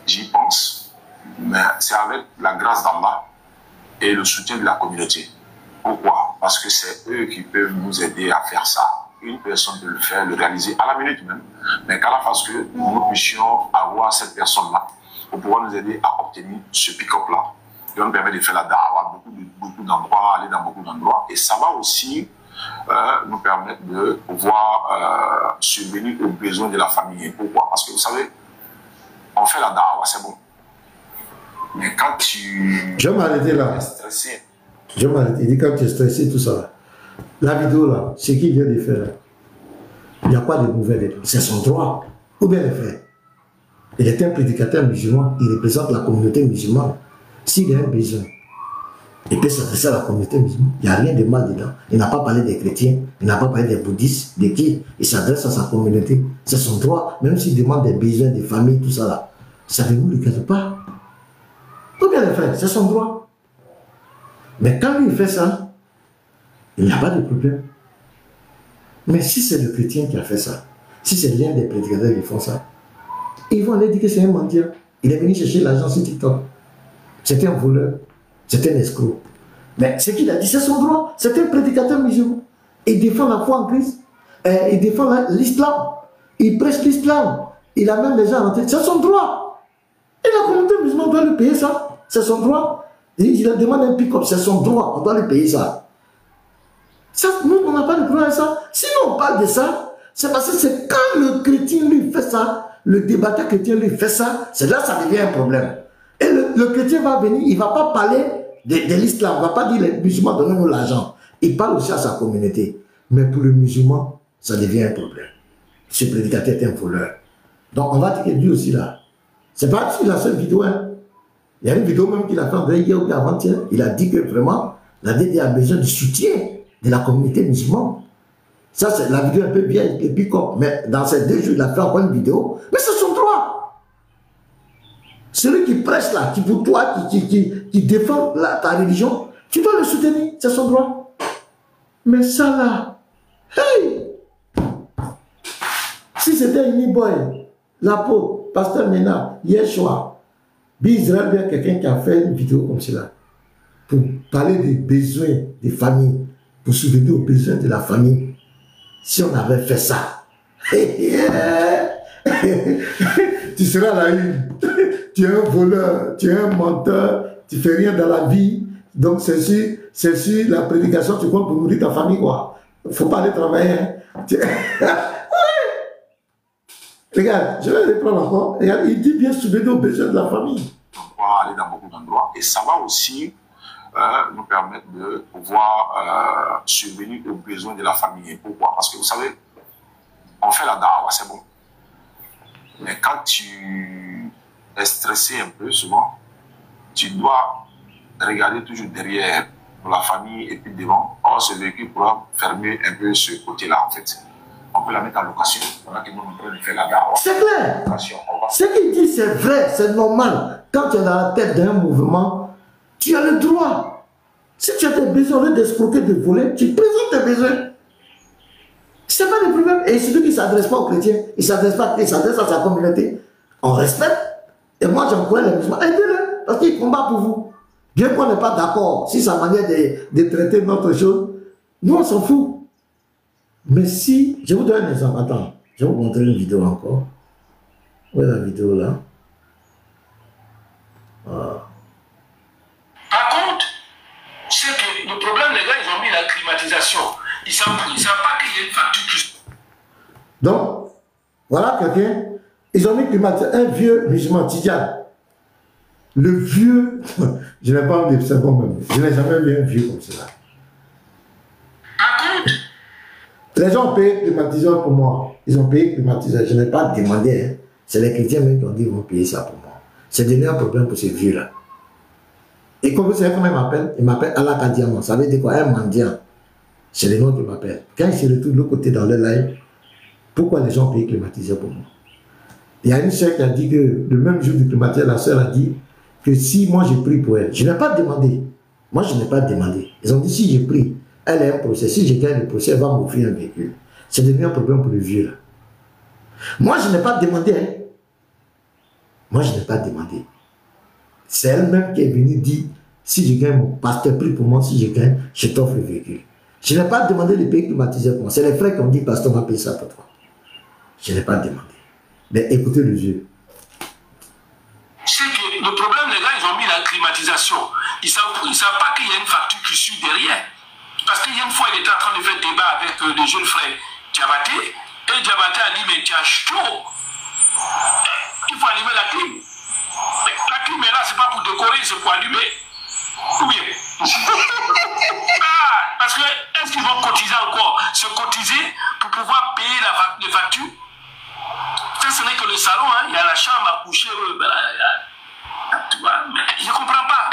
j'y pense, mais c'est avec la grâce d'Allah et le soutien de la communauté. Pourquoi? Parce que c'est eux qui peuvent nous aider à faire ça. Une personne peut le faire, le réaliser à la minute même, mais qu'Allah fasse que nous puissions avoir cette personne-là pour pouvoir nous aider à obtenir ce pick-up-là. qui va nous permettre de faire la dawa, beaucoup d'endroits, aller dans beaucoup d'endroits. Et ça va aussi nous permettre de pouvoir subvenir aux besoins de la famille. Pourquoi? Parce que vous savez, on fait la dawa, c'est bon. Mais quand tu... Je vais m'arrêter là. Stressé. Je vais m'arrêter. Il dit quand tu es stressé, tout ça. La vidéo là, ce qu'il vient de faire, il n'y a pas de nouvelles. C'est son droit. Ou bien le faire. Il est un prédicateur musulman, il représente la communauté musulmane. S'il a un besoin, il peut s'adresser à la communauté musulmane. Il n'y a rien de mal dedans. Il n'a pas parlé des chrétiens, il n'a pas parlé des bouddhistes, de qui il s'adresse à sa communauté. C'est son droit, même s'il demande des besoins des familles, tout ça là. Ça ne vous regarde pas. Ou bien le faire, c'est son droit. Mais quand lui il fait ça, il n'y a pas de problème. Mais si c'est le chrétien qui a fait ça, si c'est l'un des prédicateurs qui font ça, ils vont aller dire que c'est un mendiant. Il est venu chercher l'argent sur TikTok. C'était un voleur, c'était un escroc. Mais ce qu'il a dit, c'est son droit. C'est un prédicateur musulman. Il défend la foi en Christ. Il défend l'islam. Il prêche l'islam. Il amène les gens à rentrer. C'est son droit. Et la communauté musulmane doit lui payer ça. C'est son droit. Il a demandé un pick-up. C'est son droit. On doit lui payer ça. Ça, nous, on n'a pas de problème à ça. Sinon, on parle de ça, c'est parce que c'est quand le chrétien lui fait ça, le débatteur chrétien lui fait ça, c'est là que ça devient un problème. Et le chrétien va venir, il ne va pas parler de l'islam, il ne va pas dire les musulmans donnez-nous l'argent. Il parle aussi à sa communauté. Mais pour le musulman, ça devient un problème. Ce prédicateur est un voleur. Donc on va dire que lui aussi là, c'est pas la seule vidéo. Hein. Il y a une vidéo même qu'il a fait hier ou avant-hier. Il a dit que vraiment, la DD a besoin de soutien de la communauté musulmane. Ça, c'est la vidéo un peu vieille, et puis comme, mais dans ces 2 jours, il a fait encore une vidéo. Mais c'est son droit. Celui qui prêche là, qui pour toi, qui défend ta religion, tu dois le soutenir, c'est son droit. Mais ça là, hey! Si c'était un boy, la peau, pasteur Mena, hier soir, Israël, bien quelqu'un qui a fait une vidéo comme cela, pour parler des besoins des familles, pour souvenir aux besoins de la famille. Si on avait fait ça, tu seras la une. Tu es un voleur, tu es un menteur, tu fais rien dans la vie. Donc c'est sur la prédication, tu comptes pour nourrir ta famille, quoi. Il ne faut pas aller travailler. Hein. Regarde, je vais reprendre encore. Regarde, il dit bien souvenir aux besoins de la famille. On va aller dans beaucoup d'endroits et ça va aussi nous permettre de pouvoir subvenir aux besoins de la famille. Pourquoi? Parce que vous savez, on fait la dawa, c'est bon. Mais quand tu es stressé un peu, souvent, tu dois regarder toujours derrière pour la famille et puis devant. Or, ce véhicule pourra fermer un peu ce côté-là, en fait. On peut la mettre en location. On a qui nous fait la dawa. C'est clair. Ce qu'il dit, c'est vrai, c'est normal. Quand tu es dans la tête d'un mouvement, tu as le droit. Si tu as des besoins d'escroquer, de voler, tu présentes tes besoins. C'est pas le problème. Et celui qui ne s'adresse pas aux chrétiens, il s'adresse à sa communauté. On respecte. Et moi, j'encourage les musulmans. Aidez-le, parce qu'ils combattent pour vous. Bien qu'on n'est pas d'accord si sa manière de traiter notre chose, nous, on s'en fout. Mais si, je vous donne un exemple. Attends, je vais vous montrer une vidéo encore. Où est la vidéo là? Voilà. Par contre, c'est que le problème, les gars, ils ont mis la climatisation. Ils ne savent pas qu'il y a une facture qui... Donc, voilà quelqu'un, ils ont mis climatisation, un vieux musulman, Tidjane. Le vieux, je n'ai pas envie de dire ça même. Je n'ai jamais vu un vieux comme cela. Par contre, les gens ont payé climatiseur pour moi. Ils ont payé climatiseur. Je n'ai pas demandé. Hein. C'est les chrétiens même qui ont dit qu'ils vont payer ça pour moi. C'est devenu un problème pour ces vieux-là. Et comme vous savez comment il m'appelle? Il m'appelle Allah Kadiaman. Ça veut dire quoi? Un mendiant. C'est le nom qu'il m'appelle. Quand il se retrouve de l'autre côté dans le live, pourquoi les gens payent climatiseur pour moi? Il y a une soeur qui a dit que le même jour du climatiseur, la soeur a dit que si moi j'ai pris pour elle, je n'ai pas demandé. Moi je n'ai pas demandé. Ils ont dit si j'ai pris, elle a un procès. Si je gagne le procès, elle va m'offrir un véhicule. C'est devenu un problème pour le vieux là. Moi je n'ai pas demandé. Hein. Moi je n'ai pas demandé. C'est elle-même qui est venue dire si je gagne, mon pasteur prie pour moi, si je gagne, je t'offre le véhicule. Je n'ai pas demandé de payer climatiseur pour moi. C'est les frères qui ont dit pasteur m'a payé ça pour toi. Je n'ai pas demandé. Mais écoutez le vieux. c'est que le problème, les gars, ils ont mis la climatisation. Ils ne savent pas qu'il y a une facture qui suit derrière. Parce qu'il y a une fois, il était en train de faire débat avec les jeunes frères Diabaté. Et Diabaté a dit, mais tu as chaud. Il faut allumer la clim. La clim est là, c'est pas pour décorer, c'est pour allumer. Ou bien. Parce que, est-ce qu'ils vont cotiser encore? Se cotiser pour pouvoir payer les factures? Ça, ce n'est que le salon, hein. Il y a la chambre à coucher. Tu vois, mais je ne comprends pas.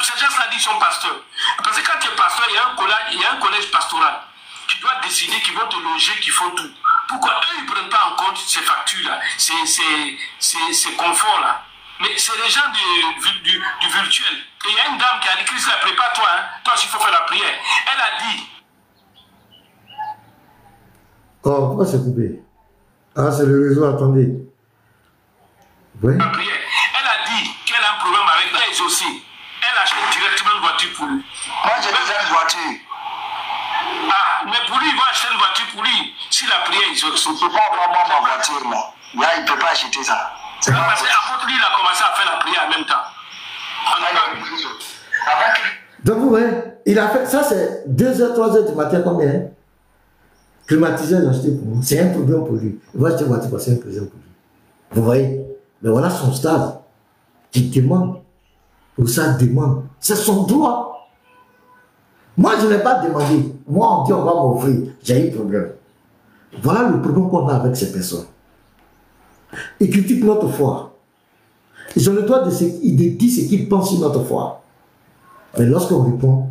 Ces gens-là disent qu'ils sont pasteurs. Parce que quand tu es pasteur, il y a un collège pastoral. Tu dois décider qu'ils vont te loger, qu'ils font tout. Pourquoi eux, ils ne prennent pas en compte ces factures-là, ces conforts-là? Mais c'est les gens du virtuel. Et il y a une dame qui a dit, Christ, prépare-toi, hein. Toi, il faut faire la prière. Elle a dit... Oh, pourquoi c'est coupé? Ah, c'est le réseau, attendez. Oui. La prière. Elle a dit qu'elle a un problème avec elle aussi. Elle achète directement une voiture pour lui. Moi, j'ai déjà une voiture. Ah, mais pour lui, il va acheter une voiture pour lui. Si la prière, il se... Je ne peux pas avoir ma voiture, moi. Là, il ne peut pas acheter ça. C'est pas parce qu'après lui, il a commencé à faire la prière en même temps. Donc, vous voyez, il a fait ça, c'est 2h, 3h du matin, combien? Climatiseur, j'ai acheté pour moi. C'est un problème pour lui. Il va acheter une voiture parce que c'est un problème pour lui. Vous voyez? Mais voilà son stade. Il demande. Ou ça demande. C'est son droit. Moi, je n'ai pas demandé. Moi, on dit on va m'offrir. J'ai eu problème. Voilà le problème qu'on a avec ces personnes. Ils critiquent notre foi. Ils ont le droit de dire ce qu'ils pensent sur notre foi. Mais lorsqu'on répond,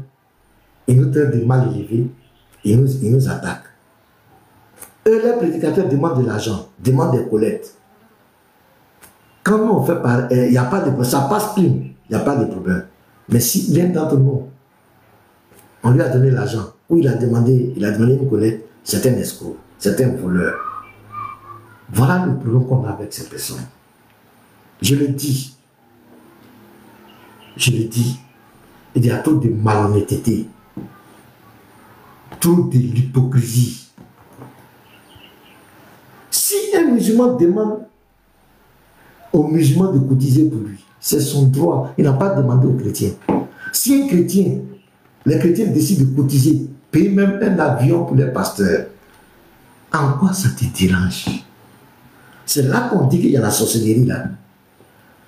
ils nous traitent de mal élevés, ils nous attaquent. Eux, les prédicateurs demandent de l'argent, demandent des collectes. Quand nous on fait par, il n'y a pas de problème, ça passe plus, il n'y a pas de problème. Mais si l'un d'entre nous, on lui a donné l'argent, ou il a demandé une collecte, c'est un escroc, c'est un voleur. Voilà le problème qu'on a avec ces personnes. Je le dis. Il y a trop de malhonnêteté, trop de l'hypocrisie. Si un musulman demande aux musulmans de cotiser pour lui, c'est son droit. Il n'a pas demandé aux chrétiens. Si un chrétien, les chrétiens décident de cotiser, payer même un avion pour les pasteurs, en quoi ça te dérange? C'est là qu'on dit qu'il y a la sorcellerie là.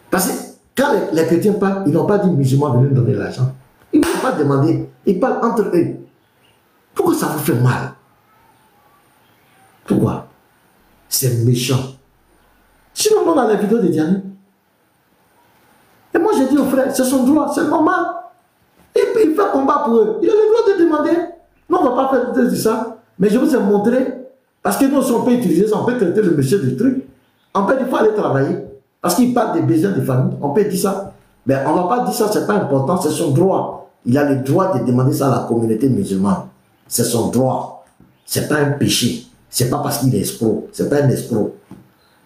Parce que quand les chrétiens parlent, ils n'ont pas dit musulmans venir donner l'argent. Ils n'ont pas demandé. Ils parlent entre eux. Pourquoi ça vous fait mal? Pourquoi? C'est méchant. Sinon, on a la vidéo de Diane. Et moi, j'ai dit aux frères, c'est son droit, c'est normal. Il fait combat pour eux. Il a le droit de demander. Non, on ne va pas faire de ça. Mais je vous ai montré. Parce que nous, si on peut utiliser ça, on peut traiter le monsieur du truc. On peut dire qu'il faut aller travailler. Parce qu'il parle des besoins des familles. On peut dire ça. Mais on ne va pas dire ça, c'est pas important, c'est son droit. Il a le droit de demander ça à la communauté musulmane. C'est son droit. Ce n'est pas un péché. Ce n'est pas parce qu'il est escroc. Ce n'est pas un escroc.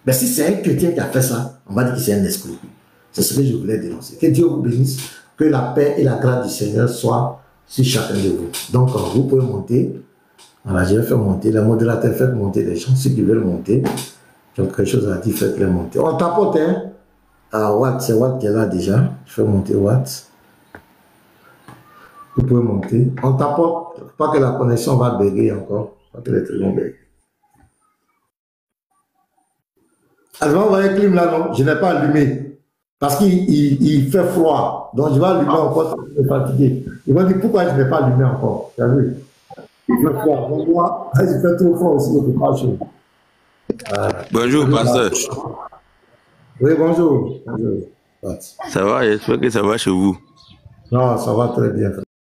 Mais si c'est un chrétien qui a fait ça, on va dire que c'est un escroc. C'est ce que je voulais dénoncer. Que Dieu vous bénisse. Que la paix et la grâce du Seigneur soient sur chacun de vous. Donc, vous pouvez monter. Voilà, je vais faire monter. Les modérateurs, faites monter les gens. Ceux qui veulent monter, qui ont quelque chose à dire, faites-les monter. On tapote, hein. Ah, Watt, c'est Watt qui est là déjà. Je fais monter Watt. Vous pouvez monter. On tapote. Pas que la connexion va bugger encore. Pas que les trucs vont bugger. Alors, vous voyez le clim là, non? Je n'ai pas allumé. Parce qu'il fait froid. Donc, je vais allumer encore. Je suis fatigué. Il m'a dit pourquoi je n'ai pas allumé encore. Tu as vu? Il fait froid. Donc, moi, il fait trop froid aussi. Il fait pas chaud. Bonjour, pasteur. Oui, bonjour. Bonjour. Ça va, j'espère que ça va chez vous. Non, ça va très bien, frère.